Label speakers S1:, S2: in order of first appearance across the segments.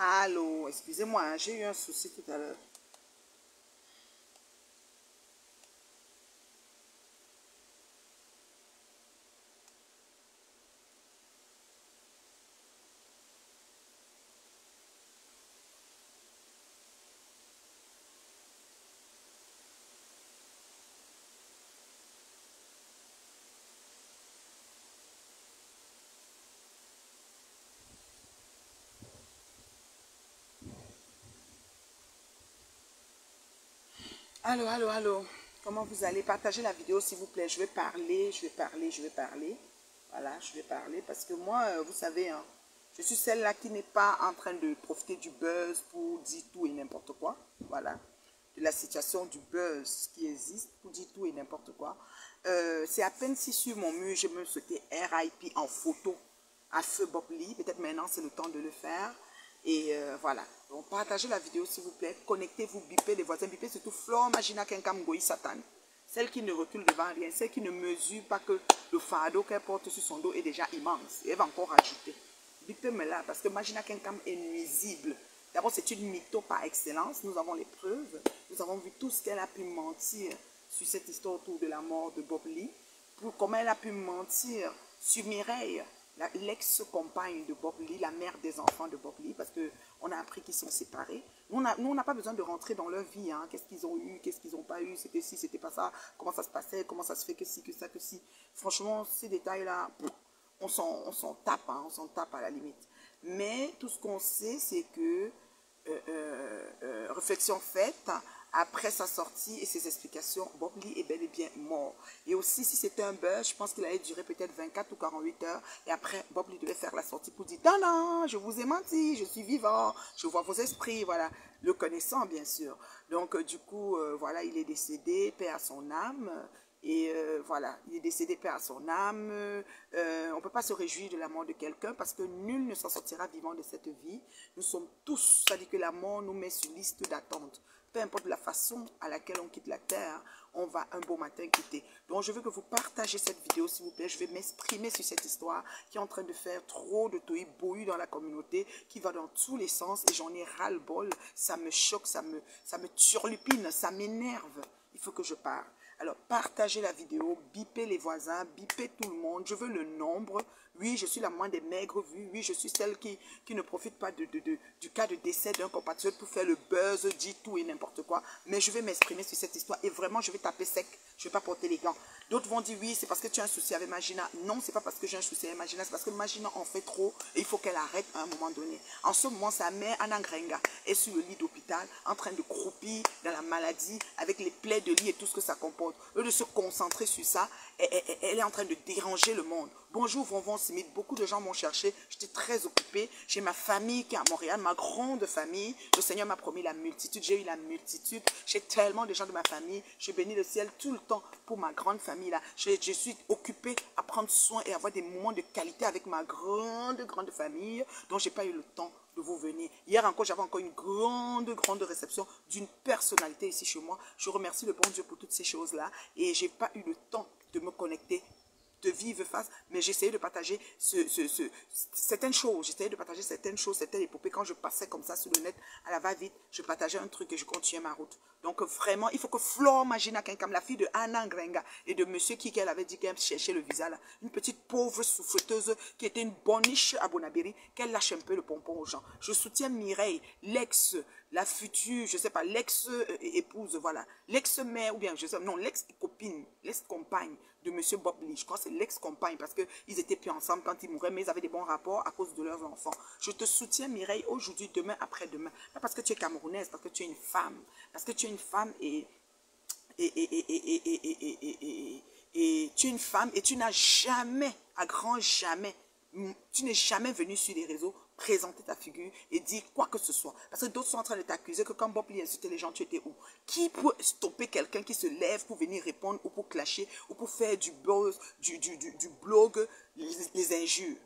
S1: Allô, excusez-moi, hein, j'ai eu un souci tout à l'heure. Allô, allô, allô. Comment vous allez? Partagez la vidéo, s'il vous plaît. Je vais parler, je vais parler, je vais parler. Voilà, je vais parler parce que moi, vous savez, hein, je suis celle-là qui n'est pas en train de profiter du buzz pour dire tout et n'importe quoi. Voilà, de la situation du buzz qui existe pour dire tout et n'importe quoi. C'est à peine si sur mon mur, je me souhaitais RIP en photo à feu Bob Lee. Peut-être maintenant, c'est le temps de le faire. Et voilà. Donc, partagez la vidéo, s'il vous plaît. Connectez-vous, bipez les voisins. Bipez surtout Flore Magina Kenkam Goï Satan. Celle qui ne recule devant rien. Celle qui ne mesure pas que le fardeau qu'elle porte sur son dos est déjà immense. Et elle va encore rajouter. Bipez-moi là, parce que Magina Kenkam est nuisible. D'abord, c'est une mytho par excellence. Nous avons les preuves. Nous avons vu tout ce qu'elle a pu mentir sur cette histoire autour de la mort de Bob Lee. Comment elle a pu mentir sur Mireille, l'ex-compagne de Bob Lee, la mère des enfants de Bob Lee, parce qu'on a appris qu'ils sont séparés. Nous, on n'a pas besoin de rentrer dans leur vie. Hein. Qu'est-ce qu'ils ont eu, qu'est-ce qu'ils n'ont pas eu, c'était ci, c'était pas ça, comment ça se passait, comment ça se fait que ci, que ça, que ci. Franchement, ces détails-là, on s'en tape, hein, on s'en tape à la limite. Mais tout ce qu'on sait, c'est que, réflexion faite, après sa sortie et ses explications, Bob Lee est bel et bien mort. Et aussi, si c'était un buzz, je pense qu'il allait durer peut-être 24 ou 48 heures. Et après, Bob Lee devait faire la sortie pour dire, non, non, je vous ai menti, je suis vivant, je vois vos esprits, voilà. Le connaissant, bien sûr. Donc, du coup, voilà, il est décédé, paix à son âme. Et voilà, il est décédé, paix à son âme. On ne peut pas se réjouir de la mort de quelqu'un parce que nul ne s'en sortira vivant de cette vie. Nous sommes tous, c'est-à-dire que la mort nous met sur liste d'attente. Peu importe la façon à laquelle on quitte la terre, on va un beau matin quitter. Donc je veux que vous partagez cette vidéo, s'il vous plaît. Je vais m'exprimer sur cette histoire qui est en train de faire trop de tohu-bohu dans la communauté, qui va dans tous les sens et j'en ai ras-le-bol. Ça me choque, ça me turlupine, ça m'énerve. Il faut que je parle. Alors, partagez la vidéo, bipez les voisins, bipez tout le monde. Je veux le nombre. Oui, je suis la moins des maigres vues. Oui, je suis celle qui ne profite pas du cas de décès d'un compatriote pour faire le buzz, dire tout et n'importe quoi. Mais je vais m'exprimer sur cette histoire et vraiment, je vais taper sec. Je ne vais pas porter les gants. D'autres vont dire, oui, c'est parce que tu as un souci avec Magina. Non, c'est pas parce que j'ai un souci avec Magina, c'est parce que Magina en fait trop et il faut qu'elle arrête à un moment donné. En ce moment, sa mère, Anna Ngrenga, est sur le lit d'hôpital, en train de croupir dans la maladie, avec les plaies de lit et tout ce que ça comporte. Au lieu de se concentrer sur ça, elle est en train de déranger le monde. Bonjour, Vonvon Smith. Beaucoup de gens m'ont cherché. J'étais très occupée. J'ai ma famille qui est à Montréal, ma grande famille. Le Seigneur m'a promis la multitude. J'ai eu la multitude. J'ai tellement de gens de ma famille. Je bénis le ciel tout le temps pour ma grande famille là. Je suis occupée à prendre soin et avoir des moments de qualité avec ma grande famille. Donc, j'ai pas eu le temps de vous venir. Hier encore, j'avais encore une grande réception d'une personnalité ici chez moi. Je remercie le bon Dieu pour toutes ces choses-là. Et j'ai pas eu le temps de me connecter de vive face, mais j'essayais de partager certaines choses, certaines épopées. Quand je passais comme ça sur le net, à la va-vite, je partageais un truc et je continuais ma route. Donc vraiment, il faut que Flore Magina Kenkam, la fille de Anna Ngrenga et de monsieur qui qu'elle avait dit qu'elle cherchait le visa là, une petite pauvre souffreteuse qui était une boniche à Bonabéry, qu'elle lâche un peu le pompon aux gens. Je soutiens Mireille, l'ex, la future, je sais pas, l'ex-épouse, voilà, l'ex-mère ou bien, je sais, non, l'ex-copine, l'ex-compagne de monsieur Bob Lee. Je crois que c'est l'ex-compagne parce qu'ils étaient plus ensemble quand ils mouraient, mais ils avaient des bons rapports à cause de leurs enfants. Je te soutiens, Mireille, aujourd'hui, demain, après-demain. Pas parce que tu es camerounaise, parce que tu es une femme. Parce que tu es une femme et tu es une femme et tu n'as jamais, à grand jamais, tu n'es jamais venu sur les réseaux présenter ta figure et dire quoi que ce soit. Parce que d'autres sont en train de t'accuser que quand Bob Lee insultait les gens, tu étais où? Qui peut stopper quelqu'un qui se lève pour venir répondre ou pour clasher ou pour faire du buzz, du blog, les injures?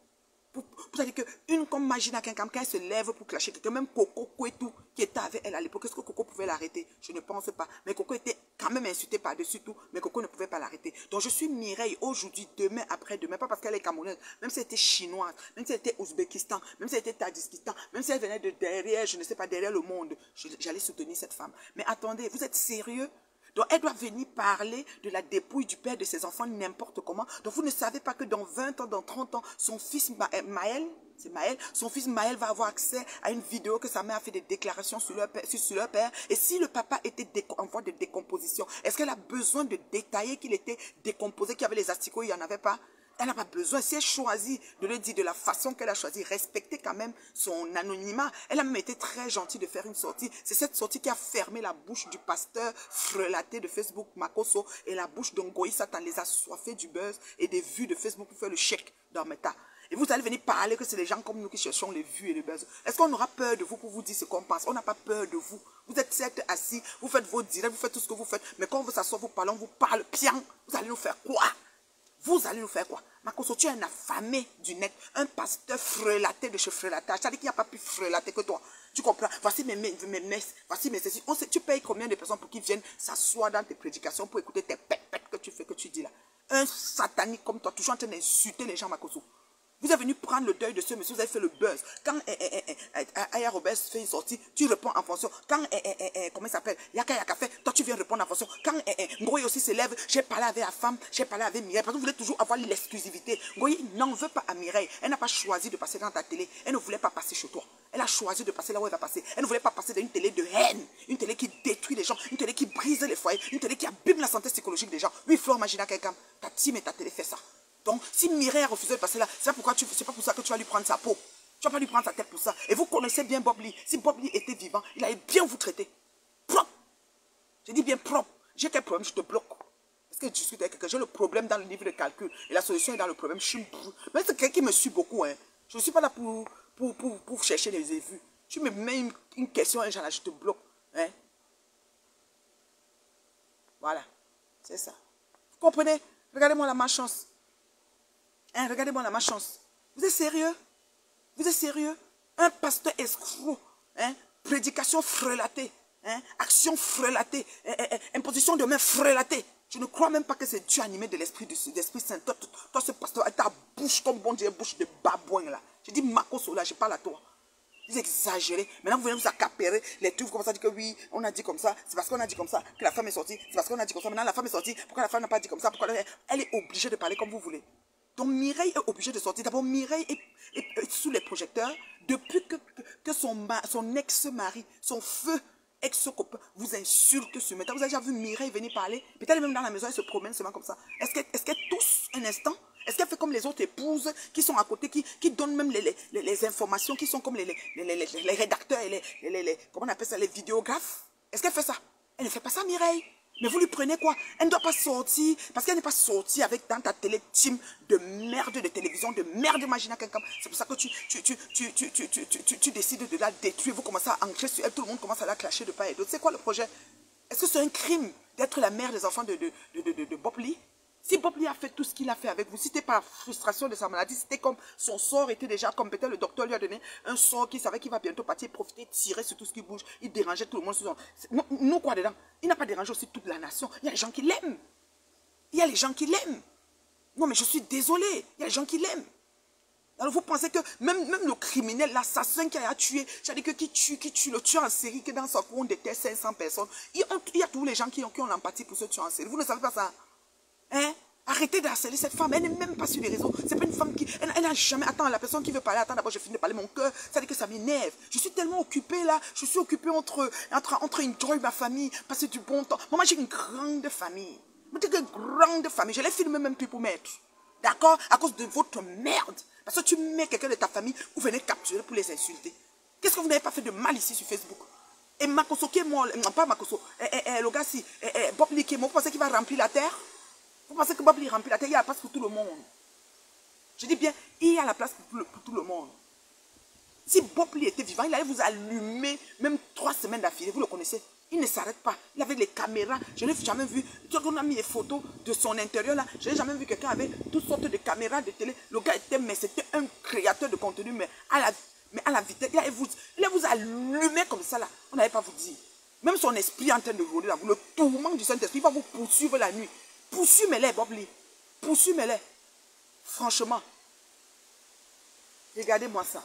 S1: Pour dire qu'une comme Magina Kinkam, quand elle se lève pour clasher quelqu'un, même Coco Kouetou qui était avec elle à l'époque, est-ce que Coco pouvait l'arrêter? Je ne pense pas. Mais Coco était quand même insultée par-dessus tout, mais Coco ne pouvait pas l'arrêter. Donc je suis Mireille aujourd'hui, demain, après-demain, pas parce qu'elle est camerounaise, même si elle était chinoise, même si elle était Ouzbékistan, même si elle était Tadjikistan, même si elle venait de derrière, je ne sais pas, derrière le monde, j'allais soutenir cette femme. Mais attendez, vous êtes sérieux? Donc, elle doit venir parler de la dépouille du père de ses enfants n'importe comment. Donc, vous ne savez pas que dans 20 ans, dans 30 ans, son fils Maël, c'est Maël, son fils Maël va avoir accès à une vidéo que sa mère a fait des déclarations sur leur père. Et si le papa était en voie de décomposition, est-ce qu'elle a besoin de détailler qu'il était décomposé, qu'il y avait les asticots, il n'y en avait pas? Elle n'a pas besoin. Si elle choisit de le dire de la façon qu'elle a choisi, respecter quand même son anonymat. Elle a même été très gentille de faire une sortie. C'est cette sortie qui a fermé la bouche du pasteur frelaté de Facebook, Makoso, et la bouche d'Ongoï Satan les a soifés du buzz et des vues de Facebook pour faire le chèque dans Meta. Et vous allez venir parler que c'est les gens comme nous qui cherchons les vues et les buzz. Est-ce qu'on aura peur de vous pour vous dire ce qu'on pense? On n'a pas peur de vous. Vous êtes certes assis, vous faites vos directs, vous faites tout ce que vous faites, mais quand on veut s'asseoir, vous parlez, on vous parle bien. Vous allez nous faire quoi? Vous allez nous faire quoi? Makoso, tu es un affamé du net, un pasteur frelaté de chez Frelatage. C'est-à-dire qu'il n'y a pas plus frelaté que toi. Tu comprends? Voici mes messes, voici mes sessions. Tu payes combien de personnes pour qu'ils viennent s'asseoir dans tes prédications pour écouter tes pètes que tu fais, que tu dis là? Un satanique comme toi, toujours en train d'insulter les gens, Makoso. Vous êtes venu prendre le deuil de ce monsieur, vous avez fait le buzz. Quand Aya Robert fait une sortie, tu réponds en fonction. Quand, comment il s'appelle, Yaka fait, toi tu viens répondre en fonction. Quand Ngoyi aussi se lève, j'ai parlé avec la femme, j'ai parlé avec Mireille. Parce que vous voulez toujours avoir l'exclusivité. Ngoyi n'en veut pas à Mireille. Elle n'a pas choisi de passer dans ta télé. Elle ne voulait pas passer chez toi. Elle a choisi de passer là où elle va passer. Elle ne voulait pas passer dans une télé de haine. Une télé qui détruit les gens. Une télé qui brise les foyers. Une télé qui abîme la santé psychologique des gens. Oui, Flore Magina quelqu'un. Ta team et ta télé fait ça. Donc, si Mireille a refusé de passer là, c'est pas pour ça que tu vas lui prendre sa peau. Tu vas pas lui prendre sa tête pour ça. Et vous connaissez bien Bob Lee. Si Bob Lee était vivant, il allait bien vous traiter. Propre. Je dis bien propre. J'ai quel problème, je te bloque. Parce que je discute avec quelqu'un, j'ai le problème dans le livre de calcul. Et la solution est dans le problème. Mais c'est quelqu'un qui me suit beaucoup. Hein. Je ne suis pas là pour chercher les vues. Tu me mets une question, et je te bloque. Hein. Voilà. C'est ça. Vous comprenez? Regardez-moi la malchance. Hein, regardez-moi la malchance. Vous êtes sérieux? Vous êtes sérieux? Un pasteur escroc. Hein? Prédication frelatée. Hein? Action frelatée. Imposition de main frelatée. Je ne crois même pas que c'est Dieu animé de l'Esprit Saint. Toi, ce pasteur, ta bouche comme bon Dieu, bouche de babouin là. Je dis Makoso là, je parle à toi. Vous exagérez. Maintenant, vous venez vous accaparer les trucs comme ça, dire que oui, on a dit comme ça. C'est parce qu'on a dit comme ça que la femme est sortie. C'est parce qu'on a dit comme ça. Maintenant, la femme est sortie. Pourquoi la femme n'a pas dit comme ça? Pourquoi elle est obligée de parler comme vous voulez? Donc, Mireille est obligée de sortir. D'abord, Mireille est sous les projecteurs depuis que son ex-mari, son feu ex-copain vous insulte sur Meta. Vous avez déjà vu Mireille venir parler? Peut-être même dans la maison, elle se promène seulement comme ça. Est-ce qu'elle tousse un instant? Est-ce qu'elle fait comme les autres épouses qui sont à côté, qui donnent même les informations, qui sont comme les rédacteurs et comment on appelle ça, les vidéographes? Est-ce qu'elle fait ça? Elle ne fait pas ça, Mireille. Mais vous lui prenez quoi? Elle ne doit pas sortir, parce qu'elle n'est pas sortie dans ta télé team de merde de télévision, de merde Magina quelqu'un. C'est pour ça que tu décides de la détruire. Vous commencez à ancrer sur elle, tout le monde commence à la clasher de part et d'autre. C'est quoi le projet? Est-ce que c'est un crime d'être la mère des enfants de Bob Lee? Si Bob Lee a fait tout ce qu'il a fait avec vous, si c'était par frustration de sa maladie, c'était comme son sort était déjà comme peut-être le docteur lui a donné un sort qu'il savait qu'il va bientôt partir, profiter, tirer sur tout ce qui bouge. Il dérangeait tout le monde. Nous quoi dedans? Il n'a pas dérangé aussi toute la nation. Il y a les gens qui l'aiment. Il y a les gens qui l'aiment. Non mais je suis désolé. Il y a les gens qui l'aiment. Alors vous pensez que même le criminel, l'assassin qui a tué, c'est-à-dire que qui tue le tueur en série, que dans son coin on déteste 500 personnes. Il y a tous les gens qui ont l'empathie pour ce tueur en série. Vous ne savez pas ça? Hein? Arrêtez d'harceler cette femme. Elle n'est même pas sur les réseaux. C'est pas une femme qui... Elle n'a jamais... Attends, la personne qui veut parler, attends, d'abord je finis de parler mon cœur. Ça dit que ça m'énerve. Je suis tellement occupée là. Je suis occupée entre enjoy ma famille, passer du bon temps. Moi, j'ai une grande famille. Moi, j'ai une grande famille. Je les filme même plus pour mettre. D'accord? À cause de votre merde. Parce que tu mets quelqu'un de ta famille, vous venez capturer pour les insulter. Qu'est-ce que vous n'avez pas fait de mal ici sur Facebook? Et Makoso qui est mort, non pas Makoso, le gars si, Bob Lee qui est mort, vous pensez qu'il va remplir la terre? Vous pensez que Bob Lee remplit la terre? Il y a la place pour tout le monde. Je dis bien, il y a la place pour tout le monde. Si Bob Lee était vivant, il allait vous allumer même 3 semaines d'affilée. Vous le connaissez. Il ne s'arrête pas. Il avait les caméras. Je n'ai jamais vu. On a mis les photos de son intérieur là. Je n'ai jamais vu quelqu'un avec toutes sortes de caméras de télé. Le gars était, mais c'était un créateur de contenu, mais à la vitesse. Il allait vous allumer comme ça là. On n'allait pas vous dire. Même son esprit est en train de voler là. Le tourment du Saint-Esprit va vous poursuivre la nuit. Poursuivez-les, Bob Lee. Poursuivez-les. Franchement. Regardez-moi ça.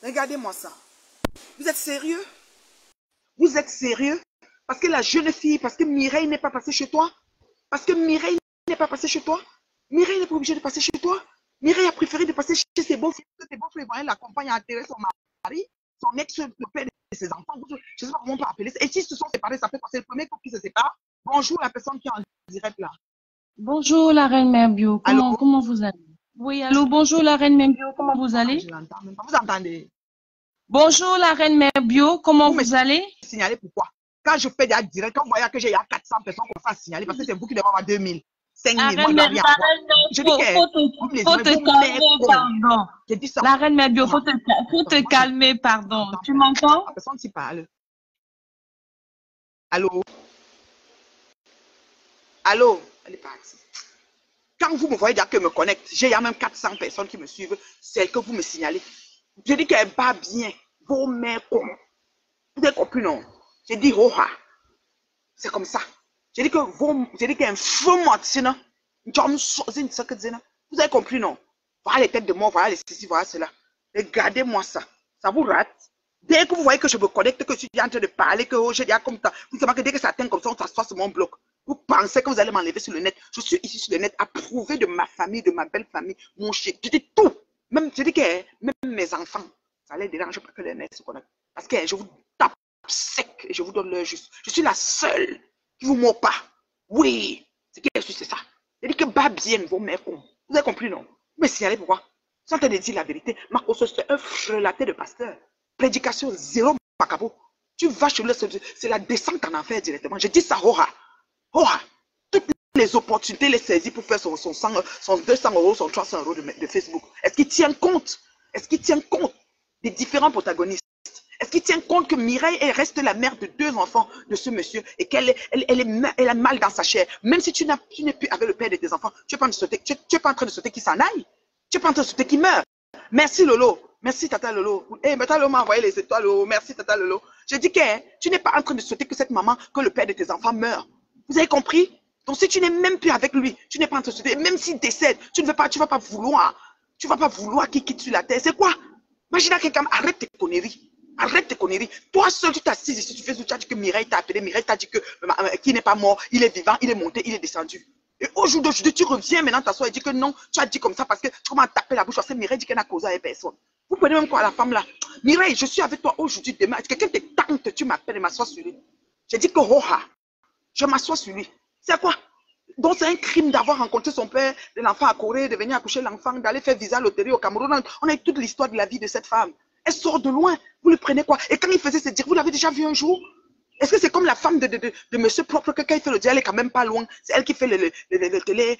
S1: Regardez-moi ça. Vous êtes sérieux? Vous êtes sérieux? Parce que la jeune fille, parce que Mireille n'est pas passée chez toi? Parce que Mireille n'est pas passée chez toi? Mireille n'est pas obligée de passer chez toi? Mireille a préféré de passer chez ses beaux-frères. Parce que ses beaux-frères voyaient la compagne à enterrer son mari, son ex, le père de ses enfants. Je ne sais pas comment on peut appeler ça. Et s'ils se sont séparés, ça fait passer le premier couple qui se sépare. Bonjour la personne qui est en direct là.
S2: Bonjour la reine Mère Bio,
S1: Allô?
S2: comment vous allez? Oui, allô, bonjour la reine Mère Bio, comment vous allez?
S1: Je l'entends même pas. Vous entendez?
S2: Bonjour la reine Mère Bio, comment vous allez?
S1: Signaler pourquoi? Quand je fais des directs, quand vous voyez que j'ai 400 personnes qu'on fait signaler, parce que c'est vous qui devez avoir 2000, 5000, moi je dois rien avoir. Je dis que
S2: faut te calmer, pardon.
S1: J'ai dit ça.
S2: La reine Mère Bio, faut te calmer, pardon. Tu m'entends?
S1: La personne s'y parle. Allô? Allô? Elle est partie. Quand vous me voyez dire que je me connecte, j'ai même 400 personnes qui me suivent, celles que vous me signalez. Je dis qu'elle bat bien. Vos mères comme. Vous avez compris, non? J'ai dit, oh, c'est comme ça. J'ai dit que j'ai dit qu'un faux moitié, vous avez compris, non? Voilà les têtes de mort, voilà les ceci, voilà cela. Regardez-moi ça. Ça vous rate. Dès que vous voyez que je me connecte, que je suis en train de parler, que oh, je dis comme ça, vous savez que dès que ça atteint comme ça, on s'assoit sur mon bloc. Vous pensez que vous allez m'enlever sur le net. Je suis ici sur le net, approuvé de ma famille, de ma belle famille, mon chien. Je dis tout. Même, je dis que même mes enfants, ça les dérange pas que les nets se connectent. Parce que je vous tape sec et je vous donne l'heure juste. Je suis la seule qui vous ment pas. Oui, c'est ça. Je dis que bat bien vos mères. Vous avez compris, non? Mais signalez pourquoi? Sans te dire la vérité, Marcos, c'est un frelaté de pasteur. Prédication zéro macabo. Tu vas chez lui, c'est la descente en enfer directement. Je dis ça, Hora. Hora. Toutes les opportunités, les saisies pour faire son 200 €, son 300 € de Facebook. Est-ce qu'il tient compte? Est-ce qu'il tient compte des différents protagonistes? Est-ce qu'il tient compte que Mireille reste la mère de 2 enfants de ce monsieur et qu'elle a mal dans sa chair? Même si tu n'es plus avec le père de tes enfants, tu n'es pas en train de sauter qu'il s'en aille. Tu n'es pas en train de sauter qu'il meurt. Merci Lolo. Merci Tata Lolo. Eh, Tata Lolo m'a envoyé les étoiles. Lolo. Merci Tata Lolo. Je dis que tu n'es pas en train de souhaiter que cette maman, que le père de tes enfants meurt. Vous avez compris? Donc si tu n'es même plus avec lui, tu n'es pas en train de souhaiter. Même s'il décède, tu ne vas pas vouloir. Tu ne vas pas vouloir qu'il quitte sur la terre. C'est quoi? Imagine quelqu'un, arrête tes conneries. Arrête tes conneries. Toi seul, tu t'assises ici, tu fais tu as dit que Mireille t'a appelé. Mireille t'a dit que qu'il n'est pas mort, il est vivant, il est monté, il est descendu. Et aujourd'hui, tu reviens maintenant t'asseoir et dis que non, tu as dit comme ça parce que tu commences à taper la bouche parce que Mireille dit qu'elle n'a causé avec personne. Vous prenez même quoi à la femme là? Mireille, je suis avec toi aujourd'hui, demain. Quelqu'un te tente, tu m'appelles et m'assois sur lui. J'ai dit que Roha, je m'assois sur lui. C'est quoi? Donc c'est un crime d'avoir rencontré son père, de l'enfant à Corée, de venir accoucher l'enfant, d'aller faire visa loterie au Cameroun. On a toute l'histoire de la vie de cette femme. Elle sort de loin. Vous lui prenez quoi? Et quand il faisait se dire, vous l'avez déjà vu un jour? Est-ce que c'est comme la femme de monsieur propre que quand il fait le diable, elle est quand même pas loin? C'est elle qui fait le télé,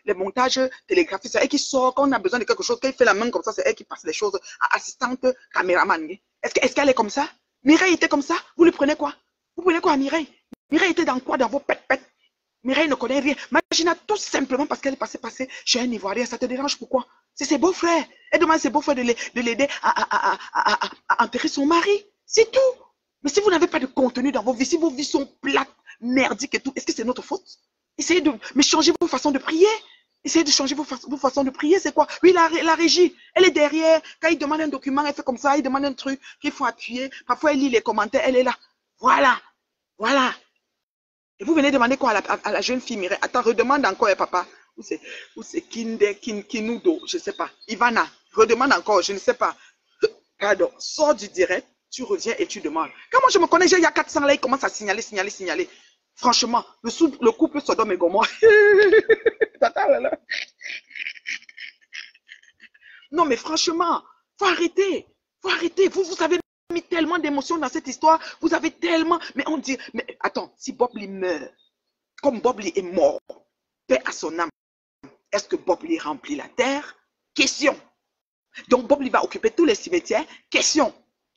S1: les montages télégraphiques. C'est elle qui sort quand on a besoin de quelque chose. Quand il fait la main comme ça, c'est elle qui passe les choses à assistante caméraman. Est-ce qu'elle est comme ça? Mireille était comme ça? Vous lui prenez quoi? Vous prenez quoi à Mireille? Mireille était dans quoi? Dans vos pètes-pètes? Mireille ne connaît rien. Imagine tout simplement parce qu'elle est passée chez un Ivoirien. Ça te dérange pourquoi? C'est ses beaux-frères. Elle demande à ses beaux-frères de l'aider à enterrer son mari. C'est tout. Mais si vous n'avez pas de contenu dans vos vies, si vos vies sont plates, merdiques et tout, est-ce que c'est notre faute? Essayez de changer vos façons de prier. Essayez de changer vos façons de prier. C'est quoi? Oui, la régie, elle est derrière. Quand il demande un document, elle fait comme ça. Il demande un truc qu'il faut appuyer. Parfois, elle lit les commentaires. Elle est là. Voilà. Voilà. Et vous venez demander quoi à la jeune fille Mireille? Attends, redemande encore, papa. Ou c'est Kinudo, je ne sais pas. Ivana, redemande encore, je ne sais pas. Pardon, sors du direct, tu reviens et tu demandes. Quand moi je me connais, il y a 400 là, il commence à signaler. Franchement, le couple Sodome et Gomorrhe. Non, mais franchement, faut arrêter. Faut arrêter. Vous avez mis tellement d'émotions dans cette histoire. Vous avez tellement. Mais on dit, mais attends, si Bob Lee meurt, comme Bob Lee est mort, paix à son âme. Est-ce que Bob Lee remplit la terre? Question. Donc, Bob Lee va occuper tous les cimetières? Question.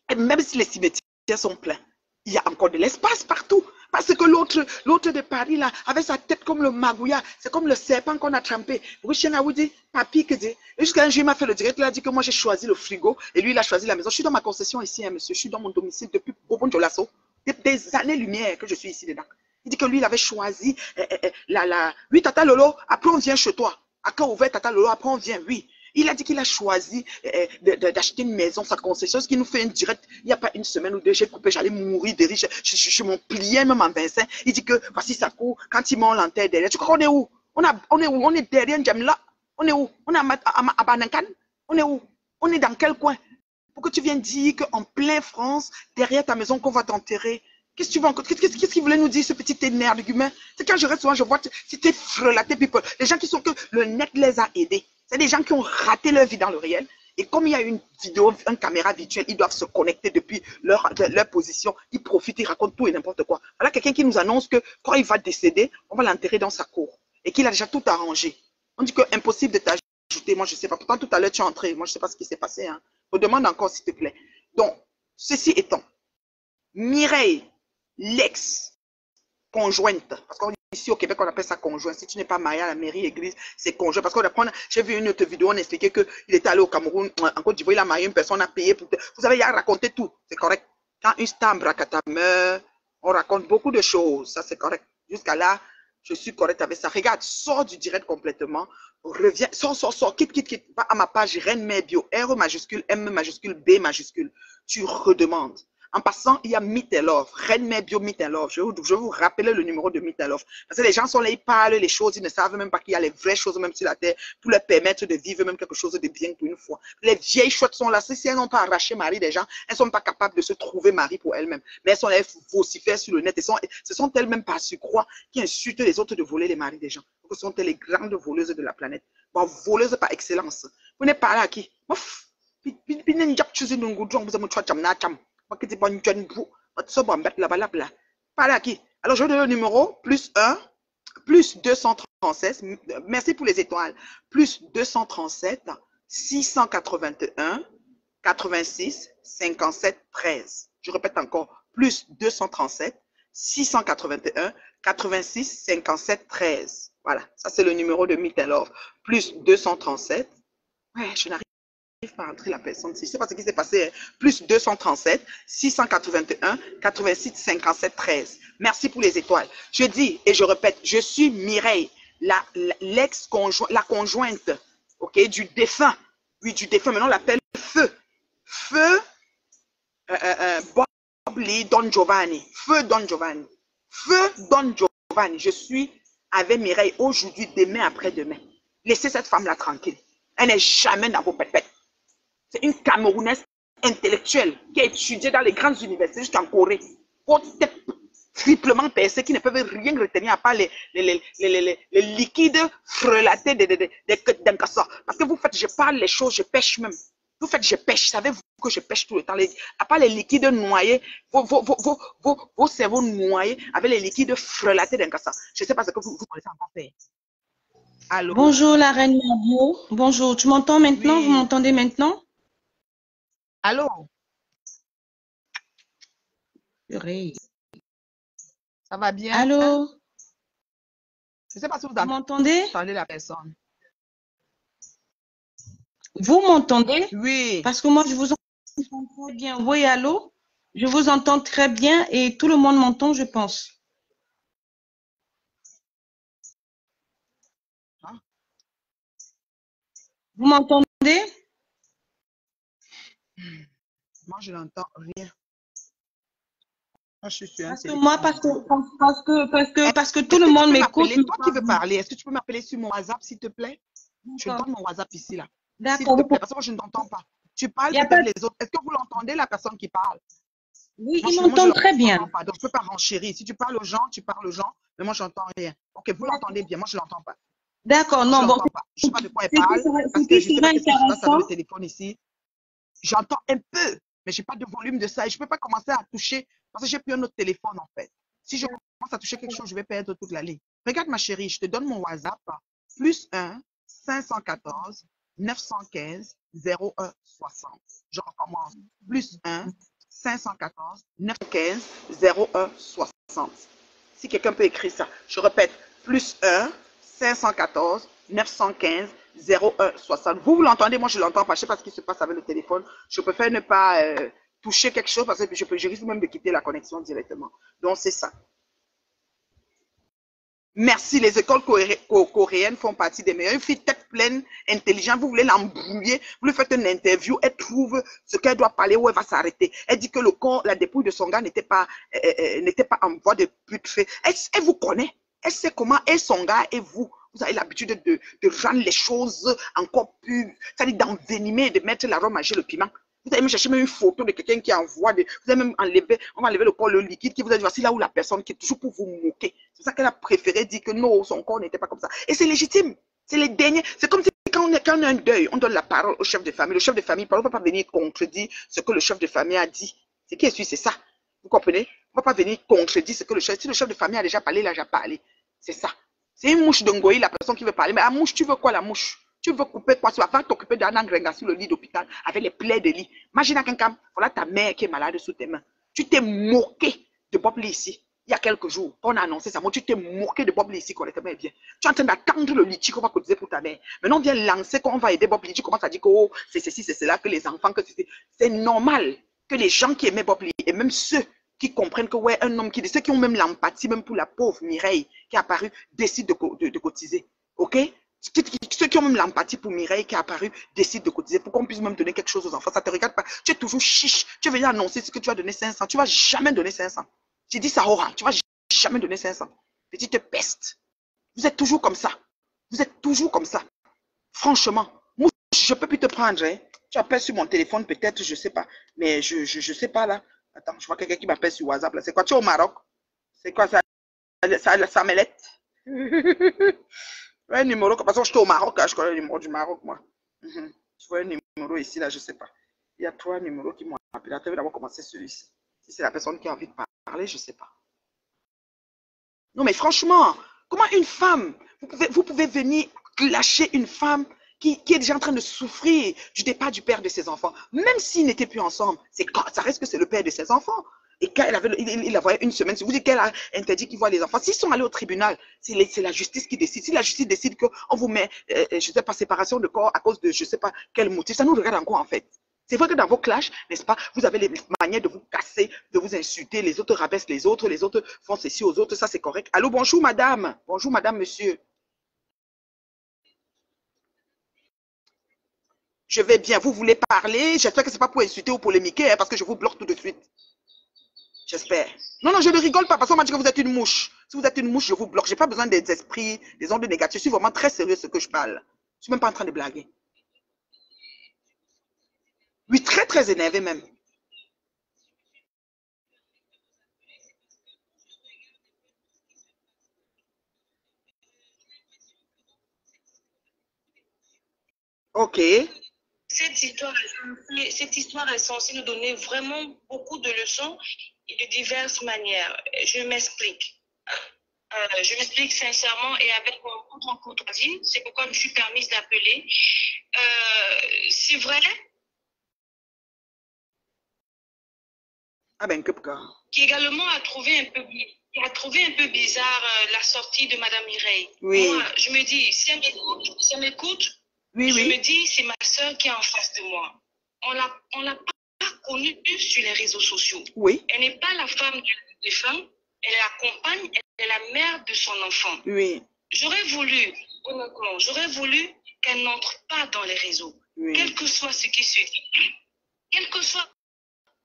S1: Et même si les cimetières sont pleins, il y a encore de l'espace partout. Parce que l'autre de Paris, là, avec sa tête comme le magouilla, c'est comme le serpent qu'on a trempé. Richien a dit, papi, que dit. Jusqu'à un jour, il m'a fait le direct, il a dit que moi, j'ai choisi le frigo et lui, il a choisi la maison. Je suis dans ma concession ici, hein, monsieur. Je suis dans mon domicile depuis Bobon Jolasso. Des années-lumière que je suis ici dedans. Il dit que lui, il avait choisi oui, Tata Lolo, après on vient chez toi. À quand ouvert Tata Lolo, après on vient, oui. Il a dit qu'il a choisi d'acheter une maison, sa concession, ce qui nous fait une direct. Il n'y a pas une semaine ou deux, j'ai coupé, j'allais mourir de riche. Je m'en pliais même en Vincent. Il dit que voici sa cour, quand il m'en l'enterre derrière. Tu crois qu'on est où? On est où? On est derrière N'Djamena. On est où? On est à Banankan. On est où? On est dans quel coin? Pour que tu viennes dire qu'en plein France, derrière ta maison, qu'on va t'enterrer. Qu'est-ce que tu veux encore? Qu'est-ce qu'il voulait nous dire, ce petit énergument? C'est quand je reste souvent, je vois, c'était frelaté, people. Les gens qui sont que le net les a aidés. C'est des gens qui ont raté leur vie dans le réel. Et comme il y a une vidéo, une caméra virtuelle, ils doivent se connecter depuis leur position. Ils profitent, ils racontent tout et n'importe quoi. Voilà quelqu'un qui nous annonce que quand il va décéder, on va l'enterrer dans sa cour. Et qu'il a déjà tout arrangé. On dit que impossible de t'ajouter. Moi, je ne sais pas. Pourtant, tout à l'heure, tu es entré. Moi, je ne sais pas ce qui s'est passé. Hein. Je me demande encore, s'il te plaît. Donc, ceci étant, Mireille, l'ex-conjointe, parce qu'ici au Québec, on appelle ça conjoint. Si tu n'es pas marié à la mairie, église, c'est conjoint. Parce qu'on apprend, j'ai vu une autre vidéo, on expliquait qu'il était allé au Cameroun, en Côte d'Ivoire, il a marié une personne, a payé pour... Vous avez raconté tout, c'est correct. Quand une star Bracata meurt, on raconte beaucoup de choses, ça c'est correct. Jusqu'à là, je suis correct avec ça. Regarde, sors du direct complètement, reviens, sors, quitte, va à ma page Reine Mère Bio, R majuscule, M majuscule, B majuscule. Tu redemandes. En passant, il y a Meet and Love, Reine Mère Bio Meet and Love. Je vais vous rappeler le numéro de Meet and Love. Parce que les gens sont là, ils parlent les choses, ils ne savent même pas qu'il y a les vraies choses même sur la terre pour leur permettre de vivre même quelque chose de bien pour une fois. Les vieilles chouettes sont là. Si elles n'ont pas arraché mari des gens, elles ne sont pas capables de se trouver mari pour elles-mêmes. Mais elles sont là, elles vocifèrent sur le net. Et ce sont elles-mêmes pas su croire qui insultent les autres de voler les maris des gens. Ce sont elles les grandes voleuses de la planète. Bon, voleuses par excellence. Vous n'êtes pas là à qui? Par qui? Alors, je vais donner le numéro, plus 1, plus 237, merci pour les étoiles, plus 237, 681, 86, 57, 13. Je répète encore, plus 237, 681, 86, 57, 13. Voilà, ça c'est le numéro de Meet and Love. Plus 237, ouais, je n'arrive pas à entrer la personne. Je ne sais pas ce qui s'est passé. Hein. Plus 237, 681, 86, 57, 13. Merci pour les étoiles. Je dis et je répète, je suis Mireille, la conjointe, ok, du défunt. Oui, du défunt. Maintenant, on l'appelle Feu. Feu Bob Lee Don Giovanni. Feu Don Giovanni. Feu Don Giovanni. Je suis avec Mireille aujourd'hui, demain, après-demain. Laissez cette femme-là tranquille. Elle n'est jamais dans vos pètes. C'est une Camerounaise intellectuelle qui a étudié dans les grandes universités jusqu'en Corée. Triplement percés qui ne peuvent rien retenir à part les liquides frelatés d'un casseur. Parce que vous faites, je parle les choses, je pêche même. Vous faites, je pêche. Savez-vous que je pêche tout le temps? À part les liquides noyés, vos cerveaux noyés avec les liquides frelatés d'un casseur. Je ne sais pas ce que vous connaissez encore faire.
S2: Allô? Bonjour la reine Mabio. Bonjour, tu m'entends maintenant? Oui. Vous m'entendez maintenant?
S1: Allô?
S2: Purée.
S1: Ça va bien?
S2: Allô?
S1: Je ne sais pas si vous
S2: m'entendez?
S1: Entendez la personne.
S2: Vous m'entendez?
S1: Oui.
S2: Parce que moi, je vous entends très bien. Oui, allô? Je vous entends très bien et tout le monde m'entend, je pense. Hein? Vous m'entendez?
S1: Moi, je n'entends rien. Moi, je suis sur
S2: parce que tout le monde m'écoute.
S1: Toi qui veux parler, est-ce que tu peux m'appeler sur mon WhatsApp, s'il te plaît? Je donne mon WhatsApp ici, là.
S2: D'accord.
S1: Parce que moi, je ne t'entends pas. Tu parles peut-être les autres. Est-ce que vous l'entendez, la personne qui parle?
S2: Oui, ils m'entendent très bien.
S1: Donc, je ne peux pas renchérir. Si tu parles aux gens, tu parles aux gens. Mais moi, je n'entends rien. Ok, vous l'entendez bien. Moi, je ne l'entends pas.
S2: D'accord, non, bon.
S1: Je ne sais pas de quoi elle parle. Parce que je sais pas ce qui se passe avec le téléphone ici. J'entends un peu, mais je n'ai pas de volume de ça. Et je ne peux pas commencer à toucher parce que j'ai pris un autre téléphone, en fait. Si je commence à toucher quelque chose, je vais perdre toute la ligne. Regarde, ma chérie, je te donne mon WhatsApp. Plus 1, 514 915 01 60. Je recommence. Plus 1 514 915 01 60. Si quelqu'un peut écrire ça, je répète. Plus 1 514 915 01 60. Vous l'entendez, moi je l'entends pas. Je ne sais pas ce qui se passe avec le téléphone. Je préfère ne pas toucher quelque chose parce que je risque même de quitter la connexion directement. Donc c'est ça. Merci, les écoles coréennes font partie des meilleures. Une fille tête pleine, intelligente, vous voulez l'embrouiller, vous lui faites une interview, elle trouve ce qu'elle doit parler, où elle va s'arrêter. Elle dit que le corps, la dépouille de son gars n'était pas en voie de pute fait. Elle vous connaît, elle sait comment est son gars et vous. Vous avez l'habitude de rendre les choses encore plus, c'est-à-dire d'envenimer, de mettre l'arôme magique, le piment. Vous allez me chercher même une photo de quelqu'un qui envoie, vous allez même enlever, on va enlever le corps, le liquide qui vous a dit, voici là où la personne qui est toujours pour vous moquer. C'est ça qu'elle a préféré dire que non, son corps n'était pas comme ça. Et c'est légitime. C'est les derniers. C'est comme si quand on a un deuil, on donne la parole au chef de famille. Le chef de famille, on ne va pas venir contredire ce que le chef de famille a dit. C'est qui est sûr, c'est ça. Vous comprenez? On ne va pas venir contredire ce que le chef, si le chef de famille a déjà parlé, il a déjà parlé. C'est ça. C'est une mouche d'Ongoï, la personne qui veut parler. Mais la mouche, tu veux quoi, la mouche? Tu veux couper quoi? Tu vas pas t'occuper d'un engrenga sur le lit d'hôpital avec les plaies de lit. Imagine à quelqu'un, voilà ta mère qui est malade sous tes mains. Tu t'es moqué de Bob Lee ici. Il y a quelques jours, on a annoncé ça. Moi, tu t'es moqué de Bob Lee ici correctement bien. Tu es en train d'attendre le litchi qu'on va cotiser pour ta mère. Maintenant, on vient lancer qu'on va aider Bob Lee. Tu commences à dire que oh, c'est ceci, c'est cela, que les enfants, que c'est normal que les gens qui aimaient Bob Lee, et même ceux qui comprennent que ouais, un homme qui dit, ceux qui ont même l'empathie, même pour la pauvre Mireille qui est apparue, décident de cotiser. OK? Ceux qui ont même l'empathie pour Mireille qui est apparue décident de cotiser pour qu'on puisse même donner quelque chose aux enfants. Ça ne te regarde pas. Tu es toujours chiche. Tu veux venir annoncer ce que tu vas donner 500. Tu ne vas jamais donner 500. J'ai dit ça au rang. Tu ne vas jamais donner 500. Petite peste. Vous êtes toujours comme ça. Vous êtes toujours comme ça. Franchement. Moi, je ne peux plus te prendre. Hein. Tu appelles sur mon téléphone peut-être, je ne sais pas. Mais je ne sais pas là. Attends, je vois quelqu'un qui m'appelle sur WhatsApp. C'est quoi? Tu es au Maroc? C'est quoi ça? Ça m'élève. Un numéro, parce que je suis au Maroc, hein, je connais le numéro du Maroc, moi. Je vois un numéro ici, là, je ne sais pas. Il y a 3 numéros qui m'ont appelé. Tu veux d'abord commencer celui-ci. Si c'est la personne qui a envie de parler, je ne sais pas. Non, mais franchement, comment une femme, vous pouvez venir lâcher une femme qui est déjà en train de souffrir du départ du père de ses enfants, même s'ils n'étaient plus ensemble, ça reste que c'est le père de ses enfants. Et quand il la voyait une semaine, si vous dites qu'elle a interdit qu'il voit les enfants, s'ils sont allés au tribunal, c'est la justice qui décide. Si la justice décide qu'on vous met, je ne sais pas, séparation de corps à cause de je ne sais pas quel motif, ça nous regarde encore en fait. C'est vrai que dans vos clashs, n'est-ce pas, vous avez les manières de vous casser, de vous insulter, les autres rabaissent les autres font ceci aux autres, ça c'est correct. Allô, bonjour madame, monsieur. Je vais bien, vous voulez parler, j'espère que ce n'est pas pour insulter ou polémiquer, hein, parce que je vous bloque tout de suite. J'espère. Non, je ne rigole pas, parce qu'on m'a dit que vous êtes une mouche. Si vous êtes une mouche, je vous bloque. Je n'ai pas besoin des esprits, des ondes négatives. Je suis vraiment très sérieux ce que je parle. Je ne suis même pas en train de blaguer. Oui, très, très énervé même. Ok.
S2: Cette histoire est censée nous donner vraiment beaucoup de leçons et de diverses manières. Je m'explique. Je m'explique sincèrement et avec beaucoup de courtoisie. C'est pourquoi je me suis permise d'appeler. C'est vrai.
S1: Ah ben, que cas.
S2: Qui également a trouvé un peu bizarre la sortie de Madame Mireille.
S1: Oui.
S2: Moi, je me dis, si elle m'écoute,
S1: oui,
S2: je me dis, c'est ma soeur qui est en face de moi. On l'a pas connue sur les réseaux sociaux.
S1: Oui.
S2: Elle n'est pas la femme du défunt, elle est la compagne, elle est la mère de son enfant.
S1: Oui.
S2: J'aurais voulu, honnêtement, qu'elle n'entre pas dans les réseaux. Oui. Quel que soit ce qui se dit. Quel que soit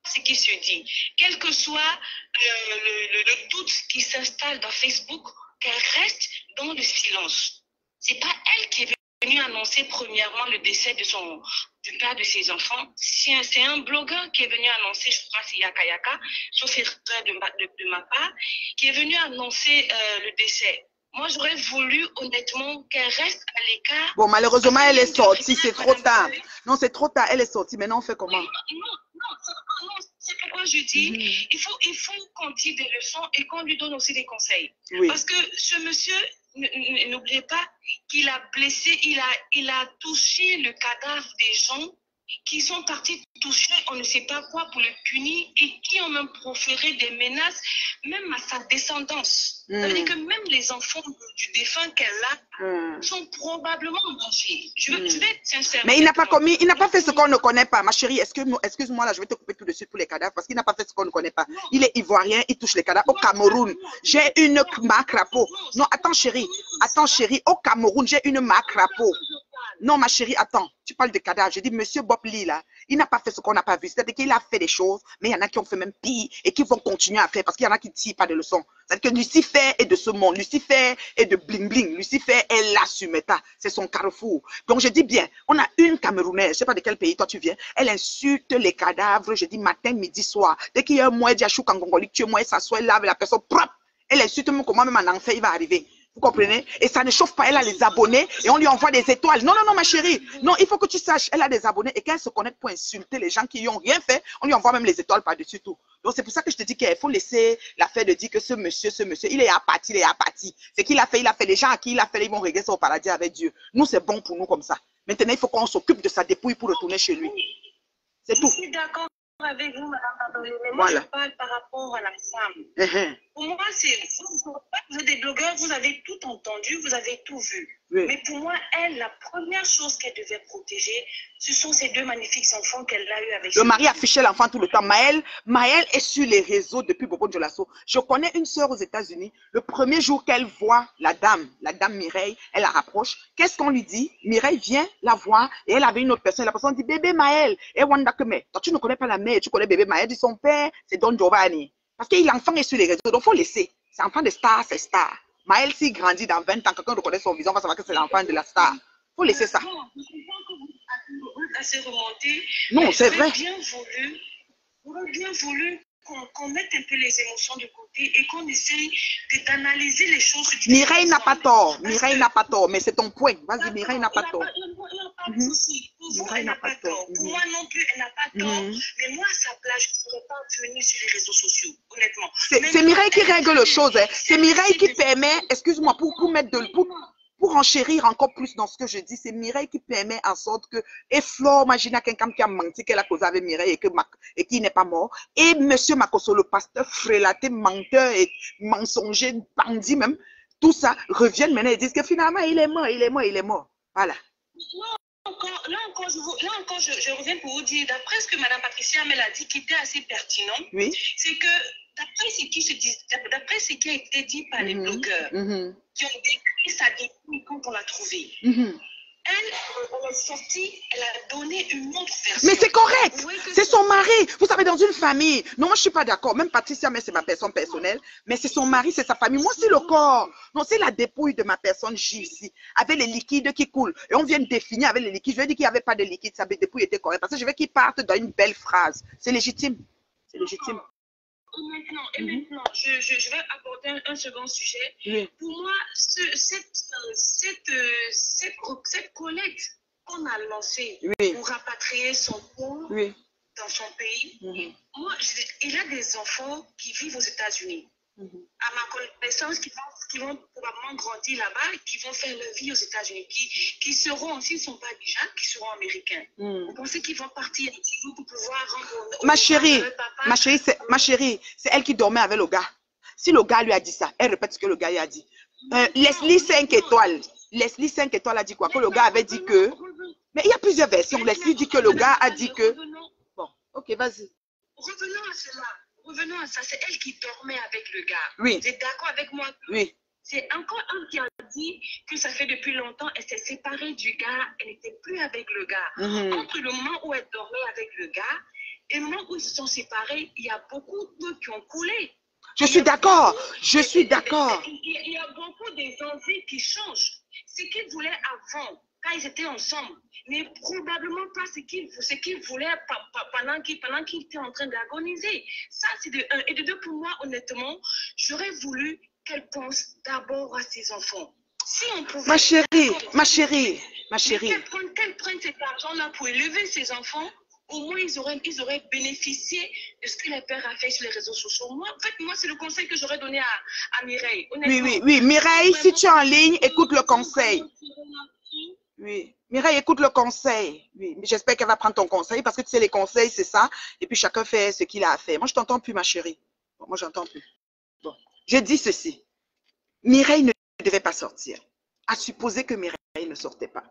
S2: ce qui se dit. Quel que soit le doute qui s'installe dans Facebook, qu'elle reste dans le silence. C'est pas elle qui est venue annoncer premièrement le décès du père de ses enfants. C'est un blogueur qui est venu annoncer, je crois que c'est Yaka Yaka, sauf erreur de ma part, qui est venu annoncer le décès. Moi, j'aurais voulu honnêtement qu'elle reste à l'écart.
S1: Bon, malheureusement, elle est sortie, c'est trop tard. Non, c'est trop tard, elle est sortie. Maintenant, on fait comment?
S2: Non, c'est pourquoi je dis, il faut qu'on tire des leçons et qu'on lui donne aussi des conseils. Oui. Parce que ce monsieur n'oubliez pas qu'il a blessé, il a touché le cadavre des gens qui sont partis toucher on ne sait pas quoi pour le punir et qui ont même proféré des menaces même à sa descendance. Ça veut dire que même les enfants du défunt qu'elle a sont probablement en danger. Je vais être sincère.
S1: Mais il n'a pas fait ce qu'on ne connaît pas. Ma chérie, excuse-moi là, je vais te couper tout de suite pour les cadavres parce qu'il n'a pas fait ce qu'on ne connaît pas. Il est ivoirien, il touche les cadavres. Au Cameroun, j'ai une marque crapaud. Non, attends chérie, au Cameroun, j'ai une marque crapaud. Non, ma chérie, attends, tu parles de cadavres. Je dis, monsieur Bob Lee, là, il n'a pas fait ce qu'on n'a pas vu. C'est-à-dire qu'il a fait des choses, mais il y en a qui ont fait même pire et qui vont continuer à faire parce qu'il y en a qui ne tirent pas de leçons. C'est-à-dire que Lucifer est de ce monde. Lucifer est de bling bling. Lucifer est là sur Meta. C'est son carrefour. Donc, je dis bien, on a une Camerounaise, je ne sais pas de quel pays toi tu viens, elle insulte les cadavres, je dis matin, midi, soir. Dès qu'il y a un mois, Diachou, Kangongoli, tu es moi, s'assoit, lave la personne propre. Elle insulte même comment même en enfer il va arriver. Vous comprenez? Et ça ne chauffe pas, elle a les abonnés et on lui envoie des étoiles. Non, non, non, ma chérie. Non, il faut que tu saches, elle a des abonnés et qu'elle se connecte pour insulter les gens qui n'ont rien fait. On lui envoie même les étoiles par-dessus tout. Donc, c'est pour ça que je te dis qu'il faut laisser l'affaire de dire que ce monsieur, il est apathie, il est apathie. C'est qu'il a fait, les gens à qui il a fait, ils vont régler au paradis avec Dieu. Nous, c'est bon pour nous comme ça. Maintenant, il faut qu'on s'occupe de sa dépouille pour retourner chez lui. C'est tout.
S2: Je suis d'accord avec vous, madame Pardonné, mais moi, je parle par rapport à la femme. Pour moi, vous êtes des blogueurs, vous avez tout entendu, vous avez tout vu. Oui. Mais pour moi, elle, la première chose qu'elle devait protéger, ce sont ces deux magnifiques enfants qu'elle a eu avec
S1: le mari affichait l'enfant tout le temps. Maëlle est sur les réseaux depuis Bobo Dioulasso. Je connais une sœur aux États-Unis. Le premier jour qu'elle voit la dame Mireille, elle la rapproche. Qu'est-ce qu'on lui dit? Mireille vient la voir et elle avait une autre personne. La personne dit bébé Maëlle. Et Wanda que mais toi tu ne connais pas la mère, tu connais bébé Maëlle. Dit son père, c'est Don Giovanni. Parce que l'enfant est sur les réseaux, donc il faut laisser. C'est enfant de star, c'est star. Maëlle, s'il grandit dans 20 ans, quelqu'un reconnaît son visage, on va savoir que c'est l'enfant de la star. Il faut laisser ça.
S2: Assez remonté.
S1: Non, c'est vrai.
S2: J'aurais bien voulu qu'on mette un peu les émotions de côté et qu'on essaye d'analyser les choses.
S1: Mireille n'a pas tort. Mireille n'a pas tort, mais c'est ton point. Vas-y, Mireille n'a pas tort.
S2: Mireille n'a pas tort. Pour moi non plus, elle n'a pas tort. Mais moi, à sa place, je ne pourrais pas venir sur les réseaux sociaux, honnêtement.
S1: C'est Mireille qui règle les choses. Hein. C'est Mireille qui permet, excuse-moi, pour mettre de pour enchérir encore plus dans ce que je dis, c'est Mireille qui permet en sorte que, et Flore, imagine quelqu'un qui a menti qu'elle a causé avec Mireille et qui n'est pas mort, et monsieur Makoso, le pasteur frélaté, menteur et mensonger, bandit même, tout ça, reviennent maintenant et disent que finalement, il est mort. Voilà.
S2: Là encore, je reviens pour vous dire, d'après ce que Mme Patricia Amel a dit, qui était assez pertinent,
S1: oui.
S2: C'est que d'après ce qui a été dit par les blogueurs qui ont décrit sa dépouille quand on l'a trouvée, elle est sortie, elle a donné une autre version.
S1: Mais c'est correct, c'est son mari. Vous savez, dans une famille, non, moi je ne suis pas d'accord. Même Patricia, mais c'est ma personne personnelle, mais c'est son mari, c'est sa famille. Moi, c'est le corps. Non, c'est la dépouille de ma personne J ici, avec les liquides qui coulent. Et on vient de définir avec les liquides. Je vais dire qu'il n'y avait pas de liquide, sa dépouille était correcte. Parce que je veux qu'il parte dans une belle phrase. C'est légitime. C'est légitime.
S2: Et maintenant, je vais aborder un second sujet. Oui. Pour moi, cette collecte qu'on a lancée pour rapatrier son corps dans son pays, moi, il y a des enfants qui vivent aux États-Unis. À ma connaissance, qui vont probablement grandir là-bas, qui vont faire leur vie aux États-Unis, qui seront, s'ils ne sont pas déjà, qui seront américains. Vous pensez qu'ils vont partir pour pouvoir rendre
S1: ma chérie, c'est elle qui dormait avec le gars. Si le gars lui a dit ça, elle répète ce que le gars lui a dit. Leslie 5 étoiles. Leslie 5 étoiles a dit quoi? Que le gars avait dit que... Mais il y a plusieurs versions. Leslie dit que le gars a dit que... Bon, ok, vas-y.
S2: Revenons à ça, c'est elle qui dormait avec le gars.
S1: Oui.
S2: Vous êtes d'accord avec moi?
S1: Oui.
S2: C'est encore un qui a dit que ça fait depuis longtemps, elle s'est séparée du gars, elle n'était plus avec le gars. Entre le moment où elle dormait avec le gars et le moment où ils se sont séparés, il y a beaucoup d'eau qui ont coulé.
S1: Je suis d'accord.
S2: Il y a beaucoup des envies qui changent. Ce qu'ils voulaient avant, quand ils étaient ensemble, n'est probablement pas ce qu'ils voulaient pendant qu'ils étaient en train d'agoniser. Ça, c'est de un. Et de deux, pour moi, honnêtement, j'aurais voulu qu'elle pense d'abord à ses enfants. Si on pouvait...
S1: Ma chérie.
S2: Qu'elle prenne cet argent-là pour élever ses enfants, au moins ils auraient bénéficié de ce que le père a fait sur les réseaux sociaux. Moi, en fait, moi, c'est le conseil que j'aurais donné à Mireille.
S1: Oui. Mireille, si tu es en ligne, écoute le conseil. Oui. Mireille, écoute le conseil. Oui. J'espère qu'elle va prendre ton conseil parce que tu sais, les conseils, c'est ça. Et puis chacun fait ce qu'il a à faire. Moi, je t'entends plus, ma chérie. Bon, moi, j'entends plus. Bon. Je dis ceci. Mireille ne devait pas sortir. À supposer que Mireille ne sortait pas.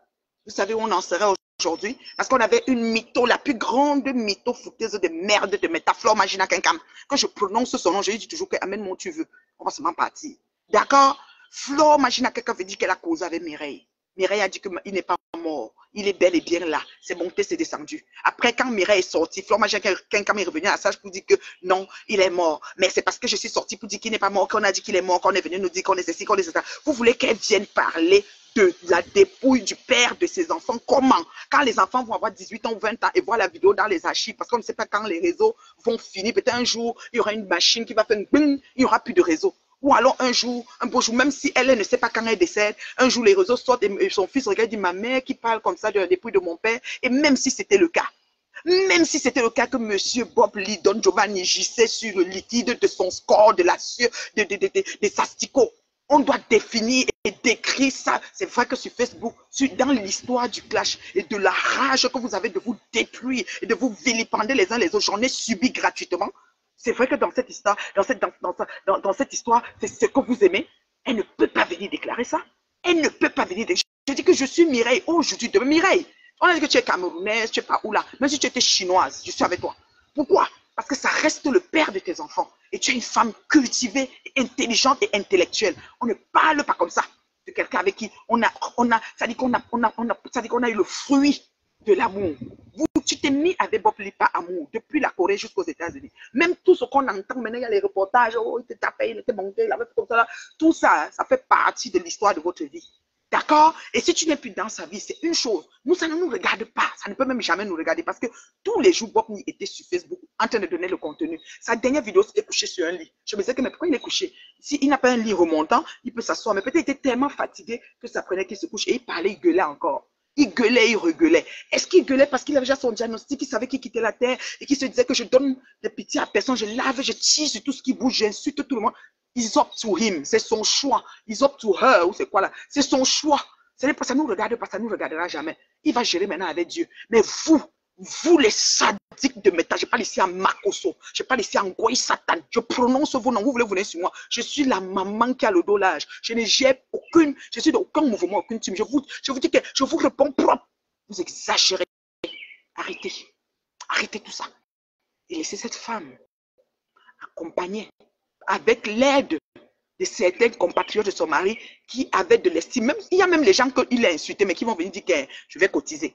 S1: Vous savez où on en serait aujourd'hui? Parce qu'on avait une mytho, la plus grande mytho fouteuse de merde de métaphore Magina Kenkam. Quand je prononce son nom, je lui dis toujours que amène-moi où tu veux. On va seulement partir. D'accord? Flore Magina Kenkam veut dire qu'elle a causé avec Mireille. Mireille a dit qu'il n'est pas mort. Il est bel et bien là. C'est monté, c'est descendu. Après, quand Mireille est sortie, Flore Magina Kenkam est revenu à la sage pour dire que non, il est mort. Mais c'est parce que je suis sortie pour dire qu'il n'est pas mort, qu'on a dit qu'il est mort, qu'on est venu nous dire qu'on est ceci, qu'on est ça. Vous voulez qu'elle vienne parler de la dépouille du père de ses enfants? Comment? Quand les enfants vont avoir 18 ans ou 20 ans et voir la vidéo dans les archives, parce qu'on ne sait pas quand les réseaux vont finir. Peut-être un jour, il y aura une machine qui va faire un bing, il n'y aura plus de réseau. Ou alors un jour, un beau jour, même si elle ne sait pas quand elle décède, un jour les réseaux sortent et son fils regarde, dit ma mère qui parle comme ça de la dépouille de mon père. Et même si c'était le cas, que monsieur Bob Lee Don Giovanni gissait sur le liquide de son score, de la sueur, des asticots, on doit définir et décrire ça. C'est vrai que sur Facebook, dans l'histoire du clash et de la rage que vous avez de vous détruire et de vous vilipender les uns les autres, j'en ai subi gratuitement. C'est vrai que dans cette histoire, dans cette histoire, c'est ce que vous aimez. Elle ne peut pas venir déclarer ça. Elle ne peut pas venir déclarer. Je dis que je suis Mireille aujourd'hui. Mireille, on a dit que tu es camerounaise, tu es pas où là. Même si tu étais chinoise, je suis avec toi. Pourquoi? Parce que ça reste le père de tes enfants. Et tu es une femme cultivée, intelligente et intellectuelle. On ne parle pas comme ça de quelqu'un avec qui ça dit qu'on a eu le fruit de l'amour. Tu t'es mis avec Bob Lee par amour, depuis la Corée jusqu'aux États-Unis. Même tout ce qu'on entend maintenant, il y a les reportages, oh, il te tapait, il était monté, il avait fait comme ça. Tout ça, ça fait partie de l'histoire de votre vie. D'accord? Et si tu n'es plus dans sa vie, c'est une chose. Nous, ça ne nous regarde pas. Ça ne peut même jamais nous regarder parce que tous les jours, Bob Lee était sur Facebook en train de donner le contenu. Sa dernière vidéo, c'était couché sur un lit. Je me disais que, mais pourquoi il est couché? S'il n'a pas un lit remontant, il peut s'asseoir. Mais peut-être il était tellement fatigué que ça prenait qu'il se couche. Et il parlait, il gueulait encore. Il gueulait, il regueulait. Est-ce qu'il gueulait parce qu'il avait déjà son diagnostic, il savait qu'il quittait la terre et qu'il se disait que je donne de pitié à personne, je lave, je tire sur tout ce qui bouge, j'insulte tout le monde. It's up to him, c'est son choix. It's up to her, ou c'est quoi là? C'est son choix. Ça ne nous regarde pas, ça ne nous regardera jamais. Il va gérer maintenant avec Dieu. Mais vous les sadiques de métal, je parle ici en Makoso, je parle ici en Goï Satan, je prononce vos noms, vous voulez venir sur moi. Je suis la maman qui a le dos large. Je n'ai aucune, je suis d'aucun mouvement, aucune team. Je vous dis que je vous réponds propre. Vous exagérez. Arrêtez. Arrêtez tout ça. Et laissez cette femme accompagner avec l'aide de certains compatriotes de son mari qui avaient de l'estime. Il y a même les gens qu'il a insultés, mais qui vont venir dire que je vais cotiser.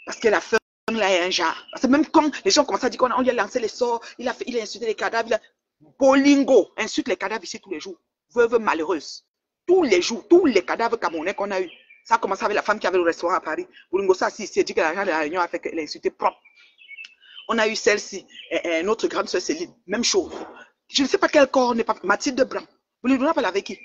S1: Parce que la femme là est un genre. Parce que même quand les gens commencent à dire qu'on lui a lancé les sorts, il a insulté les cadavres. Bolingo insulte les cadavres ici tous les jours. Veuve malheureuse. Tous les jours, tous les cadavres camerounais qu'on a eu. Ça a commencé avec la femme qui avait le restaurant à Paris. Bolingo, ça, si, il dit que l'agent de la Réunion a fait qu'elle a insulté propre. On a eu celle-ci, notre grande soeur Céline, même chose. Je ne sais pas quel corps n'est pas. Mathilde Blanc. Vous ne parlez avec qui?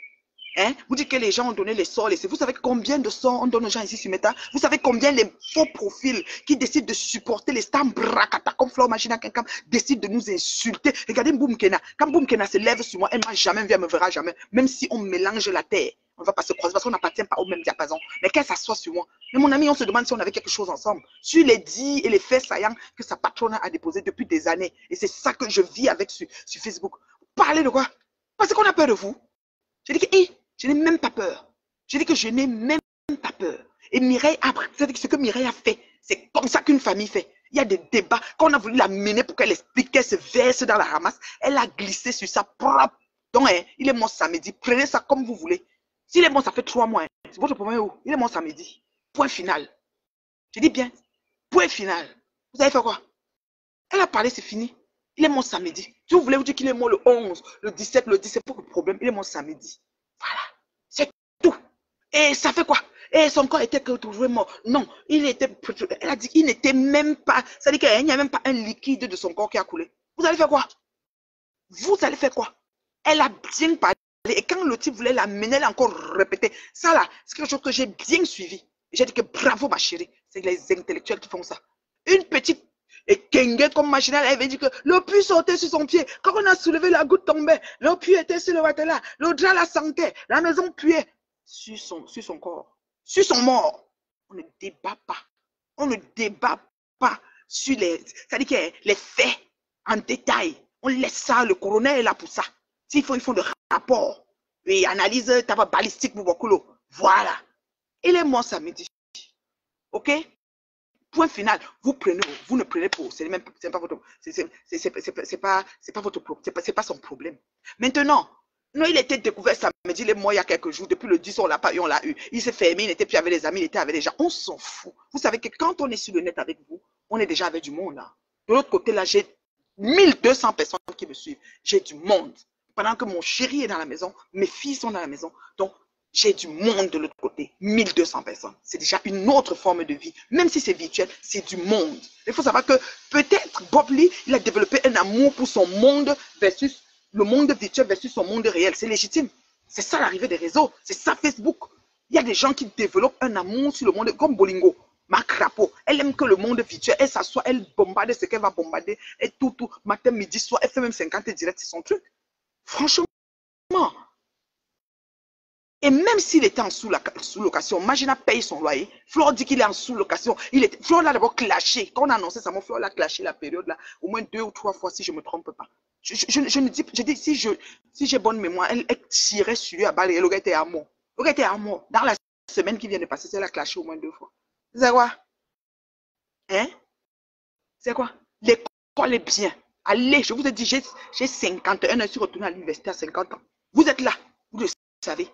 S1: Hein? Vous dites que les gens ont donné les sorts. Vous savez combien de sorts on donne aux gens ici sur Meta? Vous savez combien les faux profils qui décident de supporter les stars bracata comme Flore Magina Kenkam décident de nous insulter? Regardez Mboumkena. Quand Mboumkena se lève sur moi, elle ne m'a jamais vu, elle ne me verra jamais. Même si on mélange la terre, on ne va pas se croiser parce qu'on n'appartient pas au même diapason. Mais qu'elle s'assoit sur moi. Mais mon ami, on se demande si on avait quelque chose ensemble. Sur les dits et les faits saillants que sa patronne a déposé depuis des années. Et c'est ça que je vis avec sur Facebook. Parlez de quoi? Parce qu'on a peur de vous. Je dis que je n'ai même pas peur. Je dis que je n'ai même pas peur. Et Mireille, après, ce que Mireille a fait, c'est comme ça qu'une famille fait. Il y a des débats. Quand on a voulu la mener pour qu'elle explique, qu'elle se verse dans la ramasse, elle a glissé sur sa propre. Donc, il est mort samedi. Prenez ça comme vous voulez. S'il est mort, ça fait 3 mois. C'est votre problème où? Il est mort samedi. Point final. Je dis bien, point final. Vous avez fait quoi? Elle a parlé, c'est fini. Il est mort samedi. Si vous voulez vous dire qu'il est mort le 11, le 17, pas de problème. Il est mort samedi. Voilà. C'est tout. Et ça fait quoi? Et son corps était retrouvé mort. Non, elle a dit qu'il n'était même pas. Ça dit qu'il n'y a même pas un liquide de son corps qui a coulé. Vous allez faire quoi? Vous allez faire quoi? Elle a bien parlé. Et quand le type voulait l'amener, elle a encore répété. Ça là, c'est quelque chose que j'ai bien suivi. J'ai dit que bravo ma chérie. C'est les intellectuels qui font ça. Une petite Et Kenge, comme machinal, elle avait dit que le puits sortait sur son pied. Quand on a soulevé, la goutte tombait. Le puits était sur le matelas. Le drap la sentait. La maison puait sur son corps, sur son mort. On ne débat pas. On ne débat pas sur c'est-à-dire que les faits en détail. On laisse ça, le colonel est là pour ça. S'il faut, ils font des rapports. Et analyse ta balistique pour beaucoup. Voilà. Il est mort samedi. OK? Point final. Vous ne prenez pas. C'est pas votre, c'est pas son problème. Maintenant, non, il était découvert samedi, il est mort il y a quelques jours. Depuis le 10, on l'a pas eu, on l'a eu. Il s'est fermé, il n'était plus avec les amis, il était avec les gens. On s'en fout. Vous savez que quand on est sur le net avec vous, on est déjà avec du monde là. De l'autre côté, là, j'ai 1200 personnes qui me suivent. J'ai du monde. Pendant que mon chéri est dans la maison, mes filles sont dans la maison. Donc, j'ai du monde de l'autre côté. 1200 personnes. C'est déjà une autre forme de vie. Même si c'est virtuel, c'est du monde. Il faut savoir que peut-être Bob Lee, il a développé un amour pour son monde versus le monde virtuel versus son monde réel. C'est légitime. C'est ça l'arrivée des réseaux. C'est ça Facebook. Il y a des gens qui développent un amour sur le monde, comme Bolingo. Ma crapaud, elle aime que le monde virtuel, elle s'assoit, elle bombarde ce qu'elle va bombarder, et tout, matin, midi, soir, elle fait même 50 directs, c'est son truc. Franchement. Et même s'il était en sous-location, Magina paye son loyer. Flore dit qu'il est en sous-location. Flore l'a d'abord clashé. Quand on a annoncé ça, Flore l'a clashé la période là, au moins 2 ou 3 fois si je ne me trompe pas. Je dis, si j'ai bonne mémoire, elle tirait sur lui à balle et le gars était à mort. Le gars était à mort. Dans la semaine qui vient de passer, elle a clashé au moins 2 fois. C'est quoi? Hein? C'est quoi? L'école est bien. Allez, je vous ai dit, j'ai 51 ans, je suis retourné à l'université à 50 ans. Vous êtes là, vous le savez.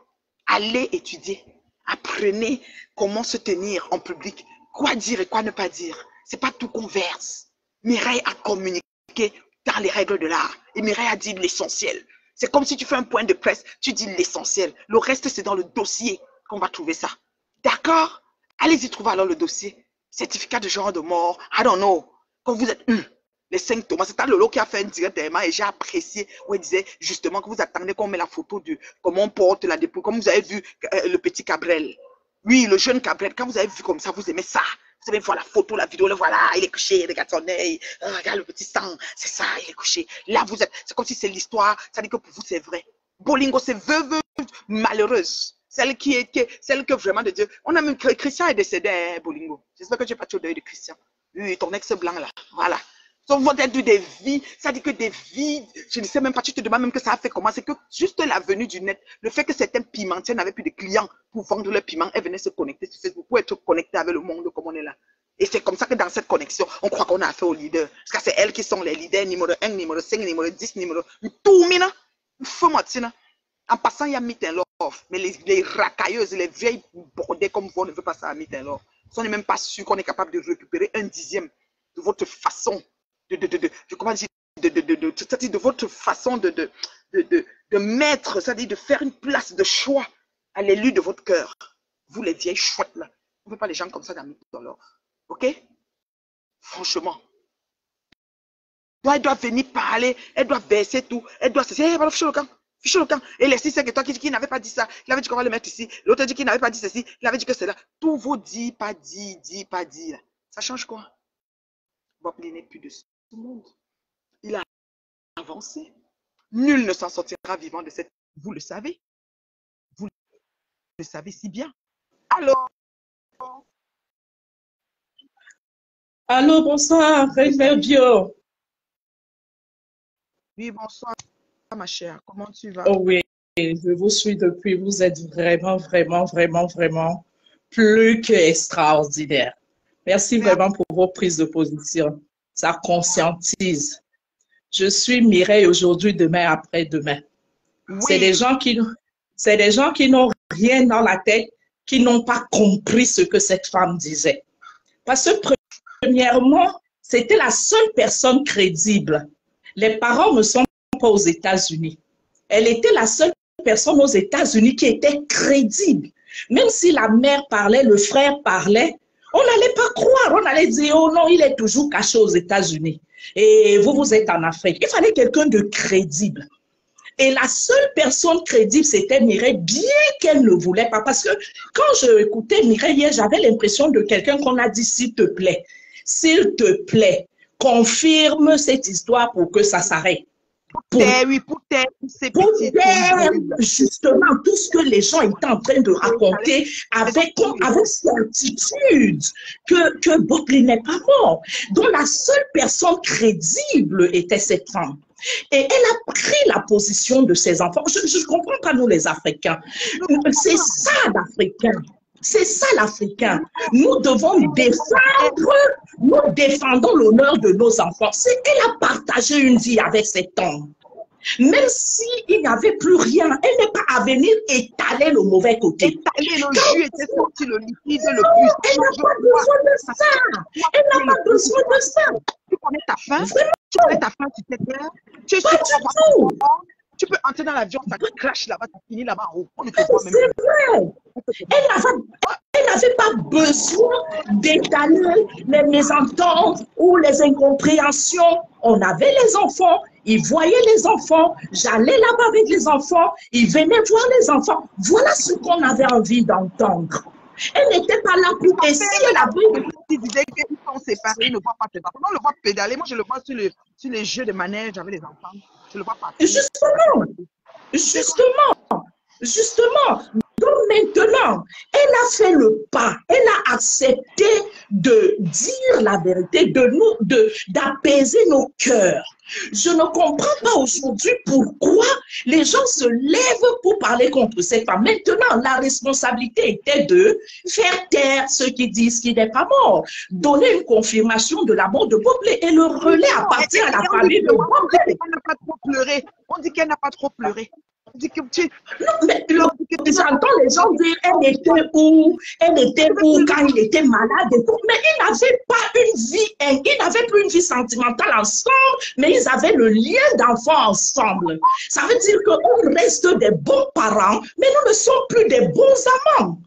S1: Allez étudier. Apprenez comment se tenir en public. Quoi dire et quoi ne pas dire. C'est pas tout qu'on verse. Mireille a communiqué dans les règles de l'art. Et Mireille a dit l'essentiel. C'est comme si tu fais un point de presse, tu dis l'essentiel. Le reste, c'est dans le dossier qu'on va trouver ça. D'accord? Allez-y trouver alors le dossier. Certificat de genre de mort. I don't know. Quand vous êtes les 5 Thomas, c'est Lolo qui a fait un direct et j'ai apprécié où il disait justement que vous attendez qu'on met la photo de comment on porte la dépouille, comme vous avez vu le petit Cabrel. Oui, le jeune Cabrel, quand vous avez vu comme ça, vous aimez ça. Vous allez voir la photo, la vidéo, le voilà, il est couché, regarde son œil, regarde le petit sang, c'est ça, il est couché. Là, vous êtes, c'est comme si c'est l'histoire, ça dit que pour vous c'est vrai. Bolingo, c'est veuve malheureuse. Celle que vraiment de Dieu. On a même Christian est décédé, hein, Bolingo. J'espère que tu n'es pas trop deuil de Christian. Oui, ton ex blanc là, voilà. Donc, vous avez des vies, ça dit que des vies, je ne sais même pas, tu te demandes même que ça a fait comment. C'est que juste la venue du net, le fait que certains pimentiers n'avaient plus de clients pour vendre leurs piments, elles venaient se connecter sur Facebook pour être connectés avec le monde comme on est là. Et c'est comme ça que dans cette connexion, on croit qu'on a affaire aux leaders. Parce que c'est elles qui sont les leaders numéro 1, numéro 5, numéro 10, numéro... Tout, mina. Fais-moi, tina. En passant, il y a Meet and Love. Mais les racailleuses, les vieilles bordées comme vous, on ne veut pas ça à Meet and Love. On n'est même pas sûr qu'on est capable de récupérer 1/10 de votre façon de votre façon de mettre, c'est-à-dire de faire une place de choix à l'élu de votre cœur. Vous, les vieilles chouettes, là. On ne veut pas les gens comme ça dans l'or. OK? Franchement. Elle doit venir parler, elle doit verser tout, elle doit se dire, ficher le camp. Ficher le camp. Et les 6, c'est que toi qui n'avait pas dit ça, il avait dit qu'on va le mettre ici. L'autre dit qu'il n'avait pas dit ceci, il avait dit que c'est là. Tous vos dit, pas dit, pas dit. Là. Ça change quoi? Bob Lee n'est plus de ce monde. Il a avancé. Nul ne s'en sortira vivant de cette... Vous le savez. Vous le savez si bien. Alors.
S3: Allô, bonsoir, Dio.
S1: Oui, bonsoir, ma chère. Comment tu vas?
S3: Oh oui, je vous suis depuis. Vous êtes vraiment, vraiment, vraiment, vraiment plus qu'extraordinaire. Merci vraiment pour vos prises de position. Ça conscientise. Je suis Mireille aujourd'hui, demain, après-demain. Oui. C'est des gens qui n'ont rien dans la tête, qui n'ont pas compris ce que cette femme disait. Parce que premièrement, c'était la seule personne crédible. Les parents ne sont pas aux États-Unis. Elle était la seule personne aux États-Unis qui était crédible. Même si la mère parlait, le frère parlait, on n'allait pas croire. On allait dire, oh non, il est toujours caché aux États-Unis. Et vous êtes en Afrique. Il fallait quelqu'un de crédible. Et la seule personne crédible, c'était Mireille, bien qu'elle ne voulait pas. Parce que quand je écoutais Mireille hier, j'avais l'impression de quelqu'un qu'on a dit, s'il te plaît, confirme cette histoire pour que ça s'arrête.
S1: Pour taire
S3: justement tout ce que les gens étaient en train de raconter avec certitude que Bob Lee n'est pas mort. Donc la seule personne crédible était cette femme. Et elle a pris la position de ses enfants. Je ne comprends pas, nous les Africains. C'est ça l'Africain. C'est ça l'Africain. Nous devons défendre, nous défendons l'honneur de nos enfants. Elle a partagé une vie avec cet homme. Même s'il n'y avait plus rien, elle n'est pas à venir étaler le mauvais côté.
S1: Étaler le jus était sorti le liquide le plus.
S3: Elle n'a pas besoin de ça. Elle n'a pas besoin de ça.
S1: Tu connais ta faim? Tu connais ta faim, tu t'éteins?
S3: Pas du tout.
S1: Tu peux entrer dans l'avion, ça crache là-bas, ça finit là-bas en haut.
S3: C'est vrai. Elle n'avait pas besoin d'étaler les mésententes ou les incompréhensions. On avait les enfants, ils voyaient les enfants, j'allais là-bas avec les enfants, ils venaient voir les enfants. Voilà ce qu'on avait envie d'entendre. Elle n'était pas là pour essayer la vie.
S1: Il disait qu'ils sont séparés, ils ne voient pas tes enfants. On le voit pédaler. Moi, je le vois sur les jeux de manège avec les enfants. Je le vois pas.
S3: Justement. Donc maintenant, elle a fait le pas, elle a accepté de dire la vérité, d'apaiser nos cœurs. Je ne comprends pas aujourd'hui pourquoi les gens se lèvent pour parler contre cette femme. Maintenant, la responsabilité était de faire taire ceux qui disent qu'il n'est pas mort, donner une confirmation de la mort de Bob Lee et le relais appartient à la famille de Bob Lee.
S1: Elle n'a pas trop pleuré. On dit qu'elle n'a pas trop pleuré.
S3: Non, mais j'entends les gens dire elle était où quand il était malade et tout. Mais ils n'avaient pas une vie, ils n'avaient plus une vie sentimentale ensemble, mais ils avaient le lien d'enfant ensemble. Ça veut dire qu'on reste des bons parents, mais nous ne sommes plus des bons amants.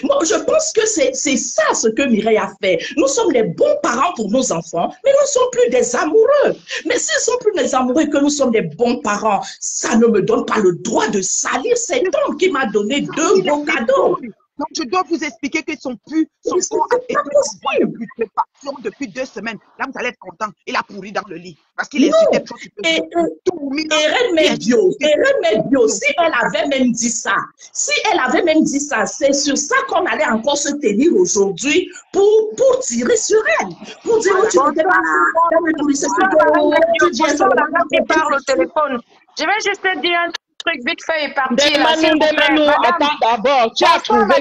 S3: Moi, je pense que c'est ça ce que Mireille a fait. Nous sommes les bons parents pour nos enfants, mais nous ne sommes plus des amoureux. Mais s'ils ne sont plus des amoureux et que nous sommes des bons parents, ça ne me donne pas le droit de salir cet homme qui m'a donné 2 bons cadeaux.
S1: Donc, je dois vous expliquer que son corps a été depuis 2 semaines. Là, vous allez être content. Il a pourri dans le lit. Parce qu'il est super trop.
S3: Et Reine Medio, si elle avait même dit ça, c'est sur ça qu'on allait encore se tenir aujourd'hui pour tirer sur elle. Pour dire que tu n'étais pas
S4: là. Parle au téléphone. Je vais juste te dire un truc vite fait et partir.
S5: Demande-nous, attends d'abord. Tu as trouvé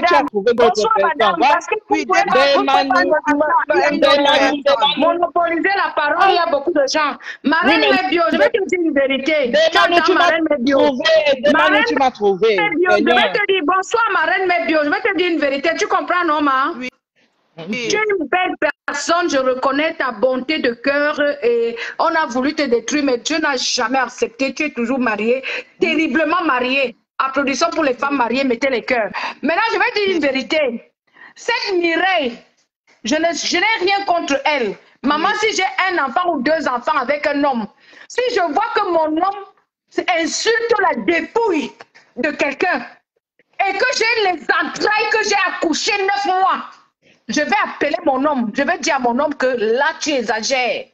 S5: d'autres personnes.
S4: Monopoliser la parole, il y a beaucoup de gens. Marraine Medio, je vais te dire une vérité.
S5: Demande, tu m'as trouvé.
S4: Je vais te dire, bonsoir Marraine Medio, je vais te dire une vérité. Tu comprends, non, ma?
S1: Oui.
S4: Tu es une belle personne, je reconnais ta bonté de cœur et on a voulu te détruire, mais Dieu n'a jamais accepté. Tu es toujours mariée, terriblement mariée. Applaudissons pour les femmes mariées, mettez les cœurs. Maintenant, je vais dire une vérité. Cette Mireille, je n'ai rien contre elle. Maman, si j'ai un enfant ou 2 enfants avec un homme, si je vois que mon homme insulte la dépouille de quelqu'un et que j'ai les entrailles que j'ai accouchées 9 mois, je vais appeler mon homme. Je vais dire à mon homme que là, tu exagères.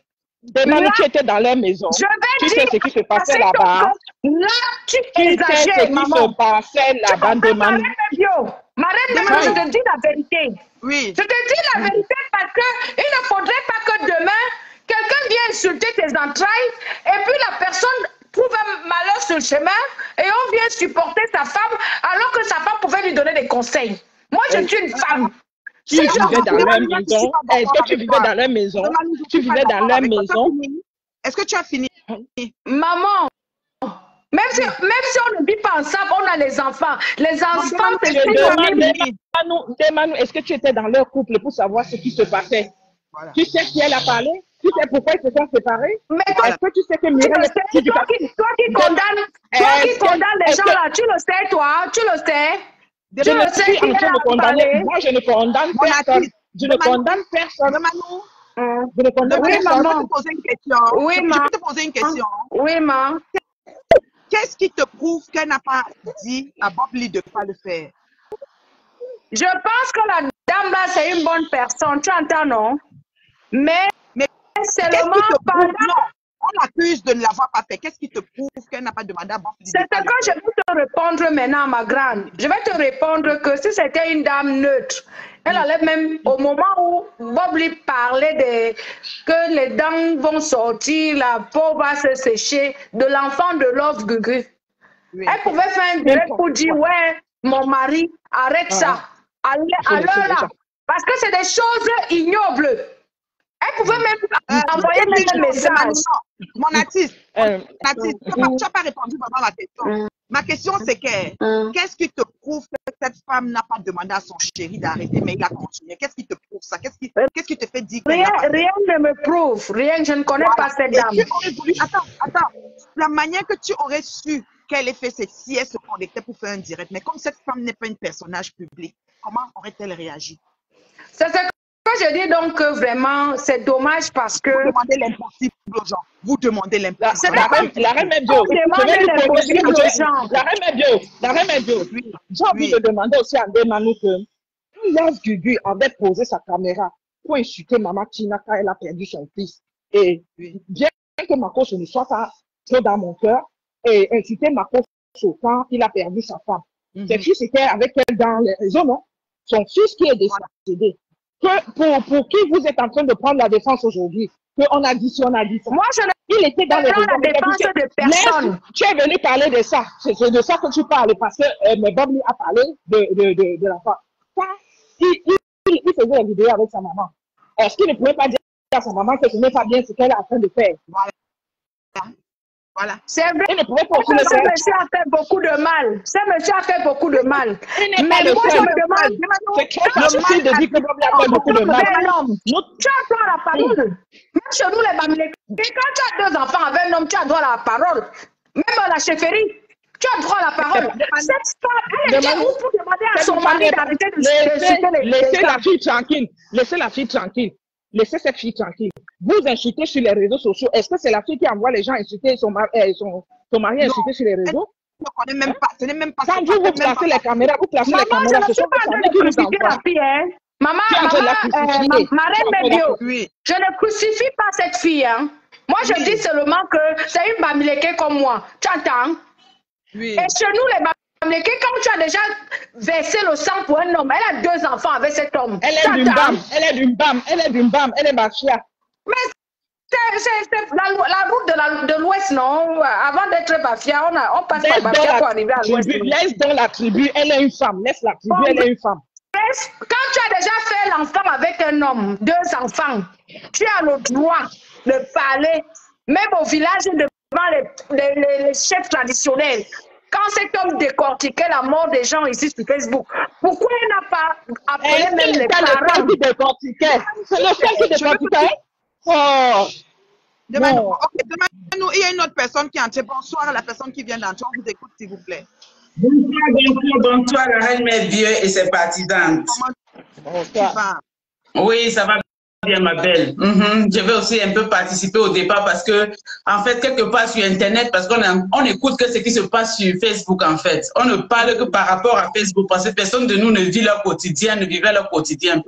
S5: Demande, tu étais dans leur maison.
S4: Je vais
S5: tu sais ce qui se passait là-bas.
S4: Là, tu exagères,
S5: sais ce qui se passait là-bas.
S4: Marraine Medio, je te dis la vérité.
S1: Oui.
S4: Je te dis la vérité parce qu'il ne faudrait pas que demain, quelqu'un vienne insulter tes entrailles et puis la personne trouve un malheur sur le chemin et on vient supporter sa femme alors que sa femme pouvait lui donner des conseils. Moi, je suis une femme.
S5: Tu vivais dans leur maison. Est-ce que tu vivais dans leur maison? Tu vivais dans leur maison.
S1: Est-ce que tu as fini?
S4: Maman, même si on ne vit pas ensemble, on a les enfants. Les enfants, c'est
S5: demande-nous, est-ce que tu étais dans leur couple pour savoir ce qui se passait? Voilà. Tu sais qui elle a parlé? Tu sais pourquoi ils se sont séparés?
S4: Mais
S5: est-ce que tu sais que Mireille...
S4: Toi qui condamnes les gens là, tu le sais toi, tu le sais.
S5: Je ne suis en train de condamner. Moi, je ne condamne personne. Je ne condamne personne. Je ne condamne personne.
S1: Je vais te poser une question.
S4: Oui,
S1: je vais te poser une question.
S4: Oui, ma.
S1: Qu'est-ce qui te prouve qu'elle n'a pas dit à Bob Lee de ne pas le faire?
S4: Je pense que la dame là, c'est une bonne personne. Tu entends, non? Mais seulement pendant...
S1: On l'accuse de ne l'avoir pas fait. Qu'est-ce qui te prouve qu'elle n'a pas demandé à Bob Lee?
S4: C'est ce que je vais te répondre maintenant, ma grande. Je vais te répondre que si c'était une dame neutre, elle allait même, au moment où Bob Lee parlait que les dents vont sortir, la peau va se sécher, de l'enfant de Love Gugu. Oui. Elle pouvait faire un direct pour dire, ouais, mon mari, arrête ça. À l'heure là. Parce que c'est des choses ignobles. Elle pouvait même envoyer un message.
S1: Mon artiste, tu n'as pas répondu à ma question. Ma question, c'est qu'est-ce qui te prouve que cette femme n'a pas demandé à son chéri d'arrêter, mais il a continué? Qu'est-ce qui te prouve ça? Qu'est-ce qui te fait dire
S4: rien ne me prouve. Rien, je ne connais pas cette dame.
S1: Attends. La manière que tu aurais su qu'elle ait fait, c'est si elle se connectait pour faire un direct. Mais comme cette femme n'est pas un personnage public, comment aurait-elle réagi?
S4: C'est ce que je dis donc que vraiment, c'est dommage parce que...
S1: Vous demandez l'impossible aux gens. Vous demandez l'impossible.
S5: La reine Medio. La reine Medio. J'ai envie de demander aussi à Ndemanou que Love Gugu avait posé sa caméra pour insulter Maman Tina quand elle a perdu son fils. Et bien que Marco ne soit pas trop dans mon cœur, et insulter Marco quand il a perdu sa femme. Ses fils étaient avec elle dans les réseaux, non? Son fils qui est décédé. Pour qui vous êtes en train de prendre la défense aujourd'hui? Qu'on a dit ça.
S4: Moi,
S5: il était dans les réseaux.
S4: La défense de personne.
S5: Tu es venu parler de ça. C'est de ça que tu parles parce que Bob Lee a parlé de la femme. Il faisait la vidéo avec sa maman. Est-ce qu'il ne pouvait pas dire à sa maman que ce n'est pas bien ce qu'elle est en train de faire?
S1: Voilà.
S4: C'est vrai.
S5: Il ne pouvait pas aussi le
S4: faire. Ce monsieur a fait beaucoup de mal. Ce monsieur a fait beaucoup de mal. Mais moi, je me demande.
S5: C'est difficile de dire que Bob Lee a fait beaucoup de mal.
S4: Tu as droit à la parole. Même chez nous, les Bamileke, quand tu as deux enfants avec un homme, tu as droit à la parole. Même à la chefferie, tu as droit à la parole. Cette femme, elle était où pour demander à son mari d'arrêter de citer les
S5: Laissez la fille tranquille. Laissez la fille tranquille. Laissez cette fille tranquille. Vous insultez sur les réseaux sociaux. Est-ce que c'est la fille qui envoie les gens insulter son mari insulter sur les réseaux?
S1: Ce n'est même pas
S5: quand vous placez les caméras, vous placez les caméras, ce sont les qui nous envoient.
S4: Maman, ma reine Medio, je ne crucifie pas cette fille. Hein. Moi, je dis seulement que c'est une Bamileke comme moi. Tu entends? Et chez nous, les Bamileke, quand tu as déjà versé le sang pour un homme, elle a deux enfants avec cet homme.
S5: Elle est d'une bam, elle est mafia.
S4: Mais c'est la route de l'Ouest, non? Avant d'être mafia, on passe par mafia pour arriver à l'Ouest.
S5: Laisse dans la tribu, elle est une femme. Laisse la tribu, elle est une femme.
S4: Quand tu as déjà fait l'enfant avec un homme, deux enfants, tu as le droit de parler, même au village, devant les chefs traditionnels. Quand cet homme décortiquait la mort des gens ici sur Facebook, pourquoi il n'a pas appelé même les parents?
S5: C'est le seul qui décortiquait. Oh!
S1: Demande-nous, il y a une autre personne qui est entrée. Bonsoir à la personne qui vient d'entrer. On vous écoute, s'il vous plaît.
S6: Bonsoir, la reine Medio et ses partisanes. Oui, ça va bien, ma belle. Je vais aussi un peu participer au débat parce que, en fait, quelque part sur Internet, parce qu'on écoute que ce qui se passe sur Facebook, en fait. On ne parle que par rapport à Facebook parce que personne de nous ne vit leur quotidien, ne vivait leur quotidien.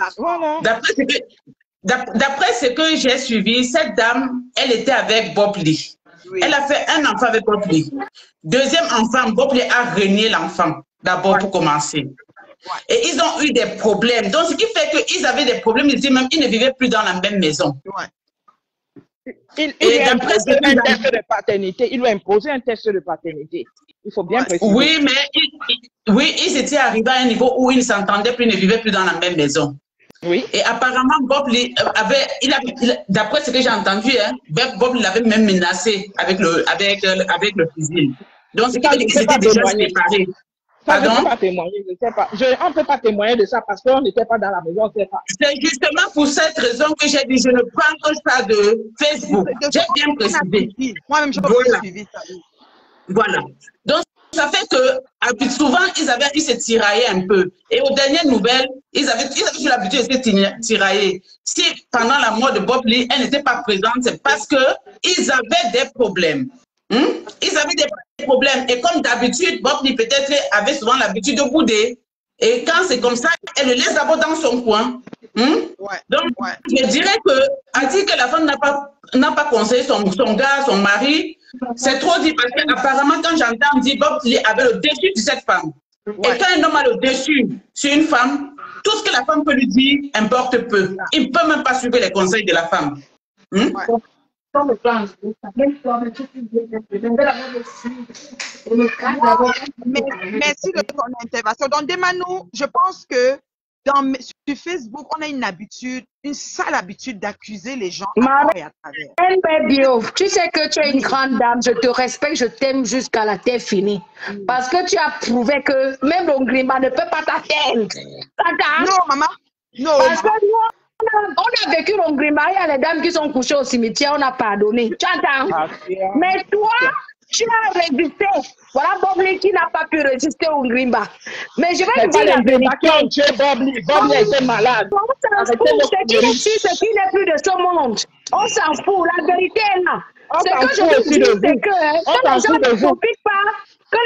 S6: D'après ce que j'ai suivi, cette dame, elle était avec Bob Lee. Elle a fait un enfant avec Bob Lee. Deuxième enfant, Bob Lee a renié l'enfant, d'abord pour commencer. Et ils ont eu des problèmes. Donc, ce qui fait qu'ils avaient des problèmes, ils disaient même qu'ils ne vivaient plus dans la même maison.
S5: Il lui a imposé un test de paternité. Il lui a imposé un test de paternité. Il faut bien préciser.
S6: Oui, mais ils étaient arrivés à un niveau où ils ne s'entendaient plus, ils ne vivaient plus dans la même maison.
S5: Oui.
S6: Et apparemment, Bob Lee avait, d'après ce que j'ai entendu, Bob Lee l'avait même menacé avec le fusil. Donc, ce qui veut dire qu'ils étaient déjà séparés.
S5: Pardon? Je ne peux pas témoigner, je ne sais pas. On ne peut pas témoigner de ça parce qu'on n'était pas dans la maison, on ne sait pas.
S6: C'est justement pour cette raison que j'ai dit, je ne prends que ça de Facebook. J'ai bien précisé.
S1: Moi-même, je peux suivi ça.
S6: Voilà. Donc, ça fait que souvent, ils se tiraillaient un peu. Et aux dernières nouvelles, ils avaient eu l'habitude de se tirailler. Si pendant la mort de Bob Lee, elle n'était pas présente, c'est parce qu'ils avaient des problèmes. Ils avaient des problèmes. Et comme d'habitude, Bob Lee peut-être avait souvent l'habitude de bouder. Et quand c'est comme ça, elle le laisse d'abord dans son coin. Donc, je dirais que, à dire que la femme n'a pas conseillé son gars, son mari, c'est trop dit parce qu'apparemment, quand j'entends dire Bob Lee avait le dessus sur cette femme. Et quand un homme a le dessus sur une femme, tout ce que la femme peut lui dire importe peu. Il ne peut même pas suivre les conseils de la femme.
S5: Merci de ton intervention. Donc, Demanou, je pense que sur Facebook, on a une sale habitude d'accuser les gens à tort et à travers.
S4: Tu sais que tu es une grande dame, je te respecte, je t'aime jusqu'à la terre finie. Parce que tu as prouvé que même Ongrima ne peut pas t'atteindre.
S5: Non, maman. Non.
S4: Parce que nous, on a vécu Ongrima, il y a les dames qui sont couchées au cimetière, on a pardonné. Tu entends? Mais toi, tu as résisté. Voilà Bob Lee qui n'a pas pu résister au Grimba. Mais je vais te dire la vérité.
S5: Bob Lee était malade.
S4: On s'en fout. Ce qui est sûr, ce qui n'est plus de ce monde. On s'en fout. La vérité est là. Ce que je veux dire, c'est que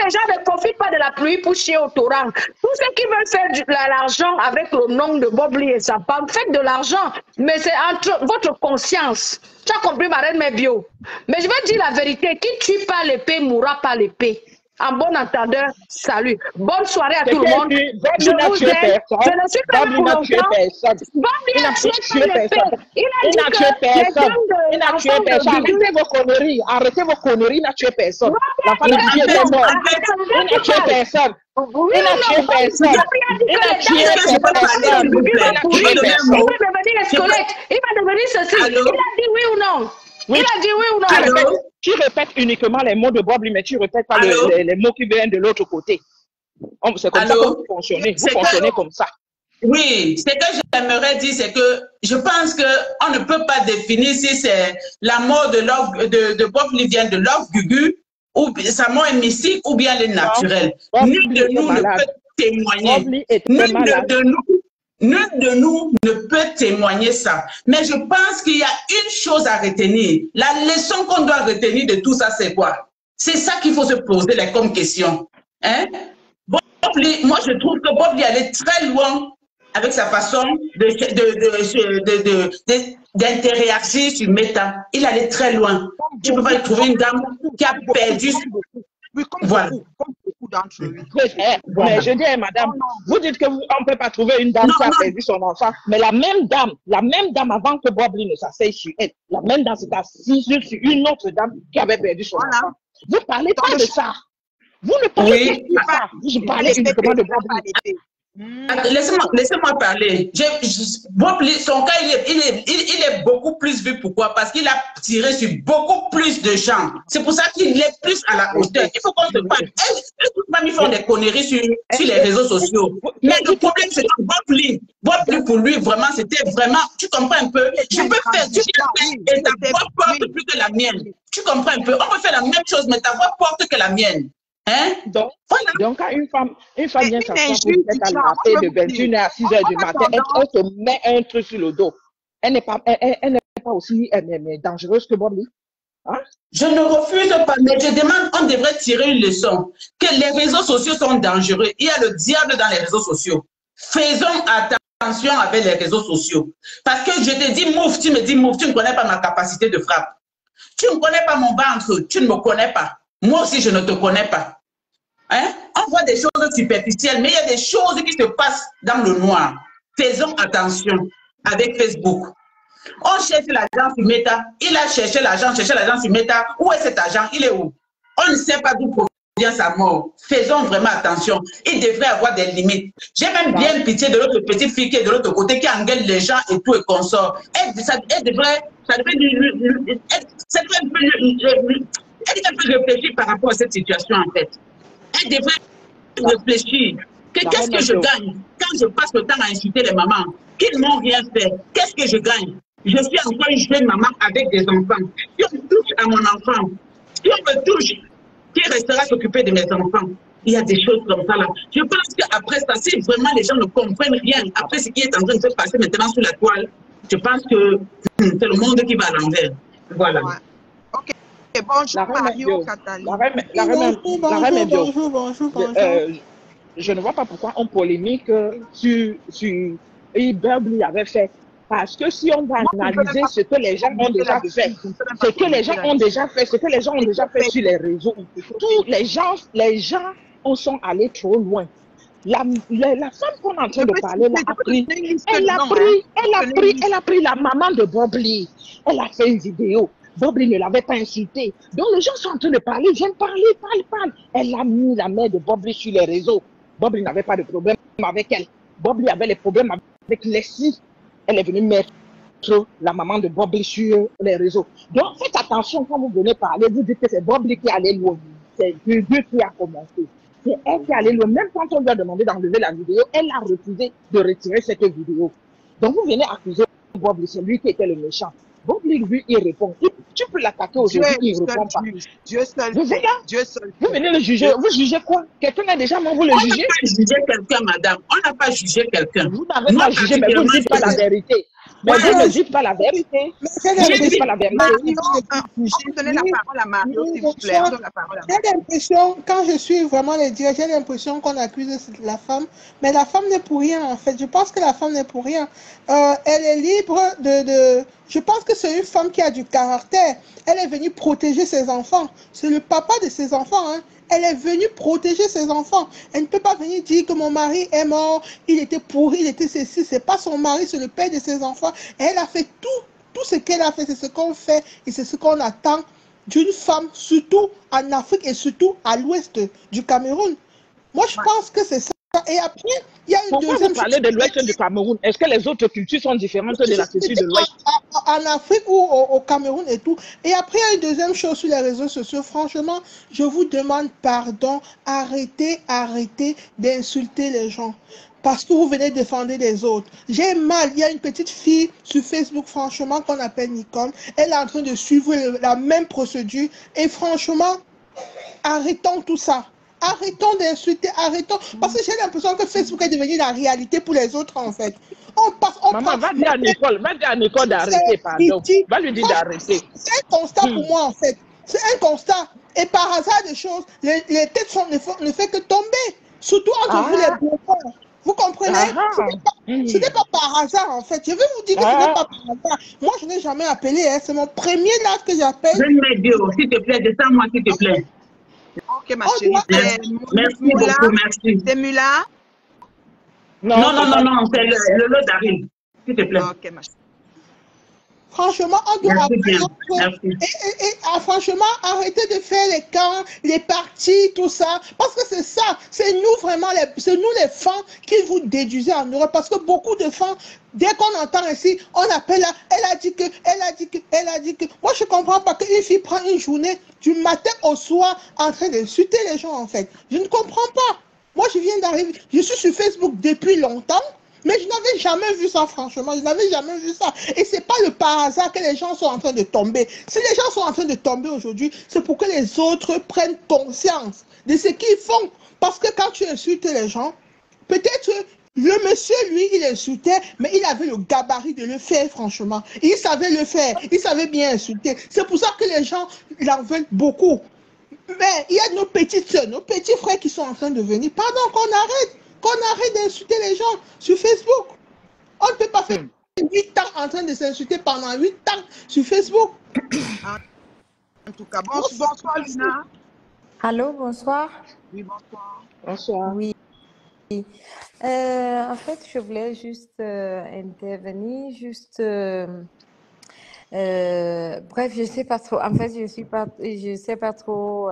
S4: les gens ne profitent pas de la pluie pour chier au torrent. Tous ceux qui veulent faire de l'argent avec le nom de Bob Lee et sa femme, faites de l'argent. Mais c'est entre votre conscience. Tu as compris, ma reine, mes bio. Mais je vais dire la vérité. Qui tue pas l'épée mourra pas l'épée. En bon entendeur, salut. Bonne soirée à tout le monde. Je vous aime. Je ne suis pas là pour longtemps. Bob Lee a tué l'épée. Il a tué personne.
S5: Il n'a tué personne. Arrêtez vos conneries. Arrêtez vos conneries. Il n'a tué personne. L'enfant de Dieu est mort. Il n'a tué personne. Il n'a tué personne. Il n'a tué personne.
S4: Il va devenir squelette. Il va devenir ceci. Il a dit oui ou non. Il a dit oui ou non.
S5: Tu répètes uniquement les mots de Bob Lee, mais tu ne répètes pas les mots qui viennent de l'autre côté. C'est comme ça que vous fonctionnez. Vous fonctionnez comme ça.
S6: Oui, ce que j'aimerais dire, c'est que je pense qu'on ne peut pas définir si c'est la mort de Bob Lee vient de Love Gugu, ou sa mort est mystique, ou bien elle est naturelle. Nul de nous ne peut témoigner. Nul de nous ne peut témoigner ça. Mais je pense qu'il y a une chose à retenir. La leçon qu'on doit retenir de tout ça, c'est quoi? C'est ça qu'il faut se poser comme question. Hein? Bob Lee, moi, je trouve que Bob Lee allait très loin avec sa façon d'interagir sur Meta. Il allait très loin. Tu ne peux pas trouver une dame qui a perdu. Voilà.
S5: d'entre eux. Mais je dis, madame, vous dites qu'on ne peut pas trouver une dame qui a perdu son enfant, mais la même dame avant que Bob Lee ne s'asseye sur elle, la même dame s'est assise sur une autre dame qui avait perdu son enfant. Vous ne parlez pas de ça. Vous ne parlez pas de ça. Vous parlez uniquement de Bob Lee.
S6: Laissez-moi parler. Bob Lee, son cas, il est beaucoup plus vu. Pourquoi? Parce qu'il a tiré sur beaucoup plus de gens. C'est pour ça qu'il est plus à la hauteur. Il faut qu'on se parle. Ils font des conneries sur les réseaux sociaux. Mais le problème, c'est que Bob Lee, pour lui, vraiment, c'était vraiment... Tu comprends un peu? Je peux faire... Et ta voix porte plus que la mienne. Tu comprends un peu? On peut faire la même chose, mais ta voix porte que la mienne. Hein?
S5: Donc, quand une femme vient s'asseoir pour être à la de 21h à 6h du matin, elle se met un truc sur le dos. Elle n'est pas aussi dangereuse que Bob Lee. Hein?
S6: Je ne refuse pas, mais je demande, on devrait tirer une leçon. Que les réseaux sociaux sont dangereux. Il y a le diable dans les réseaux sociaux. Faisons attention avec les réseaux sociaux. Parce que je te dis mouf, tu me dis mouf, tu ne connais pas ma capacité de frappe. Tu ne connais pas mon ventre, tu ne me connais pas. Moi aussi, je ne te connais pas. Hein? On voit des choses superficielles, mais il y a des choses qui se passent dans le noir. Faisons attention avec Facebook. On cherche l'argent sur Meta. Il a cherché l'argent sur Meta. Où est cet argent? Il est où? On ne sait pas d'où provient sa mort. Faisons vraiment attention. Il devrait avoir des limites. J'ai même bien pitié de l'autre petite fille qui est de l'autre côté, qui engueule les gens et tout et consort. Elle devrait réfléchir par rapport à cette situation, en fait. Elle devrait réfléchir. Qu'est-ce que je gagne quand je passe le temps à insulter les mamans qui ne m'ont rien fait? Qu'est-ce que je gagne? Je suis encore une jeune maman avec des enfants. Si on touche à mon enfant, si on me touche, qui restera s'occuper de mes enfants? Il y a des choses comme ça là. Je pense qu'après ça, si vraiment les gens ne comprennent rien, après ce qui est en train de se passer maintenant sur la toile, je pense que c'est le monde qui va à l'envers. Voilà.
S5: Ouais. Ok. Bonjour Mario, Catherine.
S7: Bonjour.
S5: Je ne vois pas pourquoi on polémique sur Bobli avait fait. Parce que si on va analyser ce que les gens ont déjà fait, ce que les gens ont déjà fait, ce que les gens ont déjà fait sur les réseaux, tous les gens sont allés trop loin. La femme qu'on est en train de parler là elle a pris la maman de Bobli. Elle a fait une vidéo. Bobli ne l'avait pas insultée. Donc les gens sont en train de parler, viennent parler, parle. Elle a mis la mère de Bobli sur les réseaux. Bobli n'avait pas de problème avec elle. Bobli avait les problèmes avec Leslie. Elle est venue mettre la maman de Bobli sur les réseaux. Donc faites attention quand vous venez parler, vous dites que c'est Bobli qui allait loin. C'est Dieu qui a commencé. C'est elle qui est allée loin. Même quand on lui a demandé d'enlever la vidéo, elle a refusé de retirer cette vidéo. Donc vous venez accuser Bobli, c'est lui qui était le méchant. Bobli, lui, il répond. Tu peux l'attaquer aujourd'hui, il ne répond pas.
S1: Dieu seul
S5: vous venez le juger. Vous jugez quoi? Quelqu'un a déjà mort, vous le jugez?
S6: On n'a pas jugé quelqu'un, madame. On n'a pas jugé quelqu'un.
S5: Vous n'avez pas jugé, mais vous ne dites pas la vérité. Mais vous ne dites pas la vérité.
S1: Je ne dis pas la vérité. Donnez la parole à Mario, s'il vous plaît.
S7: J'ai l'impression, quand je suis vraiment les dires, j'ai l'impression qu'on accuse la femme, mais la femme n'est pour rien en fait. Je pense que la femme n'est pour rien. Elle est libre de... Je pense que c'est une femme qui a du caractère. Elle est venue protéger ses enfants. C'est le papa de ses enfants, hein. Elle est venue protéger ses enfants. Elle ne peut pas venir dire que mon mari est mort, il était pourri, il était ceci. C'est pas son mari, c'est le père de ses enfants. Et elle a fait tout ce qu'elle a fait, c'est ce qu'on fait et c'est ce qu'on attend d'une femme, surtout en Afrique et surtout à l'ouest du Cameroun. Moi, je pense que c'est ça. Et après, il y a une deuxième chose.
S5: Vous parlez de l'ouest du Cameroun. Est-ce que les autres cultures sont différentes de la culture de l'ouest?
S7: En Afrique ou au Cameroun et tout. Et après, il y a une deuxième chose sur les réseaux sociaux. Franchement, je vous demande pardon. Arrêtez d'insulter les gens. Parce que vous venez défendre les autres. J'ai mal. Il y a une petite fille sur Facebook, franchement, qu'on appelle Nicole. Elle est en train de suivre la même procédure. Et franchement, arrêtons tout ça. Arrêtons d'insulter, arrêtons. Parce que j'ai l'impression que Facebook est devenu la réalité pour les autres, en fait.
S5: Maman, va dire à Nicole d'arrêter, pardon. Va lui dire d'arrêter.
S7: C'est un constat pour moi, en fait. C'est un constat. Et par hasard des choses, les têtes ne font que tomber. Surtout entre vous, les bouffons. Vous comprenez? Ce n'est pas par hasard, en fait. Je vais vous dire que ce n'est pas par hasard. Moi, je n'ai jamais appelé. Hein. C'est mon premier live que j'appelle.
S6: Je me dis, s'il te plaît, descends-moi, s'il te plaît.
S1: Ok, ma chérie.
S6: Merci beaucoup, merci.
S1: C'est Mula?
S6: Non, c'est le lot d'Arine. S'il te plaît.
S1: Ok, ma chérie.
S7: Franchement, on doit franchement, arrêtez de faire les camps, les partis, tout ça. Parce que c'est ça. C'est nous vraiment, c'est nous les femmes qui vous déduisez en Europe. Parce que beaucoup de femmes, dès qu'on entend ici, on appelle là, elle a dit que. Moi, je ne comprends pas qu'une fille prend une journée du matin au soir en train d'insulter les gens, en fait. Je ne comprends pas. Moi, je viens d'arriver. Je suis sur Facebook depuis longtemps. Mais je n'avais jamais vu ça, franchement. Je n'avais jamais vu ça. Et ce n'est pas le par hasard que les gens sont en train de tomber. Si les gens sont en train de tomber aujourd'hui, c'est pour que les autres prennent conscience de ce qu'ils font. Parce que quand tu insultes les gens, peut-être le monsieur, lui, il insultait, mais il avait le gabarit de le faire, franchement. Il savait le faire. Il savait bien insulter. C'est pour ça que les gens l'en veulent beaucoup. Mais il y a nos petites soeurs, nos petits frères qui sont en train de venir. Pardon, qu'on arrête d'insulter les gens sur Facebook. On ne peut pas faire 8 ans en train de s'insulter pendant 8 ans sur Facebook.
S1: En tout cas, bonsoir Lina.
S8: Allô, bonsoir.
S1: Oui, bonsoir.
S5: Bonsoir.
S8: Oui. En fait, je voulais juste intervenir, bref, je sais pas trop. En fait, je sais pas trop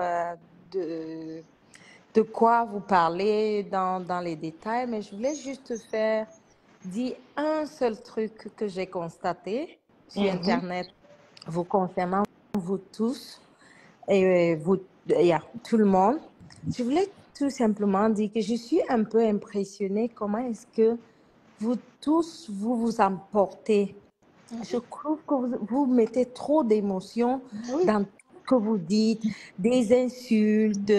S8: de quoi vous parlez dans les détails, mais je voulais juste dire un seul truc que j'ai constaté sur Internet vous concernant, vous tous, et tout le monde. Je voulais tout simplement dire que je suis un peu impressionnée comment est-ce que vous tous, vous emportez. Je trouve que vous mettez trop d'émotions dans tout ce que vous dites, des insultes,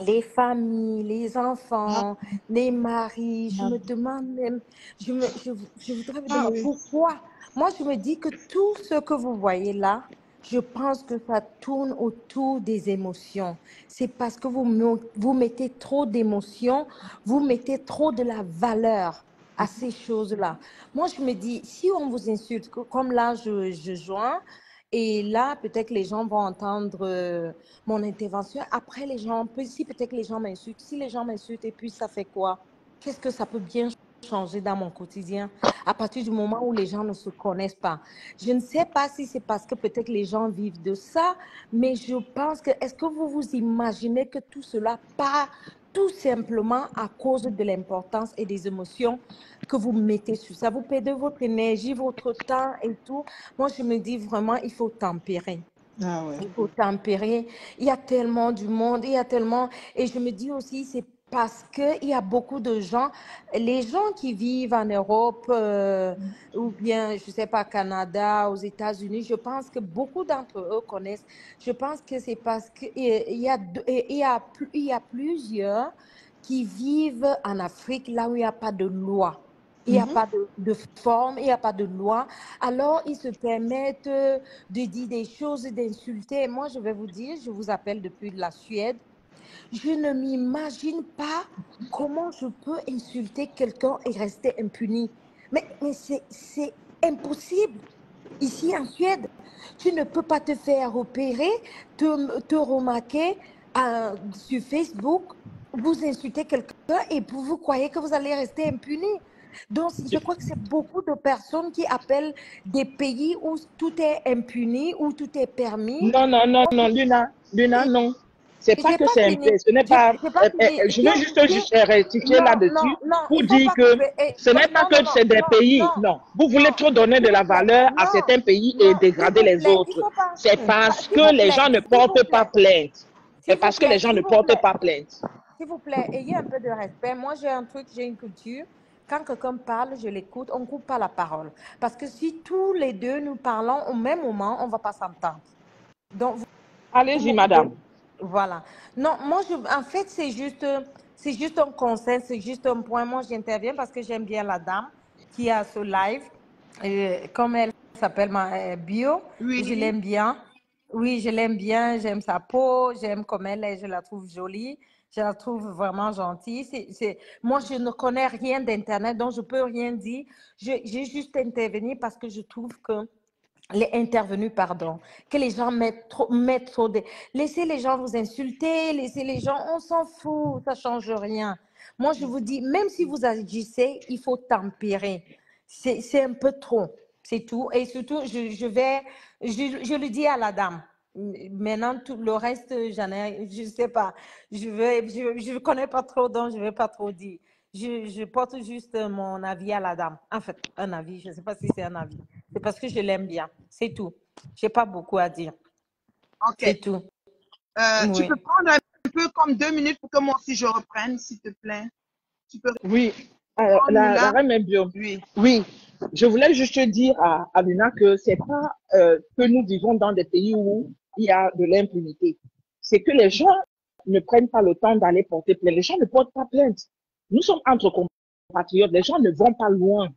S8: les familles, les enfants, les maris. Je me demande même, je voudrais me demander pourquoi. Moi, je me dis que tout ce que vous voyez là, je pense que ça tourne autour des émotions. C'est parce que vous mettez trop d'émotions, vous mettez trop de la valeur à ces choses-là. Moi, je me dis, si on vous insulte, comme là, je joins, et là, peut-être que les gens vont entendre mon intervention. Après, les gens, si peut-être que les gens m'insultent, si les gens m'insultent, et puis ça fait quoi? Qu'est-ce que ça peut bien changer dans mon quotidien à partir du moment où les gens ne se connaissent pas? Je ne sais pas si c'est parce que peut-être les gens vivent de ça, mais je pense que, est-ce que vous vous imaginez que tout cela part tout simplement à cause de l'importance et des émotions que vous mettez sur ça? Vous perdez votre énergie, votre temps et tout. Moi, je me dis vraiment, il faut tempérer.
S7: Ah ouais.
S8: Il faut tempérer. Il y a tellement du monde, il y a tellement... Et je me dis aussi, c'est parce qu'il y a beaucoup de gens, les gens qui vivent en Europe ou bien, je ne sais pas, Canada, aux États-Unis, je pense que beaucoup d'entre eux connaissent. Je pense que c'est parce qu'il y a plusieurs qui vivent en Afrique, là où il n'y a pas de loi. Il n'y a pas de forme, il n'y a pas de loi. Alors, ils se permettent de dire des choses, d'insulter. Moi, je vais vous dire, je vous appelle depuis la Suède. Je ne m'imagine pas comment je peux insulter quelqu'un et rester impuni. Mais c'est impossible. Ici en Suède, tu ne peux pas te faire repérer, te remarquer sur Facebook, vous insultez quelqu'un et vous croyez que vous allez rester impuni. Donc, je crois que c'est beaucoup de personnes qui appellent des pays où tout est impuni, où tout est permis.
S5: Non, Luna, non. C'est pas
S8: J'ai
S5: que
S8: pas
S5: c'est
S8: fini.
S5: ce n'est pas.
S8: J'ai pas fini.
S5: Je veux juste rectifier
S8: Non,
S5: là-dessus
S8: non,
S5: pour
S8: il faut
S5: dire
S8: pas
S5: que
S8: couper.
S5: ce n'est pas que c'est des pays. Non, vous voulez trop donner de la valeur à certains pays et dégrader les autres. C'est parce que les gens ne portent pas plainte. C'est parce que les gens ne portent pas plainte.
S8: S'il vous plaît, ayez un peu de respect. Moi, j'ai un truc, j'ai une culture. Quand quelqu'un parle, je l'écoute, on ne coupe pas la parole. Parce que si tous les deux nous parlons au même moment, on ne va pas s'entendre. Donc,
S5: allez-y, madame.
S8: Voilà. Non, moi, en fait, c'est juste un conseil, c'est juste un point. Moi, j'interviens parce que j'aime bien la dame qui a ce live. Comme elle s'appelle ma bio,
S1: Oui.
S8: je l'aime bien. Oui, je l'aime bien, j'aime sa peau, j'aime comme elle est, je la trouve jolie, je la trouve vraiment gentille. Moi, je ne connais rien d'Internet, donc je ne peux rien dire. J'ai juste intervenu parce que je trouve que les intervenus, pardon, que les gens mettent trop de... Laissez les gens vous insulter, laissez les gens, on s'en fout, ça ne change rien. Moi, je vous dis, même si vous agissez, il faut tempérer. C'est un peu trop, c'est tout. Et surtout, je le dis à la dame. Maintenant, tout le reste, je ne sais pas. Je ne connais pas trop, donc je ne vais pas trop dire. Je porte juste mon avis à la dame. En fait, un avis, je ne sais pas si c'est un avis. C'est parce que je l'aime bien. C'est tout. Je n'ai pas beaucoup à dire.
S1: Ok.
S8: C'est tout.
S1: Tu
S8: Oui.
S1: peux prendre un peu comme 2 minutes pour que moi aussi je reprenne, s'il te plaît. Tu peux...
S5: Oui. La reine est bio. Oui. Je voulais juste dire à Luna que c'est pas que nous vivons dans des pays où il y a de l'impunité. C'est que les gens ne prennent pas le temps d'aller porter plainte. Les gens ne portent pas plainte. Nous sommes entre compatriotes. Les gens ne vont pas loin.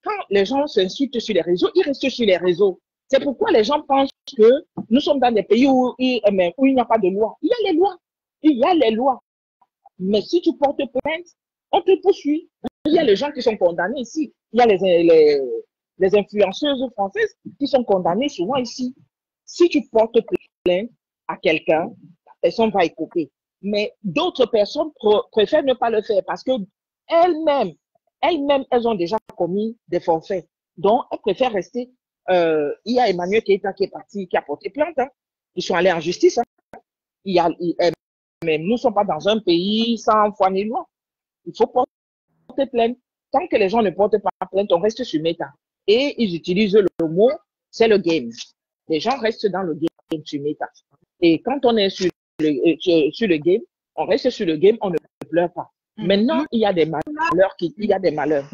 S5: Quand les gens s'insultent sur les réseaux, ils restent sur les réseaux. C'est pourquoi les gens pensent que nous sommes dans des pays où il n'y a pas de loi. Il y a les lois. Il y a les lois. Mais si tu portes plainte, on te poursuit. Il y a les gens qui sont condamnés ici. Il y a les influenceuses françaises qui sont condamnées souvent ici. Si tu portes plainte à quelqu'un, la personne va écouter. Mais d'autres personnes préfèrent ne pas le faire parce que elles-mêmes, elles ont déjà commis des forfaits. Donc, elles préfèrent rester. Il y a Emmanuel Keïta qui est parti, qui a porté plainte. Hein. Ils sont allés en justice. Hein. Mais nous ne sommes pas dans un pays sans foi ni loi. Il faut porter plainte. Tant que les gens ne portent pas plainte, on reste sur Meta. Et ils utilisent le mot, c'est le game. Les gens restent dans le game sur Meta. Et quand on est sur le game, on reste sur le game, on ne pleure pas. Maintenant, il y a des malheurs.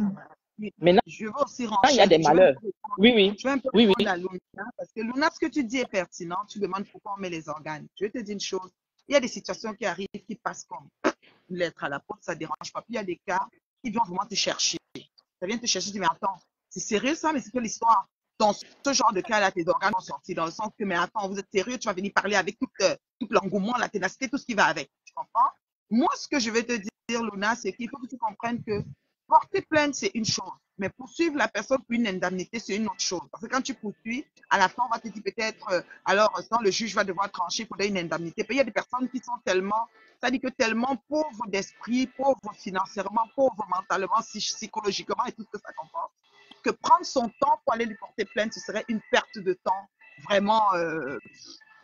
S5: Maintenant,
S1: je veux aussi rentrer.
S5: Il y a des malheurs. Oui.
S1: Je vais un peu répondre à Luna, parce que Luna, ce que tu dis est pertinent. Tu demandes pourquoi on met les organes. Je vais te dire une chose. Il y a des situations qui arrivent, qui passent comme une lettre à la poste, ça ne dérange pas. Puis il y a des cas qui viennent vraiment te chercher. Ça vient te chercher, tu dis, mais attends, c'est sérieux ça, mais c'est que l'histoire. Dans ce genre de cas-là, tes organes sont sortis, dans le sens que, mais attends, vous êtes sérieux, tu vas venir parler avec tout l'engouement, la ténacité, tout ce qui va avec. Tu comprends? Moi, ce que je vais te dire, Luna, c'est qu'il faut que tu comprennes que Porter plainte, c'est une chose. Mais poursuivre la personne pour une indemnité, c'est une autre chose. Parce que quand tu poursuis, à la fin, on va te dire peut-être, alors, quand le juge va devoir trancher, il faudrait une indemnité. Puis il y a des personnes qui sont tellement, c'est-à-dire que tellement pauvres d'esprit, pauvres financièrement, pauvres mentalement, psychologiquement et tout ce que ça comporte, que prendre son temps pour aller lui porter plainte, ce serait une perte de temps, vraiment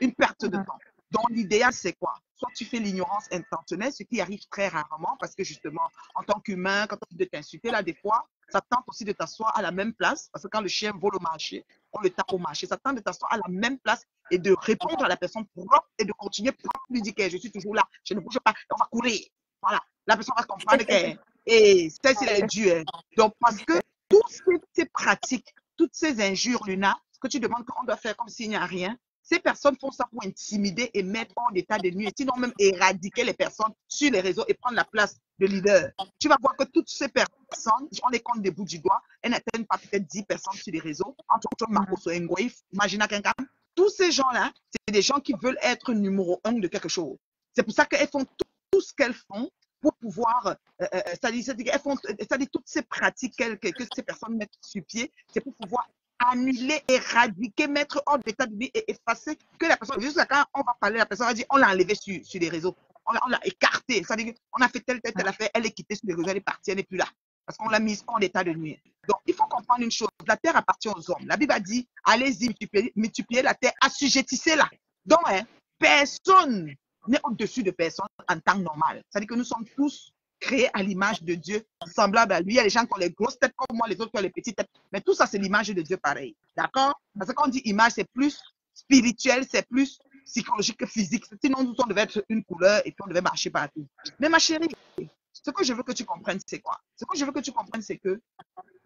S1: une perte de temps. Donc, l'idéal, c'est quoi? Soit tu fais l'ignorance intentionnelle, ce qui arrive très rarement, parce que justement, en tant qu'humain, quand on dit de t'insulter, là, des fois, ça tente aussi de t'asseoir à la même place, parce que quand le chien vole au marché, on le tape au marché, ça tente de t'asseoir à la même place et de répondre à la personne propre et de continuer pour lui dire que je suis toujours là, je ne bouge pas, on va courir. Voilà, la personne va comprendre que c'est s'il est dû. Donc, parce que toutes ces pratiques, toutes ces injures, Luna, ce que tu demandes qu'on doit faire comme s'il n'y a rien, ces personnes font ça pour intimider et mettre en état de nuit, et sinon même éradiquer les personnes sur les réseaux et prendre la place de leader. Tu vas voir que toutes ces personnes, on les compte des bouts du doigt, elles n'atteignent pas peut-être 10 personnes sur les réseaux, entre autres Marcos Ngoïf, Imagina quelqu'un. Tous ces gens-là, c'est des gens qui veulent être numéro 1 de quelque chose. C'est pour ça qu'elles font tout ce qu'elles font pour pouvoir, c'est-à-dire toutes ces pratiques que ces personnes mettent sur pied, c'est pour pouvoir annuler, éradiquer, mettre hors d'état de vie et effacer que la personne, jusqu'à quand on va parler, la personne va dire, on l'a enlevé sur les réseaux, on l'a écarté, c'est-à-dire qu'on a fait telle affaire, elle est quittée sur les réseaux, elle est partie, elle n'est plus là, parce qu'on l'a mise en état de nuire. Donc, il faut comprendre une chose, la terre appartient aux hommes. La Bible a dit, allez-y, multipliez la terre, assujettissez-la. Donc, personne n'est au-dessus de personne en temps normal. C'est-à-dire que nous sommes tous créés à l'image de Dieu, semblable à lui. Il y a les gens qui ont les grosses têtes comme moi, les autres qui ont les petites têtes. Mais tout ça, c'est l'image de Dieu pareil. D'accord? Parce que quand on dit image, c'est plus spirituel, c'est plus psychologique que physique. Sinon, nous, on devait être une couleur et puis on devait marcher partout. Mais ma chérie, ce que je veux que tu comprennes, c'est quoi? Ce que je veux que tu comprennes, c'est que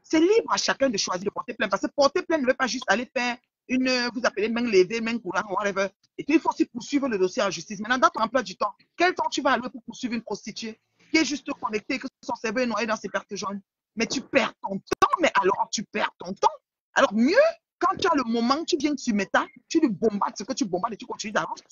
S1: c'est libre à chacun de choisir de porter plainte. Parce que porter plainte ne veut pas juste aller faire vous appelez main levée, main courante, whatever. Et puis, il faut aussi poursuivre le dossier en justice. Maintenant, dans ton emploi du temps, quel temps tu vas allouer pour poursuivre une prostituée qui est juste connectée, que son cerveau est noyé dans ses pertes jaunes? Mais tu perds ton temps, mais alors tu perds ton temps. Alors, mieux, quand tu as le moment, tu viens sur Meta, tu lui bombades ce que tu bombades et tu continues ta route.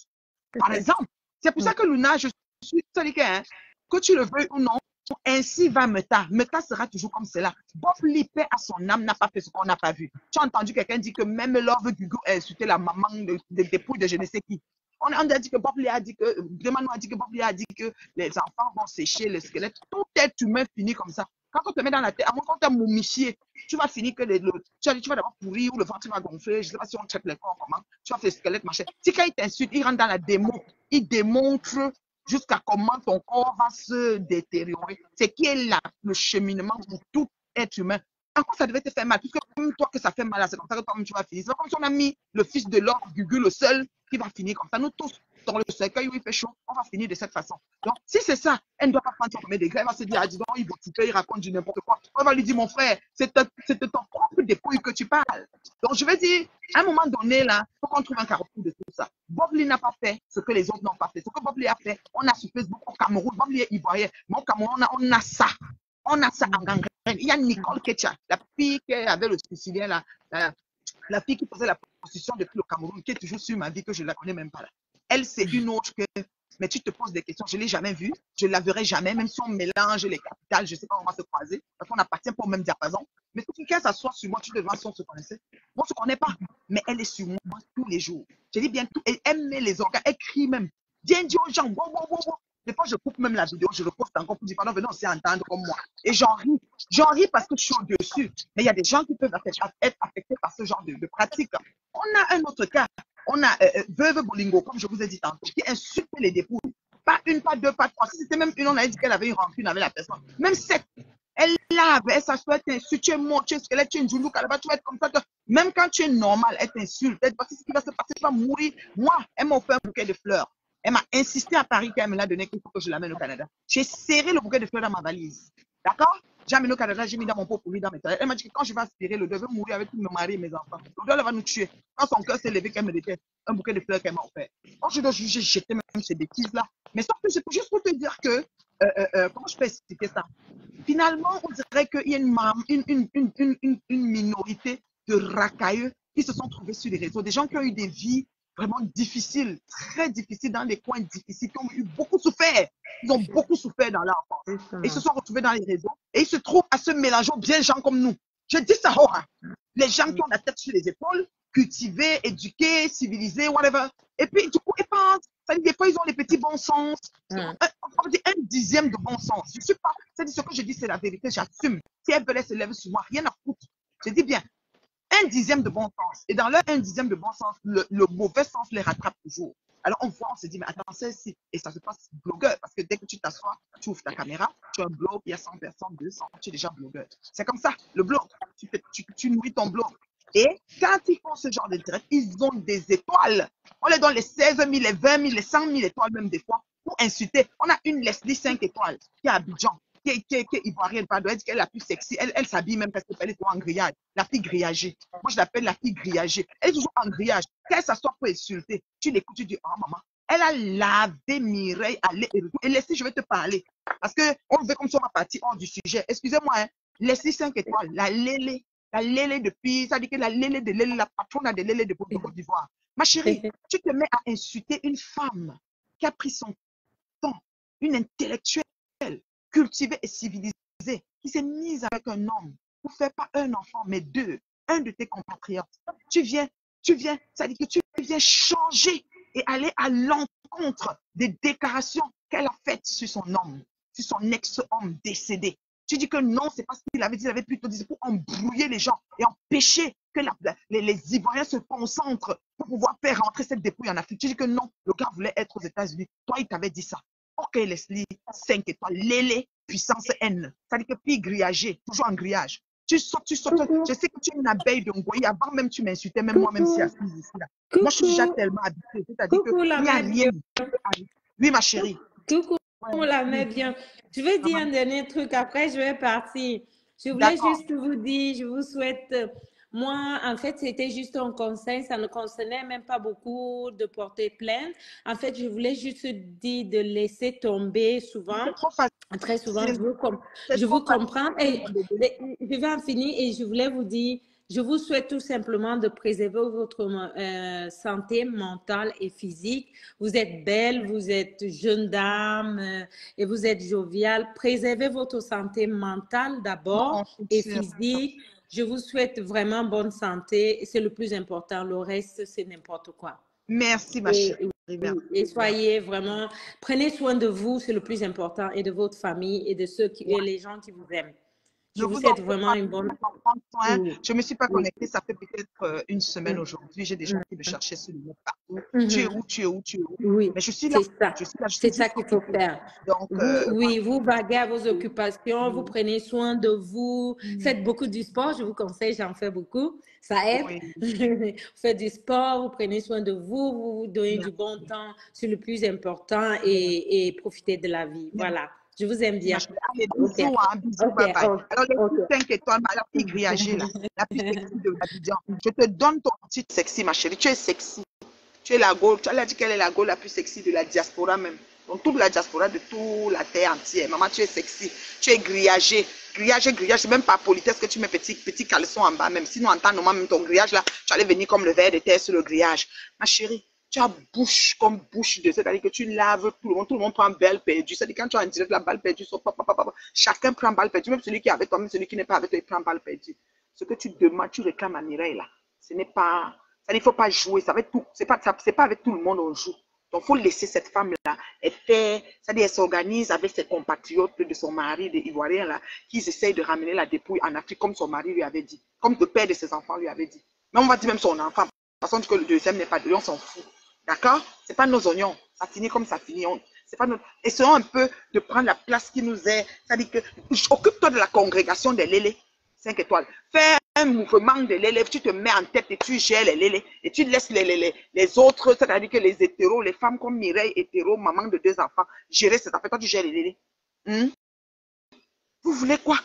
S1: Par exemple, c'est pour ça que Luna, je suis que tu le veuilles ou non, ainsi va Meta. Meta sera toujours comme cela. Bob Lee, paix à son âme, n'a pas fait ce qu'on n'a pas vu. Tu as entendu quelqu'un dire que même Love Gugu a insulté la maman des dépouilles de je ne sais qui. On a dit que Bob Lee a dit que, Demano a dit que Bob Lee a dit que les enfants vont sécher le squelette. Tout être humain finit comme ça. Quand on te met dans la tête, à moins qu'on t'a momifié, tu vas finir que tu vas d'abord pourrir ou le ventre va gonfler. Je ne sais pas si on traite les corps comment. Tu vas faire le squelette, machin. Si quand il t'insulte, il rentre dans la démo. Il démontre jusqu'à comment ton corps va se détériorer. C'est qui est là, le cheminement pour tout être humain. Encore, ça devait te faire mal, puisque comme toi que ça fait mal, c'est comme ça que toi-même tu vas finir. C'est comme si on a mis le fils de l'or, Gugu, le seul, qui va finir comme ça. Nous tous, dans le cercueil où il fait chaud, on va finir de cette façon. Donc, si c'est ça, elle ne doit pas prendre son premier degré. Elle va se dire, ah, dis donc, il va couper, il raconte du n'importe quoi. On va lui dire, mon frère, c'est de ton propre dépouille que tu parles. Donc, je vais dire, à un moment donné, là, il faut qu'on trouve un carrefour de tout ça. Bob Lee n'a pas fait ce que les autres n'ont pas fait. Ce que Bob Lee a fait, on a sur Facebook au Cameroun. Bob Lee est ivoirien. Mais au Cameroun, on a ça. On a ça en gangrène. Il y a Nicole Ketcha, la fille qui avait le Sicilien, la fille qui faisait la prostitution depuis le Cameroun, qui est toujours sur ma vie, que je ne la connais même pas là. Elle, c'est une autre que, mais tu te poses des questions, je ne l'ai jamais vue, je ne la verrai jamais, même si on mélange les capitales, je ne sais pas où on va se croiser, parce qu'on appartient pas au même diapason. Mais si quelqu'un s'assoit sur moi, tu te demandes si on se connaissait. Moi, on ne se connaît pas, mais elle est sur moi tous les jours. Je dis bien tout, elle aime les organes, elle crie même. Viens dire aux gens, wow, wow, wow, wow. Des fois, je coupe même la vidéo, je le poste encore pour dire, pardon, venez aussi entendre comme moi. Et j'en ris. J'en ris parce que je suis au-dessus. Mais il y a des gens qui peuvent être affectés par ce genre de pratique. On a un autre cas. On a Veuve Bolingo, comme je vous ai dit tantôt, qui insulte les dépouilles. Pas une, pas deux, pas trois. Si c'était même une, on a dit qu'elle avait une rancune avec la personne. Même sept. Elle lave, elle s'assoit, elle t'insulte, tu es mort, tu es squelette, tu es une joulou, tu vas être comme ça. Même quand tu es normal, elle t'insulte. Elle dit, ce qui va se passer, tu vas mourir. Moi, elle m'a offert un bouquet de fleurs. Elle m'a insisté à Paris qu'elle me l'a donné qu'il faut que je l'amène au Canada. J'ai serré le bouquet de fleurs dans ma valise. D'accord? J'ai amené au Canada, j'ai mis dans mon pot pourri dans mes toilettes. Elle m'a dit que quand je vais aspirer, le devait mourir avec tout mon mari et mes enfants. Le devait va nous tuer. Quand son cœur s'est levé, qu'elle me déteste, un bouquet de fleurs qu'elle m'a offert. Quand je dois juger, j'étais même ces bêtises-là. Mais sauf que c'est juste pour te dire que, comment je peux expliquer ça? Finalement, on dirait qu'il y a une minorité de racailleux qui se sont trouvés sur les réseaux. Des gens qui ont eu des vies
S5: vraiment difficiles, très difficiles, dans des coins difficiles, qui ont eu beaucoup souffert. Ils ont beaucoup souffert dans leur enfance. Et ils se sont retrouvés dans les réseaux. Et ils se trouvent à se mélanger aux bien gens comme nous. Je dis ça, Hora. Les gens qui ont la tête sur les épaules, cultivés, éduqués, civilisés, whatever. Et puis, du coup, ils pensent, ça dit, des fois, ils ont les petits bons sens. On va dire 1/10 de bon sens. Je suis pas, ça dit, ce que je dis, c'est la vérité, j'assume. Si elles veulent se lever sur moi, rien à foutre. Je dis bien, 1/10 de bon sens. Et dans leur 1/10 de bon sens, le mauvais sens les rattrape toujours. Alors on voit, on se dit, mais attends, celle-ci, et ça se passe blogueur, parce que dès que tu t'assois, tu ouvres ta caméra, tu as un blog, il y a 100 personnes, 200, tu es déjà blogueur. C'est comme ça, le blog, tu nourris ton blog. Et quand ils font ce genre de direct, ils ont des étoiles. On les donne les 16 000, les 20 000, les 100 000 étoiles même des fois, pour insulter. On a une Leslie 5 étoiles, qui est à Abidjan, qui est ivoirienne, pardon, elle dit qu'elle est la plus sexy. Elle s'habille même parce qu'elle est toujours en grillage. La fille grillagée. Moi, je l'appelle la fille grillagée. Elle est toujours en grillage. Quand elle s'assoit pour insulter, tu l'écoutes, tu dis, oh maman, elle a lavé Mireille à lait et Leslie, je vais te parler. Parce qu'on veut comme si on va partir hors du sujet. Excusez-moi, hein. Leslie 5 étoiles, la Lélé depuis, ça dit que la Lélé de Lélé, la patronne de Lélé de Côte d'Ivoire. Ma chérie, tu te mets à insulter une femme qui a pris son temps, une intellectuelle, cultivée et civilisée, qui s'est mise avec un homme pour faire pas un enfant, mais deux, un de tes compatriotes. Tu viens, ça dit que tu viens changer et aller à l'encontre des déclarations qu'elle a faites sur son homme, sur son ex-homme décédé. Tu dis que non, c'est pas ce qu'il avait dit, il avait plutôt dit pour embrouiller les gens et empêcher que les Ivoiriens se concentrent pour pouvoir faire rentrer cette dépouille en Afrique. Tu dis que non, le gars voulait être aux États-Unis. Toi, il t'avait dit ça. Ok, Leslie, 5 étoiles, Lélé, puissance N. Ça dit que puis grillagé, toujours en grillage. Tu sautes. Je sais que tu es une abeille de Ngoyi. Avant même, tu m'insultais, même moi-même si assise ici. Là. Moi, je suis déjà tellement habituée. C'est-à-dire qu'il n'y a rien. Oui, ma chérie.
S9: Coucou, on la met bien. Je vais dire un dernier truc, après je vais partir. Je voulais juste vous dire, je vous souhaite, moi, en fait, c'était juste un conseil, ça ne concernait même pas beaucoup de porter plainte. En fait, je voulais juste dire de laisser tomber souvent. Très souvent, je vous comprends. Et je vais en finir et je voulais vous dire, je vous souhaite tout simplement de préserver votre santé mentale et physique. Vous êtes belle, vous êtes jeune dame et vous êtes joviale. Préservez votre santé mentale d'abord et physique. Je vous souhaite vraiment bonne santé. C'est le plus important. Le reste, c'est n'importe quoi.
S5: Merci, ma chérie.
S9: Et soyez vraiment, prenez soin de vous, c'est le plus important, et de votre famille et de ceux et les gens qui vous aiment. Je vous souhaite vraiment une bonne...
S5: Je ne me suis pas connectée, ça fait peut-être une semaine aujourd'hui. J'ai déjà été me chercher sur le net partout. Tu es où?
S9: Oui,
S5: mais je suis là.
S9: C'est ça qu'il faut faire. Donc, vous vaguez à vos occupations, vous prenez soin de vous, faites beaucoup du sport, je vous conseille, j'en fais beaucoup. Ça aide. Vous faites du sport, vous prenez soin de vous, vous vous donnez du bon temps, c'est le plus important et profitez de la vie. Voilà. Je vous aime bien.
S5: Allez, bisous, bisous, bye bye. Alors, les 5 étoiles, la fille grillagée, là, la plus sexy de l'Abidjan. Je te donne ton titre sexy, ma chérie. Tu es sexy. Tu es la Gaule. Tu as dit qu'elle est la Gaule la plus sexy de la diaspora même. Donc, toute la diaspora de toute la terre entière. Maman, tu es sexy. Tu es grillagée. Grillage, c'est même pas politesse que tu mets petit caleçon en bas même. Sinon, en temps normal, même ton grillage là, tu allais venir comme le verre de terre sur le grillage. Ma chérie. Tu as bouche comme bouche de, c'est-à-dire que tu laves tout le monde prend balle perdue. C'est-à-dire quand tu as un direct, la balle perdue, chacun prend balle perdue, même celui qui est avec toi, même celui qui n'est pas avec toi, il prend balle perdue. Ce que tu demandes, tu réclames à Mireille là. Ce n'est pas, ça ne faut pas jouer, ça va être tout, c'est pas avec tout le monde on joue. Donc il faut laisser cette femme-là, c'est-à-dire elle s'organise avec ses compatriotes de son mari, des Ivoiriens là, qui essayent de ramener la dépouille en Afrique comme son mari lui avait dit, comme le père de ses enfants lui avait dit. Mais on va dire même son enfant, de toute façon que le deuxième n'est pas de lui, on s'en fout. D'accord? Ce n'est pas nos oignons. Ça finit comme ça finit. Essayons un peu de prendre la place qui nous est. C'est-à-dire que occupe-toi de la congrégation des Lélé. 5 étoiles. Fais un mouvement de Lélé. Tu te mets en tête et tu gères les Lélé. Et tu laisses les autres, c'est-à-dire que les hétéros, les femmes comme Mireille, hétéro, maman de 2 enfants, gérer cette affaire. Toi, tu gères les Lélé. Vous voulez quoi?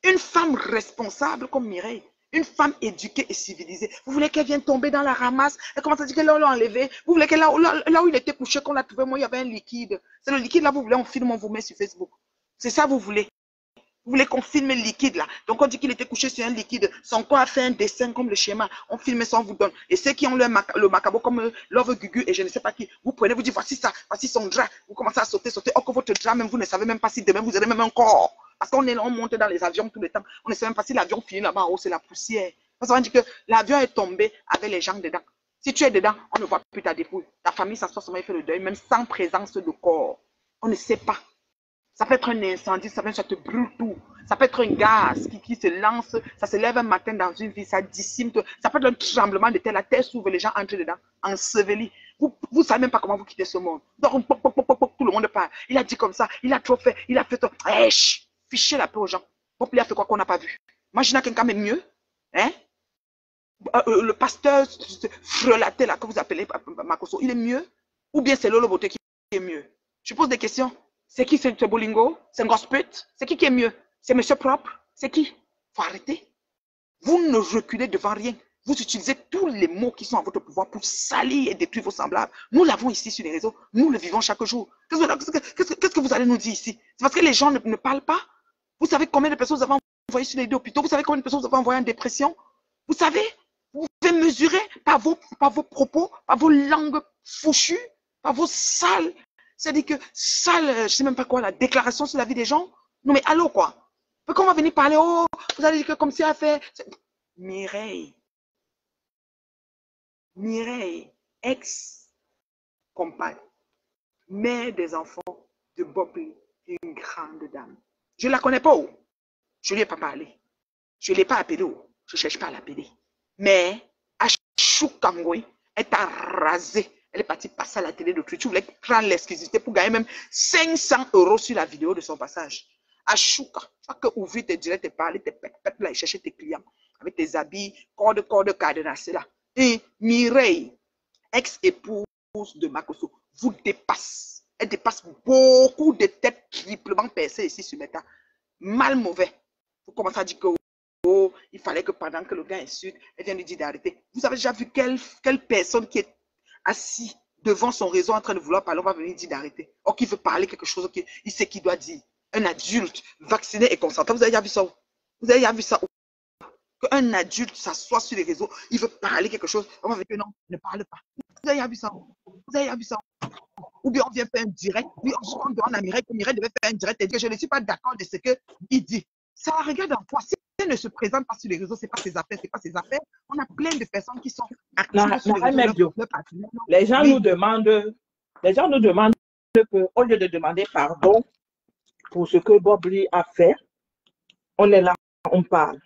S5: Une femme responsable comme Mireille. Une femme éduquée et civilisée. Vous voulez qu'elle vienne tomber dans la ramasse? Elle commence à dire qu'elle l'a enlevé. Vous voulez qu'elle là où il était couché, qu'on l'a trouvé, moi, il y avait un liquide. C'est le liquide là, vous voulez, on filme, on vous met sur Facebook. C'est ça, vous voulez.
S1: Vous voulez qu'on filme le liquide là. Donc on dit qu'il était couché sur un liquide. Son corps a fait un dessin comme le schéma. On filme ça, on vous donne. Et ceux qui ont le macabo comme Love Gugu et je ne sais pas qui, vous prenez, vous dites voici ça, voici son drap. Vous commencez à sauter, sauter. Or que votre drap, même vous ne savez même pas si demain vous aurez même un corps. Parce qu'on on monte dans les avions tout le temps. On ne sait même pas si l'avion finit là-bas en haut, c'est la poussière. Parce qu'on dit que l'avion est tombé avec les gens dedans. Si tu es dedans, on ne voit plus ta dépouille. Ta famille s'assoit seulement et fait le deuil, même sans présence de corps. On ne sait pas. Ça peut être un incendie, ça te brûle tout. Ça peut être un gaz qui se lance, ça se lève un matin dans une vie, ça dissipe. Ça peut être un tremblement de terre, la terre s'ouvre, les gens entrent dedans, ensevelis. Vous ne savez même pas comment vous quittez ce monde. Donc, tout le monde parle. Il a dit comme ça, il a trop fait, il a fait trop. Fichez la paix aux gens. Il a fait quoi qu'on n'a pas vu. Imaginez quelqu'un mais mieux. Hein? Le pasteur frelaté là, que vous appelez Makoso, il est mieux? Ou bien c'est Lolo Boté qui est mieux? Je pose des questions. C'est qui ce Bolingo? C'est un gospel? C'est qui est mieux? C'est monsieur propre? C'est qui? Faut arrêter. Vous ne reculez devant rien. Vous utilisez tous les mots qui sont à votre pouvoir pour salir et détruire vos semblables. Nous l'avons ici sur les réseaux. Nous le vivons chaque jour. Qu'est-ce que vous allez nous dire ici? C'est parce que les gens ne parlent pas. Vous savez combien de personnes vous avez envoyées sur les deux hôpitaux? Vous savez combien de personnes vous avez envoyées en dépression? Vous savez? Vous pouvez mesurer par vos propos, par vos langues fouchues, par vos sales. C'est-à-dire que sale, je ne sais même pas quoi, la déclaration sur la vie des gens. Non mais allô quoi? Quand on va venir parler, oh, vous allez dire que comme si elle a fait... Mireille, ex-compagne, mère des enfants de Bobby, une grande dame. Je ne la connais pas. Je ne lui ai pas parlé. Je ne l'ai pas appelée. Je ne cherche pas à l'appeler. Mais, à Choukangoui, elle t'a rasé. Elle est partie passer à la télé de Twitch. Tu voulais prendre l'exclusivité pour gagner même 500 € sur la vidéo de son passage. À Chouka, chaque que ouvrir tes directs, tes parler, tes pètes là et chercher tes clients avec tes habits, corps de cadenassé là. Et Mireille, ex-épouse de Makoso, vous dépasse. Elle dépasse beaucoup de têtes triplement percées ici sur Meta. Mal mauvais. Vous commencez à dire que oh, il fallait que pendant que le gars insulte, elle vient lui dire d'arrêter. Vous avez déjà vu quelle personne qui est assis devant son réseau en train de vouloir parler, on va venir dire d'arrêter. Or qu'il veut parler quelque chose, il sait qu'il doit dire. Un adulte vacciné et consentant. Vous avez déjà vu ça où? Vous avez déjà vu ça où? Qu'un adulte s'assoit sur les réseaux, il veut parler quelque chose, on va dire non, ne parle pas. Vous avez déjà vu ça où? Vous avez déjà vu ça où? Ou bien on vient faire un direct, puis on demande à Mireille que Mireille devait faire un direct et dire que je ne suis pas d'accord de ce qu'il dit. Ça regarde en quoi? Si elle ne se présente pas sur les réseaux, ce n'est pas ses affaires, c'est pas ses affaires. On a plein de personnes qui sont actives sur les réseaux.
S5: Les gens nous demandent que, au lieu de demander pardon pour ce que Bob Lee a fait, on est là, on parle.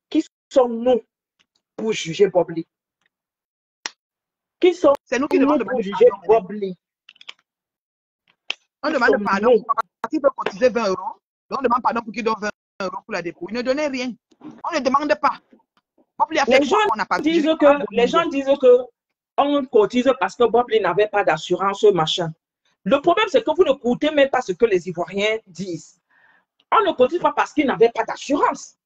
S5: Qui sommes-nous pour juger Bob Lee? Qui sommes-nous pour juger Bob Lee?
S1: On demande pardon parce qu'il veut cotiser 20 €. On demande pardon pour qu'il donne 20 € pour la dépouille. Il ne donnait rien. On ne demande pas.
S5: Les gens disent que on cotise parce que Bob Lee n'avait pas d'assurance, machin. Le problème, c'est que vous ne coûtez même pas ce que les Ivoiriens disent. On ne cotise pas parce qu'il n'avait pas d'assurance.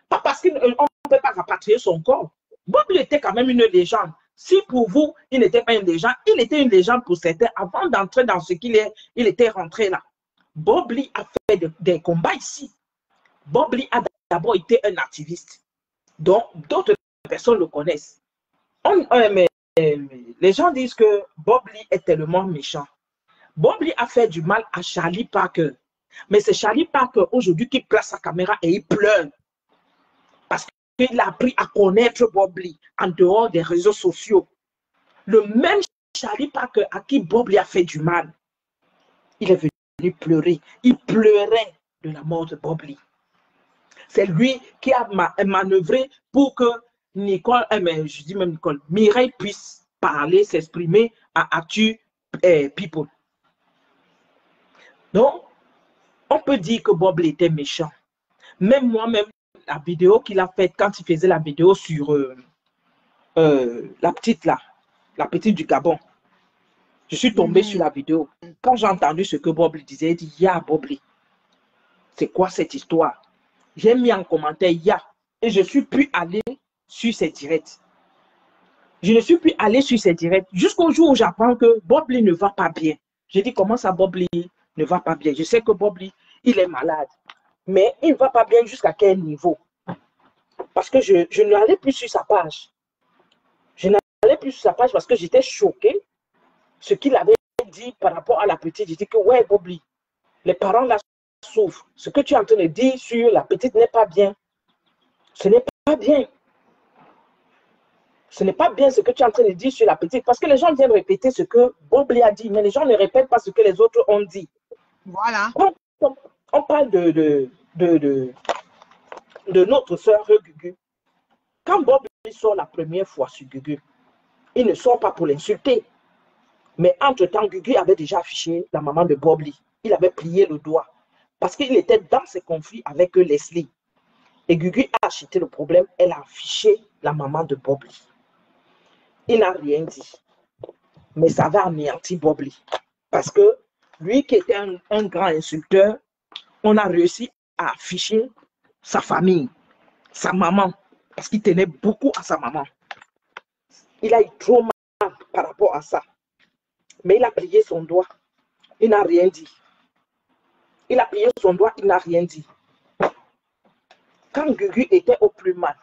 S5: Pas parce qu'on ne peut pas rapatrier son corps. Bob Lee était quand même une légende. Si pour vous, il n'était pas une légende, il était une légende pour certains avant d'entrer dans ce qu'il est, il était rentré là. Bob Lee a fait des combats ici. Bob Lee a d'abord été un activiste. Donc, d'autres personnes le connaissent. Les gens disent que Bob Lee est tellement méchant. Bob Lee a fait du mal à Charlie Parker. Mais c'est Charlie Parker aujourd'hui qui place sa caméra et il pleure. Parce qu'il a appris à connaître Bob Lee en dehors des réseaux sociaux. Le même Charlie Parker à qui Bob Lee a fait du mal, il est venu pleurer. Il pleurait de la mort de Bob Lee. C'est lui qui a manœuvré pour que Nicole, je dis même Nicole, Mireille puisse parler, s'exprimer à Actu People. Donc, on peut dire que Bob Lee était méchant. Même moi-même, la vidéo qu'il a faite quand il faisait la vidéo sur la petite du Gabon, je suis tombée sur la vidéo. Quand j'ai entendu ce que Bob Lee disait, il dit, ya Bob Lee, c'est quoi cette histoire? J'ai mis en commentaire ya et je ne suis plus allé sur ces directs. Je ne suis plus allé sur ces directs jusqu'au jour où j'apprends que Bob Lee ne va pas bien. J'ai dit, comment ça Bob Lee ne va pas bien? Je sais que Bob Lee, il est malade. Mais il ne va pas bien jusqu'à quel niveau? Parce que je n'allais plus sur sa page. Je n'allais plus sur sa page parce que j'étais choquée. Ce qu'il avait dit par rapport à la petite, j'ai dit que ouais, Bobli, les parents là souffrent. Ce que tu es en train de dire sur la petite n'est pas bien. Ce n'est pas bien. Ce n'est pas bien ce que tu es en train de dire sur la petite. Parce que les gens viennent répéter ce que Bobli a dit, mais les gens ne répètent pas ce que les autres ont dit.
S7: Voilà.
S5: On parle de notre soeur Gugu. Quand Bobli sort la première fois sur Gugu, il ne sort pas pour l'insulter. Mais entre-temps, Gugu avait déjà affiché la maman de Bobli. Il avait plié le doigt. Parce qu'il était dans ses conflits avec Leslie. Et Gugu a acheté le problème. Elle a affiché la maman de Bobli. Il n'a rien dit. Mais ça va anéantir Bobli. Parce que lui qui était un grand insulteur, on a réussi à afficher sa famille, sa maman. Parce qu'il tenait beaucoup à sa maman. Il a eu trop mal par rapport à ça. Mais il a plié son doigt. Il n'a rien dit. Il a plié son doigt, il n'a rien dit. Quand Gugu était au plus mal,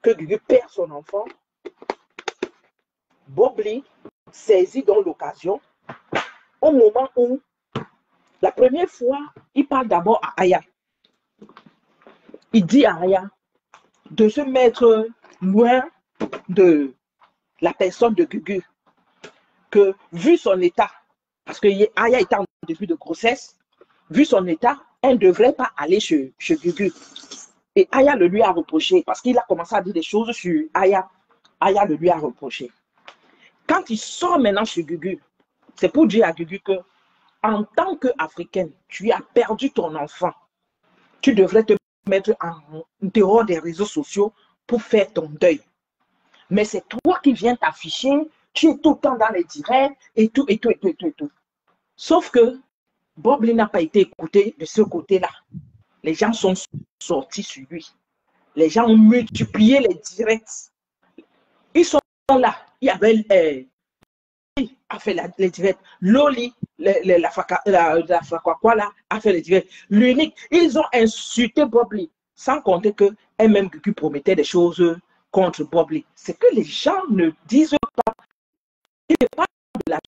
S5: que Gugu perd son enfant, Bobli saisit donc l'occasion au moment où, la première fois, il parle d'abord à Aya. Il dit à Aya de se mettre loin de la personne de Gugu. Que vu son état, parce que Aya était en début de grossesse, vu son état, elle ne devrait pas aller chez Gugu. Et Aya le lui a reproché, parce qu'il a commencé à dire des choses sur Aya. Aya le lui a reproché. Quand il sort maintenant chez Gugu, c'est pour dire à Gugu que, en tant qu'Africaine, tu as perdu ton enfant. Tu devrais te mettre en dehors des réseaux sociaux pour faire ton deuil. Mais c'est toi qui viens t'afficher, tu es tout le temps dans les directs et tout. Sauf que Bobli n'a pas été écouté de ce côté-là. Les gens sont sortis sur lui. Les gens ont multiplié les directs. Ils sont là. Il y avait a fait les directs. Loli, la Fakakwa là, a fait les directs. L'unique, ils ont insulté Bobli. Sans compter que elle-même qui promettait des choses contre Bobli. C'est que les gens ne disent pas. Il n'est pas de la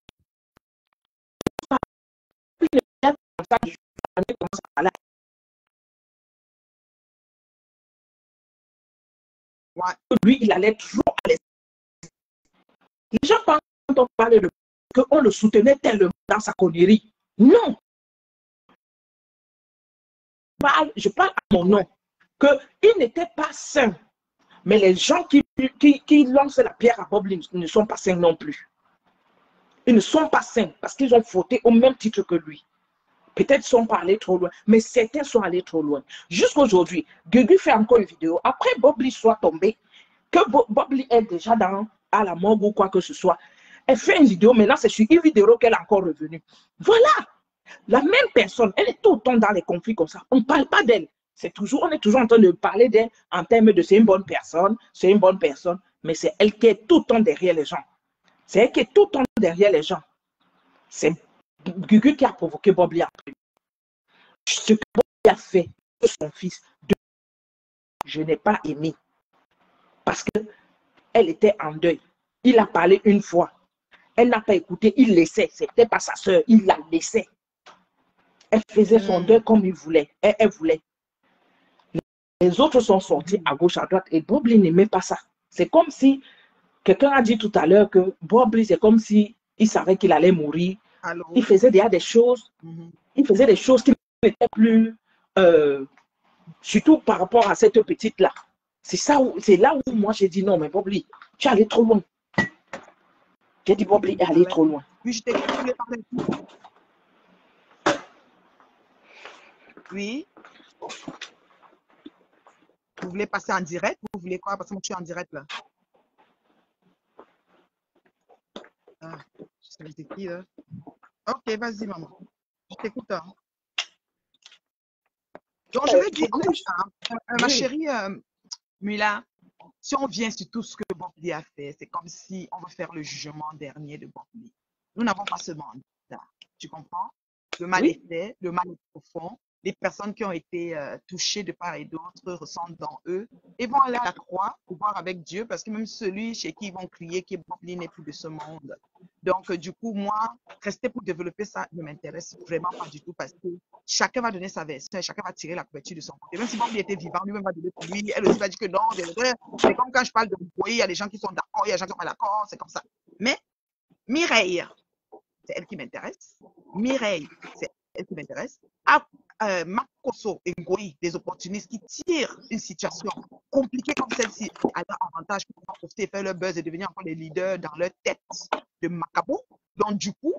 S5: ouais. Lui, il allait trop à l'aise. Les gens pensent quand on parlait de qu'on le soutenait tellement dans sa connerie. Non. Je parle à mon nom. Qu'il n'était pas sain. Mais les gens qui lancent la pierre à Bob ne sont pas sains non plus. Ils ne sont pas sains parce qu'ils ont fauté au même titre que lui. Peut-être qu'ils sont pas allés trop loin, mais certains sont allés trop loin. Jusqu'aujourd'hui, Gugu fait encore une vidéo. Après Bobli soit tombé, que Bobli est déjà à la morgue ou quoi que ce soit. Elle fait une vidéo, maintenant c'est sur une vidéo qu'elle est encore revenue. Voilà, la même personne, elle est tout le temps dans les conflits comme ça. On ne parle pas d'elle. On est toujours en train de parler d'elle en termes de c'est une bonne personne, mais c'est elle qui est tout le temps derrière les gens. C'est elle qui est tout le temps derrière les gens. C'est Gugu qui a provoqué Bobli après. Ce que Bobli a fait de son fils, je n'ai pas aimé. Parce qu'elle était en deuil. Il a parlé une fois. Elle n'a pas écouté, il laissait. C'était pas sa soeur, il la laissait. Elle faisait son deuil comme il voulait. Elle voulait. Les autres sont sortis à gauche, à droite. Et Bobli n'aimait pas ça. C'est comme si, quelqu'un a dit tout à l'heure que Bobli, c'est comme si il savait qu'il allait mourir. Alors, il faisait déjà des choses. Il faisait des choses qui n'étaient plus, surtout par rapport à cette petite-là. C'est là où moi j'ai dit non, mais Bobli, tu es allé trop loin. J'ai dit Bobli est allé trop loin.
S7: Oui, je t'ai voulu parler. Oui. Vous voulez passer en direct? Vous voulez quoi? Parce que moi, je suis en direct là. Ah, je sais c'est qui là. Ok, vas-y, maman. Je t'écoute. Hein. Donc, je vais dire, ma chérie Mula, si on vient sur tout ce que Bobli a fait, c'est comme si on veut faire le jugement dernier de Bobli. Nous n'avons pas ce mandat. Tu comprends? Le mal est fait, le mal est profond.
S10: les personnes qui ont été touchées de part et d'autre ressentent dans eux et vont aller à la croix pour voir avec Dieu parce que même celui chez qui ils vont crier qui est Bobli n'est plus de ce monde. Donc, du coup, moi, rester pour développer ça ne m'intéresse vraiment pas du tout parce que chacun va donner sa version et chacun va tirer la couverture de son côté. Même si Bobli était vivant, lui-même va donner pour lui. Elle aussi va dire que non, c'est comme quand je parle de Ngoyi, il y a des gens qui sont d'accord, il y a des gens qui sont pas d'accord, c'est comme ça. Mais Mireille, c'est elle qui m'intéresse. Mireille, c'est elle qui m'intéresse. Makoso et Ngoyi, des opportunistes qui tirent une situation compliquée comme celle-ci à leur avantage pour pouvoir profiter et faire leur buzz et devenir encore les leaders dans leur tête de Macabo. Donc, du coup,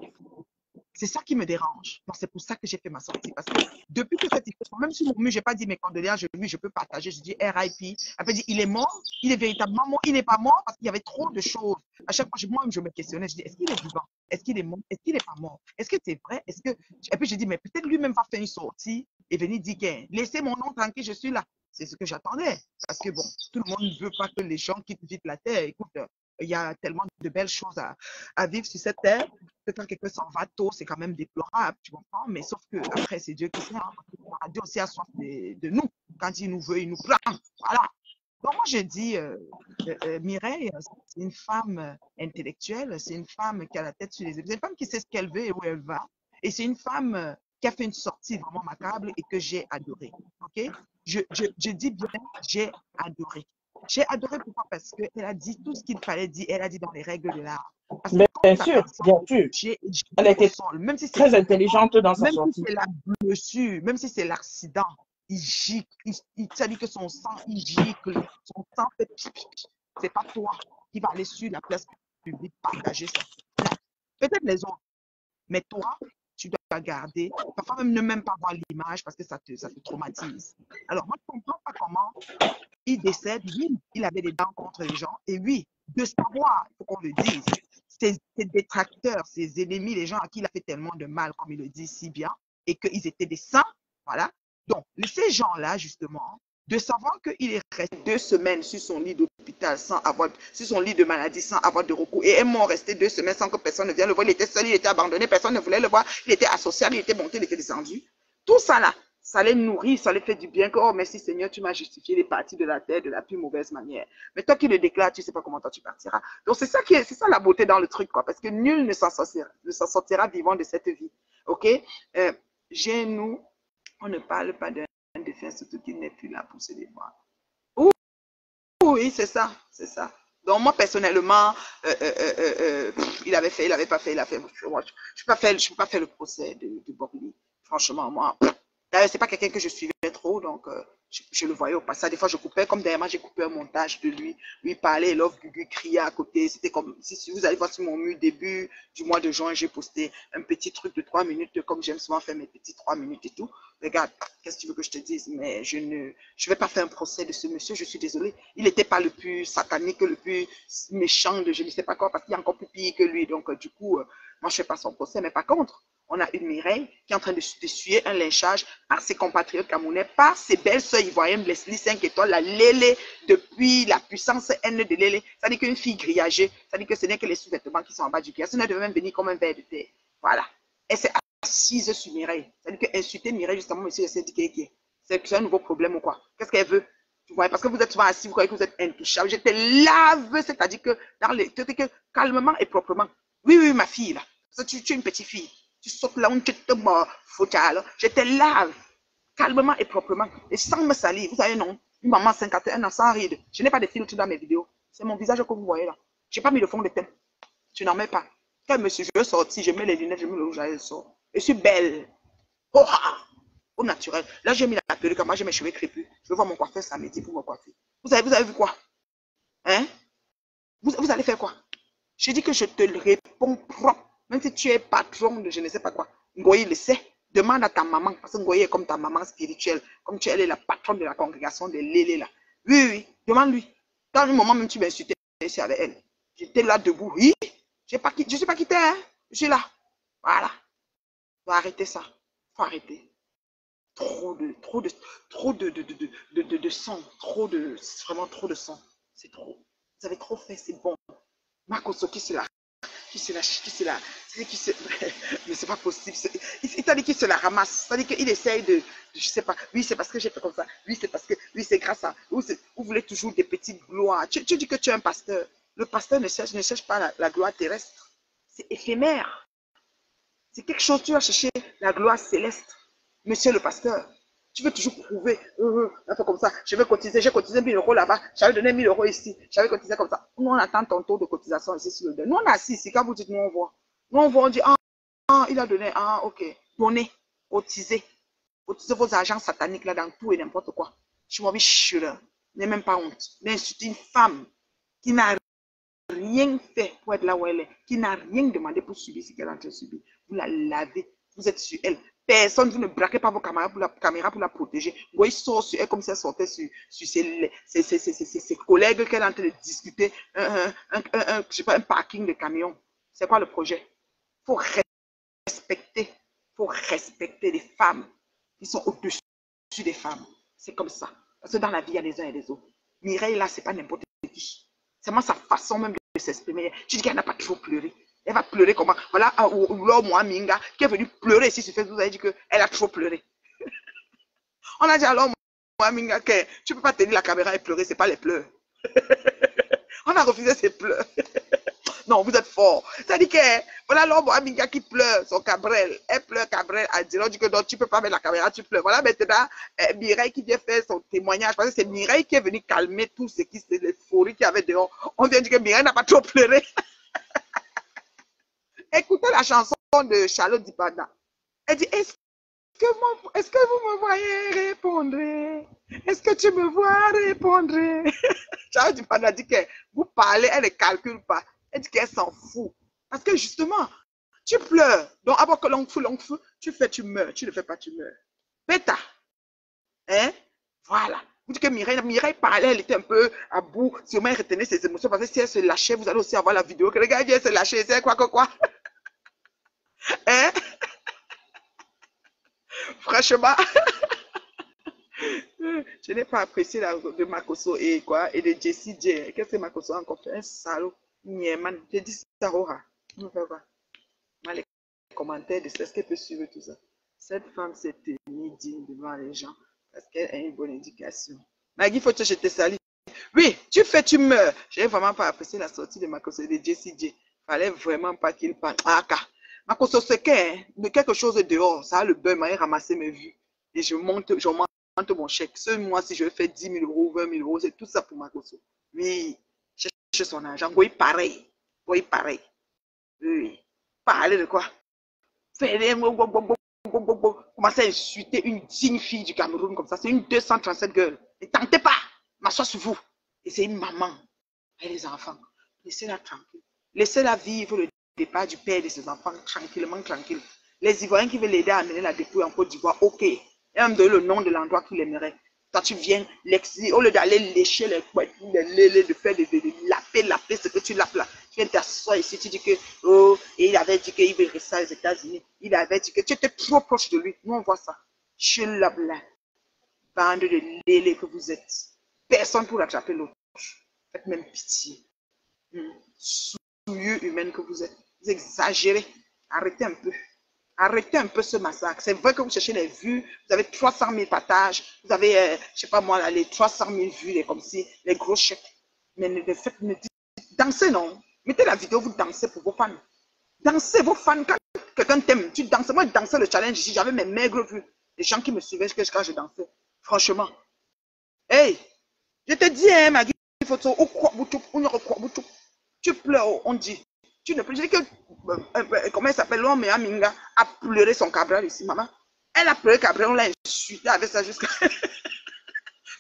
S10: c'est ça qui me dérange. Donc, c'est pour ça que j'ai fait ma sortie. Parce que depuis que cette histoire, même si mon mur, je n'ai pas dit mes condoléances, lui, je peux partager. Je dis RIP. Après, dit, il est mort, il est véritablement mort, il n'est pas mort parce qu'il y avait trop de choses. À chaque fois, moi-même, je me questionnais. Je dis, est-ce qu'il est vivant? Est-ce qu'il est mort? Est-ce qu'il n'est pas mort? Est-ce que c'est vrai? Est-ce que... Et puis, je dis, mais peut-être lui-même va faire une sortie et venir dire, laissez mon nom tranquille, je suis là. C'est ce que j'attendais. Parce que, bon, tout le monde ne veut pas que les gens quittent vite la terre. Écoute, il y a tellement de belles choses à vivre sur cette terre. Quand quelqu'un s'en va tôt, c'est quand même déplorable, tu comprends? Mais sauf que après, c'est Dieu qui sait. Hein. Dieu aussi a soif de nous. Quand il nous veut, il nous prend. Voilà. Donc, moi, je dis, Mireille, c'est une femme intellectuelle, c'est une femme qui a la tête sur les épaules, c'est une femme qui sait ce qu'elle veut et où elle va. Et c'est une femme qui a fait une sortie vraiment macabre et que j'ai adorée. OK? Je dis bien, j'ai adoré. J'ai adoré pourquoi? Parce qu'elle a dit tout ce qu'il fallait dire. Elle a dit dans les règles de l'art.
S5: Bien sûr, bien sûr. Elle était
S10: même si
S5: très intelligente dans sa
S10: Même
S5: sortie.
S10: si c'est la blessure, même si c'est l'accident, il gicle. Ça dit que son sang, il gicle. Son sang fait pipi. C'est pas toi qui vas aller sur la place publique partager ça. Peut-être les autres. Mais toi, tu dois garder. Parfois même pas voir l'image parce que ça te traumatise. Alors, moi, je ne comprends pas comment il décède. Oui, il avait des dents contre les gens. Et oui, de savoir, il faut qu'on le dise, ses détracteurs, ses ennemis, les gens à qui il a fait tellement de mal, comme il le dit si bien, et qu'ils étaient des saints, voilà. Donc, ces gens-là, justement, de savoir qu'il est resté 2 semaines sur son lit d'hôpital, sur son lit de maladie, sans avoir de recours, et est mort resté 2 semaines sans que personne ne vienne le voir. Il était seul, il était abandonné, personne ne voulait le voir, il était asocial, il était monté, il était descendu. Tout ça là, ça les nourrit, ça les fait du bien. Que, oh merci Seigneur, tu m'as justifié les parties de la terre de la plus mauvaise manière. Mais toi qui le déclares, tu ne sais pas comment toi tu partiras. Donc c'est ça la beauté dans le truc, quoi. Parce que nul ne s'en sortira vivant de cette vie. Ok? Nous, on ne parle pas d'un défunt, surtout qu'il n'est plus là pour se défendre. Oui, c'est ça, c'est ça. Donc moi personnellement, il avait fait, il n'avait pas fait, il a fait. Je ne peux pas faire le procès de Bobli. Franchement, moi. D'ailleurs, c'est pas quelqu'un que je suivais trop, donc je le voyais au passage. Des fois, je coupais, comme dernièrement, j'ai coupé un montage de lui parlait, et l'autre Gugu criait à côté. C'était comme, si vous allez voir sur mon mur, début du mois de juin, j'ai posté un petit truc de 3 minutes, comme j'aime souvent faire mes petits 3 minutes et tout. Regarde, qu'est-ce que tu veux que je te dise? Mais je vais pas faire un procès de ce monsieur, je suis désolée. Il n'était pas le plus satanique, le plus méchant de je ne sais pas quoi, parce qu'il y a encore plus pire que lui. Donc, du coup, moi, je fais pas son procès. Mais par contre, on a une Mireille qui est en train d'essuyer un lynchage par ses compatriotes camerounais, par ses belles sœurs ivoiriennes, Leslie 5 étoiles, la Lélé, depuis la puissance N de Lélé. Ça dit qu'une fille grillagée, ça dit que ce n'est que les sous-vêtements qui sont en bas du grillage. Ça devait même venir comme un verre de terre. Voilà. Elle s'est assise sur Mireille. Ça dit qu'insulter Mireille, justement, monsieur, c'est un nouveau problème ou quoi? Qu'est-ce qu'elle veut? Tu vois, parce que vous êtes souvent assis, vous croyez que vous êtes intouchable. Je te lave, c'est-à-dire que calmement et proprement. Oui, ma fille, là. Tu es une petite fille. Tu sautes là où tu te mords, je te lave calmement et proprement et sans me salir. Vous savez, non, une maman 51 ans sans ride. Je n'ai pas de filtre dans mes vidéos. C'est mon visage que vous voyez là. Je n'ai pas mis de fond de teint. Tu n'en mets pas. Quand monsieur, je veux sortir, je mets les lunettes, je mets le rouge à lèvres, je sors. Je suis belle. Oh, au naturel. Là, j'ai mis la perruque, moi, j'ai mes cheveux crépus. Je vais voir mon coiffeur samedi pour me coiffer. Vous avez vu quoi? Hein? Vous allez faire quoi? Je dis que je te réponds propre. Même si tu es patron de je ne sais pas quoi, Ngoyi le sait. Demande à ta maman, parce que Ngoyi est comme ta maman spirituelle, comme elle est la patronne de la congrégation de Lélé là. Oui, demande-lui. Dans un moment même, tu m'insultais ici avec elle. J'étais là debout. Oui, je ne suis pas quitté, hein. Je suis là. Voilà. Faut arrêter ça. Faut arrêter. Trop de sang. Vraiment trop de sang. C'est trop. Vous avez trop fait, c'est bon. Marco Soki, c'est là.
S1: qui se la, qui se, mais c'est pas possible. Il t'a dit qu'il se la ramasse. C'est-à-dire qu'il essaye de, je sais pas, oui, c'est parce que j'ai fait comme ça, oui, c'est parce que, oui, c'est grâce à, vous voulez toujours des petites gloires. Tu dis que tu es un pasteur. Le pasteur ne cherche pas la gloire terrestre. C'est éphémère. C'est quelque chose, tu vas chercher la gloire céleste. Monsieur le pasteur, tu veux toujours prouver, un peu comme ça, je vais cotiser, j'ai cotisé 1000 € là-bas, j'avais donné 1000 € ici, j'avais cotisé comme ça. Nous, on attend ton taux de cotisation ici sur le deux. Nous, on est assis ici, quand vous dites, nous, on voit. Nous, on voit, on dit, il a donné, ok, donnez, cotisez vos agents sataniques là dans tout et n'importe quoi. Je m'en vais, n'ai même pas honte. Mais c'est une femme qui n'a rien fait pour être là où elle est, qui n'a rien demandé pour subir ce qu'elle est en train de subir. Vous la lavez, vous êtes sur elle. Personne, vous ne braquez pas vos caméras pour la protéger. Vous sort sur elle comme si elle sortait sur ses collègues qu'elle est en train de discuter. Je sais pas, un parking de camion. C'est quoi le projet? Il faut respecter les femmes qui sont au-dessus des femmes. C'est comme ça. Parce que dans la vie, il y a les uns et les autres. Mireille, là, c'est pas n'importe qui. C'est vraiment sa façon même de s'exprimer. Tu dis qu'elle n'a pas toujours pleuré. Elle va pleurer comment? Voilà, Lord Minga qui est venu pleurer ici sur Facebook, vous avez dit qu'elle a trop pleuré. On a dit à Lord Minga que tu ne peux pas tenir la caméra et pleurer, ce n'est pas les pleurs. On a refusé ses pleurs. Non, vous êtes fort. C'est-à-dire que, voilà Lord Minga qui pleure, son Cabrel. Elle pleure Cabrel, elle dit, on dit que non, tu ne peux pas mettre la caméra, tu pleures. Voilà maintenant, Mireille qui vient faire son témoignage, parce que c'est Mireille qui est venue calmer tout ce qui, c'est l'euphorie qu'il y avait dehors. On vient dire que Mireille n'a pas trop pleuré. Écoutez la chanson de Charlotte Dibanda. Elle dit, est-ce que vous me voyez répondre? Est-ce que tu me vois répondre? Charlotte Dibanda dit que vous parlez, elle ne calcule pas. Elle dit qu'elle s'en fout. Parce que justement, tu pleures. Donc, avant que l'on fou, tu fais, tu meurs. Tu ne fais pas, tu meurs. Bêta. Hein? Voilà. Vous dites que Mireille parlait, elle était un peu à bout. Sûrement, elle retenait ses émotions. Parce que si elle se lâchait, vous allez aussi avoir la vidéo. Que regarde, elle se lâchait. C'est quoi. Hein? Franchement, je n'ai pas apprécié la de Makoso et de Jessie J. Qu'est-ce que Makoso a encore fait? Un salaud. Man, j'ai dit ça, Rora. Les commentaires de ce qu'elle peut suivre tout ça. Cette femme s'est tenue digne devant les gens parce qu'elle a une bonne éducation. Maggie, faut que je te salue. Oui, tu fais, tu meurs. Je n'ai vraiment pas apprécié la sortie de Makoso et de Jessie J. Fallait vraiment pas qu'il parle. Makoso, c'est quelque chose dehors. Ça a le beurre, m'a ramassé mes vues. Et je monte mon chèque. Ce mois, si je fais 10 000 €, 20 000 €, c'est tout ça pour Makoso. Oui, cherche son argent. Oui, pareil. Oui. Parler de quoi? Commencer à insulter une digne fille du Cameroun comme ça. C'est une 237 gueule. Ne tentez pas. M'assois sur vous. Et c'est une maman. Et les enfants. Laissez-la tranquille. Laissez-la vivre le départ du père de ses enfants tranquillement, tranquille. Les Ivoiriens qui veulent l'aider à amener la dépouille en Côte d'Ivoire, ok. Et on me donne le nom de l'endroit qu'il aimerait. Quand tu viens l'exiler, au lieu d'aller lécher les couettes, de faire laper ce que tu lapes là. Tu viens t'asseoir ici, tu dis que, et il avait dit qu'il veut rester aux États-Unis. Il avait dit que tu étais trop proche de lui. Nous, on voit ça. Je l'appe là. Bande de lélés que vous êtes. Personne pour attraper l'autre. Faites même pitié. Souilleux humaine que vous êtes. Vous exagérez. Arrêtez un peu. Arrêtez un peu ce massacre. C'est vrai que vous cherchez les vues. Vous avez 300 000 partages. Vous avez, je sais pas moi, là, les 300 000 vues, les, comme si, les gros chèques. Mais ne dites, dansez non. Mettez la vidéo, vous dansez pour vos fans. Dansez vos fans. Quand quelqu'un t'aime, tu danses. Moi, je dansais le challenge ici. J'avais mes maigres vues. Les gens qui me suivaient quand je dansais. Franchement. Hey, je te dis, hein, Maggie, tu pleures, on dit. Tu ne peux dire que, comment elle s'appelle, l'homme Minga a pleuré son Cabral ici, maman. Elle a pleuré Cabral, on l'a insulté avec ça jusqu'à...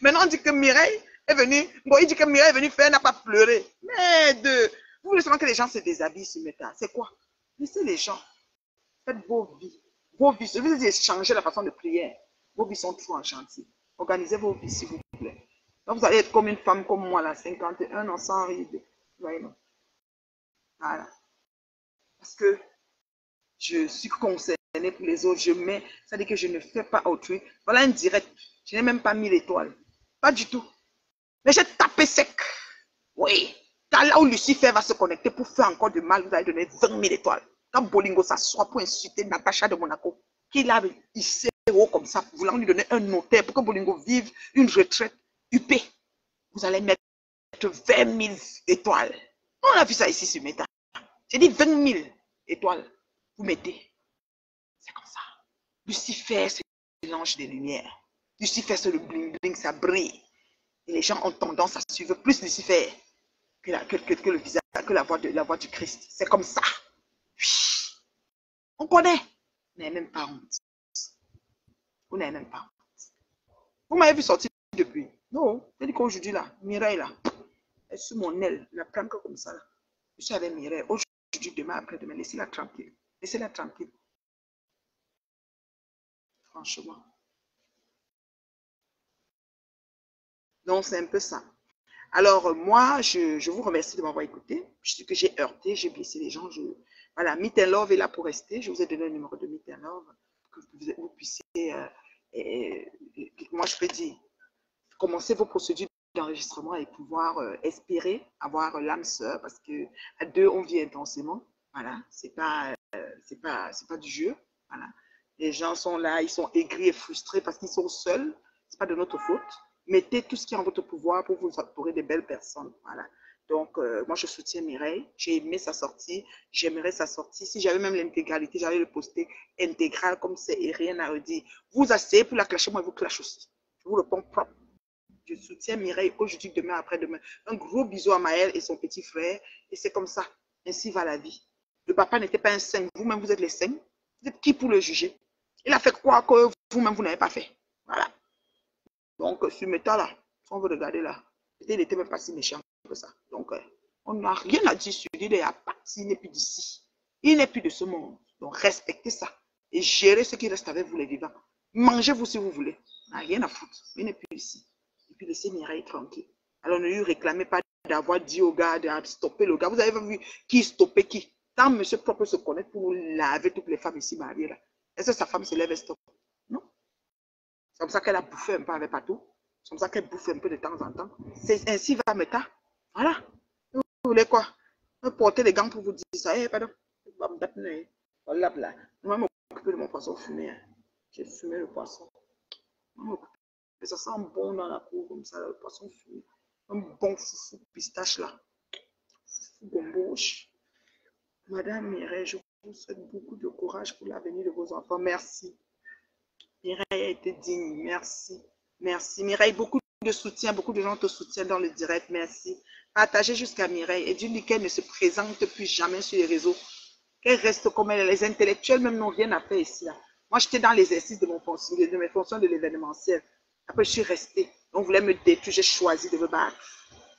S1: Maintenant, on dit que Mireille est venue, bon, il dit que Mireille est venue faire, elle n'a pas pleuré. Mais vous voulez seulement que les gens se déshabillent sur Meta. C'est quoi? Laissez les gens. Faites vos vies. Vos vies, je veux dire, changer la façon de prière. Vos vies sont trop en chantier. Organisez vos vies, s'il vous plaît. Donc, vous allez être comme une femme comme moi, là, 51 ans, sans ride. Voyez-moi. Voilà. Parce que je suis concernée pour les autres, je mets, ça dit que je ne fais pas autrui. Voilà un direct. Je n'ai même pas mis l'étoile. Pas du tout. Mais j'ai tapé sec. Oui. Dans là où Lucifer va se connecter pour faire encore du mal, vous allez donner 20 000 étoiles. Quand Bolingo s'assoit pour insulter Natacha de Monaco, qu'il a hissé haut comme ça, voulant lui donner un notaire pour que Bolingo vive une retraite huppée, vous allez mettre 20 000 étoiles. On a vu ça ici sur Meta. J'ai dit 20 000 étoiles. Vous mettez. C'est comme ça. Lucifer, c'est l'ange des lumières. Lucifer, c'est le bling-bling, ça brille. Et les gens ont tendance à suivre plus Lucifer que le visage, que la voix du Christ. C'est comme ça. On connaît. Vous n'avez même pas honte. Vous n'avez même pas honte. Vous m'avez vu sortir depuis. Non. J'ai dit qu'aujourd'hui, là, Mireille, là, elle est sur mon aile. La prendre comme ça, là. Je suis avec Mireille. Aujourd'hui, demain, après-demain, laissez-la tranquille. Laissez-la tranquille. Franchement. Donc, c'est un peu ça. Alors, moi, je vous remercie de m'avoir écouté. Je sais que j'ai heurté, j'ai blessé les gens. Voilà, Meet and Love est là pour rester. Je vous ai donné le numéro de Meet and Love. Que vous puissiez, moi, je peux dire, commencer vos procédures d'enregistrement et pouvoir espérer avoir l'âme sœur. Parce qu'à deux, on vit intensément. Voilà, c'est pas du jeu. Voilà. Les gens sont là, ils sont aigris et frustrés parce qu'ils sont seuls. Ce n'est pas de notre faute. Mettez tout ce qui est en votre pouvoir pour vous entourer des belles personnes. Voilà. Donc, moi, je soutiens Mireille. J'ai aimé sa sortie. J'aimerais sa sortie. Si j'avais même l'intégralité, j'allais le poster intégral comme c'est et rien à redire. Vous asseyez pour la clasher, moi, je vous clash aussi. Je vous le prends propre. Je soutiens Mireille aujourd'hui, demain, après-demain. Un gros bisou à Maël et son petit frère. Et c'est comme ça. Ainsi va la vie. Le papa n'était pas un saint. Vous-même, vous êtes les saints. Vous êtes qui pour le juger? Il a fait croire que vous-même, vous n'avez pas fait. Voilà. Donc, sur Meta, là, si on veut regarder là, il n'était même pas si méchant que ça. Donc, on n'a rien à dire sur lui. Il est à partir, il n'est plus d'ici. Il n'est plus de ce monde. Donc, respectez ça. Et gérez ce qui reste avec vous, les vivants. Mangez-vous si vous voulez. On n'a rien à foutre. Il n'est plus ici. Et puis, laissez Mireille tranquille. Alors, ne lui réclamez pas d'avoir dit au gars de stopper le gars. Vous avez vu qui stoppait qui? Tant monsieur propre se connaît pour laver toutes les femmes ici mariées là. Est-ce que sa femme se lève et stoppe? Non. C'est comme ça qu'elle a bouffé un peu avec Patou. C'est comme ça qu'elle bouffe un peu de temps en temps. C'est ainsi va Meta. Voilà. Vous voulez quoi? Me porter les gants pour vous dire ça. Eh, pardon. Voilà, là. Moi, je m'occupe de mon poisson fumé. Hein. J'ai fumé le poisson. Et ça sent bon dans la cour comme ça, le poisson fumé. Un bon foufou pistache là. Foufou gomboche. Madame Mireille, je vous souhaite beaucoup de courage pour l'avenir de vos enfants. Merci. Mireille a été digne. Merci. Merci. Mireille, beaucoup de soutien. Beaucoup de gens te soutiennent dans le direct. Merci. Partagez jusqu'à Mireille et dis-lui qu'elle ne se présente plus jamais sur les réseaux. Qu'elle reste comme elle. Les intellectuels même n'ont rien à faire ici. Là. Moi, j'étais dans l'exercice de mes fonctions de l'événementiel. Après, je suis restée. On voulait me détruire. J'ai choisi de me battre.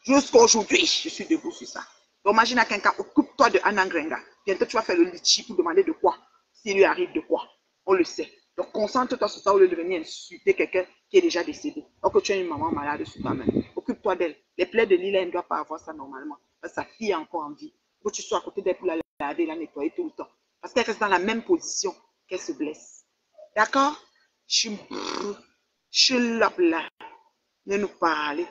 S1: Jusqu'à aujourd'hui, je suis debout sur ça. Donc, imagine à quelqu'un, occupe-toi de Anangrenga. Bientôt, tu vas faire le litchi pour demander de quoi. S'il lui arrive de quoi. On le sait. Donc, concentre-toi sur ça au lieu de venir insulter quelqu'un qui est déjà décédé. Alors que tu as une maman malade sur toi-même. Occupe-toi d'elle. Les plaies de Lila, elle ne doit pas avoir ça normalement. Parce que sa fille est encore en vie. Il faut que tu sois à côté d'elle pour la laver, la nettoyer tout le temps. Parce qu'elle reste dans la même position qu'elle se blesse. D'accord? Je suis là. Ne nous parler.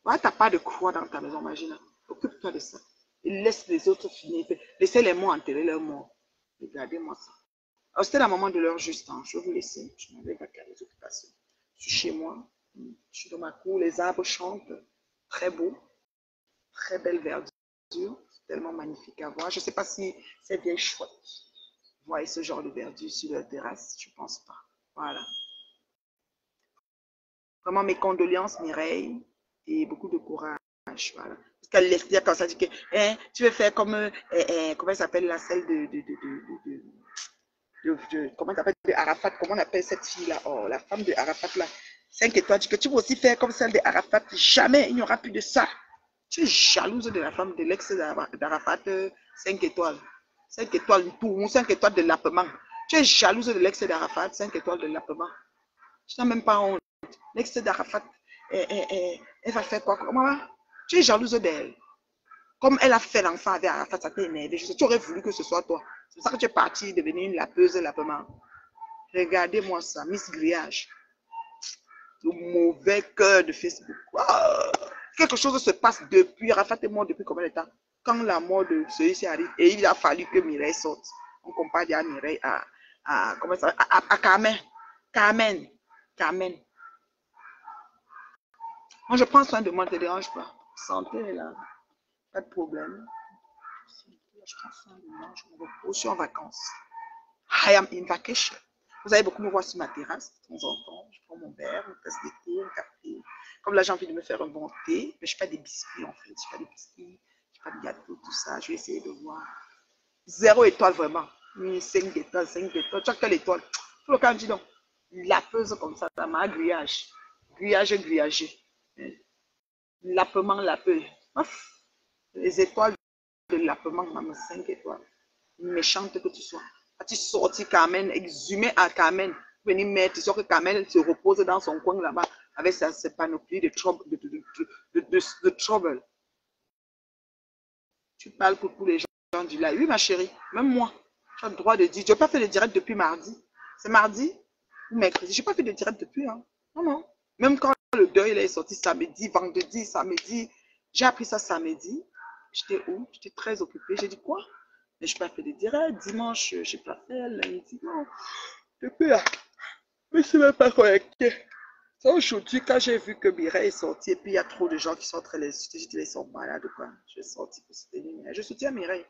S1: Ouais, tu n'as pas de croix dans ta maison, imagine. Occupe-toi de ça. Et laisse les autres finir. Laissez les morts enterrer leurs morts. Regardez-moi ça. Alors, c'était la maman de leur juste. Hein. Je vais vous laisser. Je m'en vais vaquer à les occupations. Je suis chez moi. Je suis dans ma cour. Les arbres chantent. Très beau. Très belle verdure. C'est tellement magnifique à voir. Je ne sais pas si c'est bien chouette. Vous voyez ce genre de verdure sur leur terrasse. Je ne pense pas. Voilà. Vraiment mes condoléances, Mireille. Et beaucoup de courage. Voilà. Parce qu'elle laisse dire quand ça dit que tu veux faire comme comment elle s'appelle la celle comment t'appelles de Arafat, comment on appelle cette fille là, oh, la femme de Arafat là, 5 étoiles, dit que tu veux aussi faire comme celle de Arafat. Jamais il n'y aura plus de ça. Tu es jalouse de la femme de l'ex d'Arafat, 5 étoiles. 5 étoiles tout, 5 étoiles de lapement. Tu es jalouse de l'ex d'Arafat, 5 étoiles de lapement. Tu n'as même pas honte. L'ex d'Arafat, elle va faire quoi? Maman, tu es jalouse d'elle. Comme elle a fait l'enfant avec Arafat, ça t'a énervé. Tu aurais voulu que ce soit toi. C'est pour ça que tu es partie devenir une lapeuse lapement. Regardez-moi ça, Miss Grillage. Le mauvais cœur de Facebook. Oh, Quelque chose se passe depuis, Arafat est mort depuis combien de temps? Quand la mort de celui-ci arrive, et il a fallu que Mireille sorte. On compare à Mireille comment ça, à Carmen. Carmen. Moi, je prends soin de moi, ne te dérange pas. Santé est là, pas de problème. Je prends soin de moi, je me repose, je suis en vacances. I am in vacation. Vous allez beaucoup me voir sur ma terrasse de temps en temps. Je prends mon verre, une tasse de thé, un café. Comme là, j'ai envie de me faire un bon thé, mais je ne fais pas des biscuits en fait. Je ne fais pas des biscuits, je ne fais pas de gâteaux, tout ça. Je vais essayer de voir. 0 étoile vraiment. 5 étoiles, 5 étoiles. Tu as quelle étoile? Tout le cas, dis donc. Lapeuse comme ça, ça m'a grillage. Grillagé. Lapement, lapeux. Les étoiles de lapement, même 5 étoiles. Méchante que tu sois. As-tu sorti Carmen, exhumé à Carmen, venir mettre, sur que Carmen se repose dans son coin là-bas avec sa panoplie de trouble. Tu parles pour tous les gens du live. Oui, ma chérie, même moi, j'ai le droit de dire. Je n'ai pas fait de direct depuis mardi. C'est mardi ou mercredi. Je n'ai pas fait de direct depuis. Hein. Non. Même quand le deuil est sorti samedi, vendredi, samedi, j'ai appris ça samedi. J'étais où? J'étais très occupée. J'ai dit quoi? Mais je n'ai pas fait de direct. Dimanche, je n'ai pas fait. Lundi, non. Depuis là, je ne suis même pas connecté. C'est aujourd'hui, quand j'ai vu que Mireille est sortie, et puis il y a trop de gens qui sont en train de les soutenir, je dis, ils sont malades ou quoi. Je suis sortie pour soutenir Mireille. Je soutiens Mireille.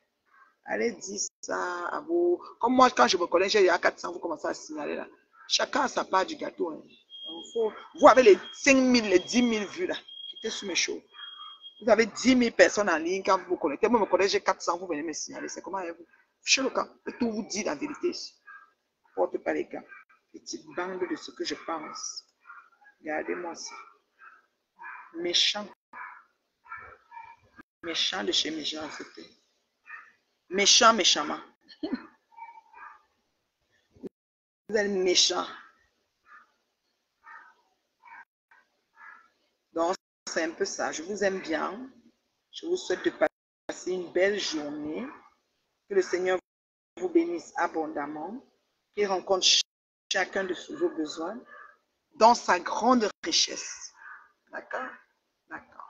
S1: Allez dire ça à vous. Comme moi, quand je me connais, j'ai 400, vous commencez à signaler là. Chacun a sa part du gâteau. Hein. Vous avez les 5 000, les 10 000 vues là. J'étais sur mes shows. Vous avez 10 000 personnes en ligne quand vous vous connectez. Moi, je me connais, j'ai 400, vous venez me signaler. C'est comment vous? Fichez le camp. Je tout vous dire la vérité ici. Porte pas les gars. Petite bande de ce que je pense. Regardez-moi ça. Méchant. Méchant de chez méchant, c'était. Méchamment. Vous êtes méchant. Donc, c'est un peu ça. Je vous aime bien. Je vous souhaite de passer une belle journée. Que le Seigneur vous bénisse abondamment. Qu'il rencontre chacun de vos besoins dans sa grande richesse. D'accord? D'accord.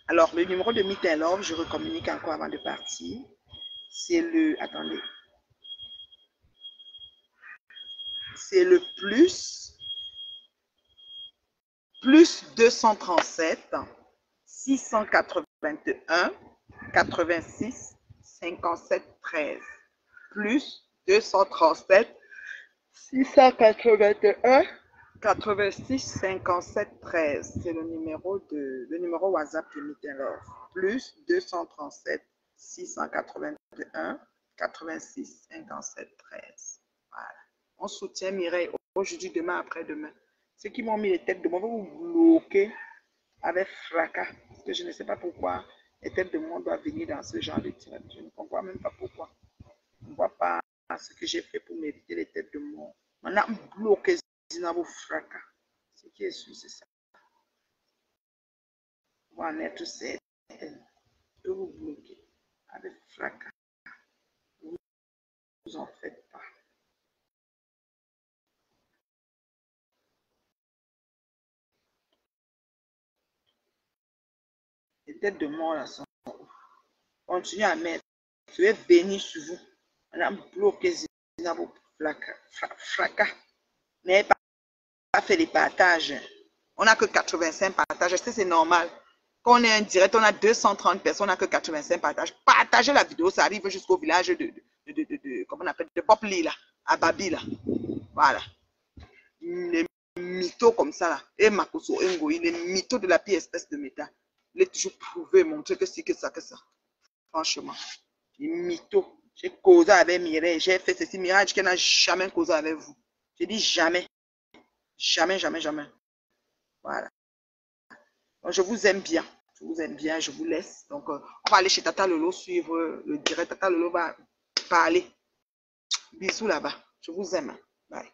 S1: Alors, le numéro de Meet and Love, je recommunique encore avant de partir. C'est le... Attendez. C'est le plus 237 681 86 57 13. Plus 237 681 86 57 13. C'est le numéro WhatsApp de Meet and Love. Plus 237 681 86 57 13. Voilà. On soutient Mireille aujourd'hui, demain, après-demain. Ceux qui m'ont mis les têtes de moi vont vous bloquer avec fracas. Parce que je ne sais pas pourquoi les têtes de moi doivent venir dans ce genre de tirage. Je ne comprends même pas pourquoi. Je ne vois pas ce que j'ai fait pour mériter les têtes de moi. On a bloqué dans vos fracas. Ce qui est sûr, c'est ça. On va en être certain. Je vous bloquer avec fracas. Vous en faites pas. Les têtes de mort là sont. Continuez à mettre. Je vais bénir sur vous. On a bloqué dans vos fracas. N'ayez pas fait les partages. On n'a que 85 partages. Est-ce que c'est normal? Quand on est en direct, on a 230 personnes, on n'a que 85 partages. Partagez la vidéo, ça arrive jusqu'au village comment on appelle, de Popli là, à Babi là. Voilà. Les mythos comme ça là. Et Makoso Ngoï, les mythos de la pire espèce de méta. Il est toujours prouvé, montrer que c'est que ça. Franchement. Les mythos. J'ai causé avec Mireille, j'ai fait ceci. Mireille qui n'a jamais causé avec vous. J'ai dit jamais. Jamais. Voilà. Donc, je vous aime bien. Je vous laisse. Donc, on va aller chez Tata Lolo suivre le direct. Tata Lolo va parler. Bisous là-bas. Je vous aime. Bye.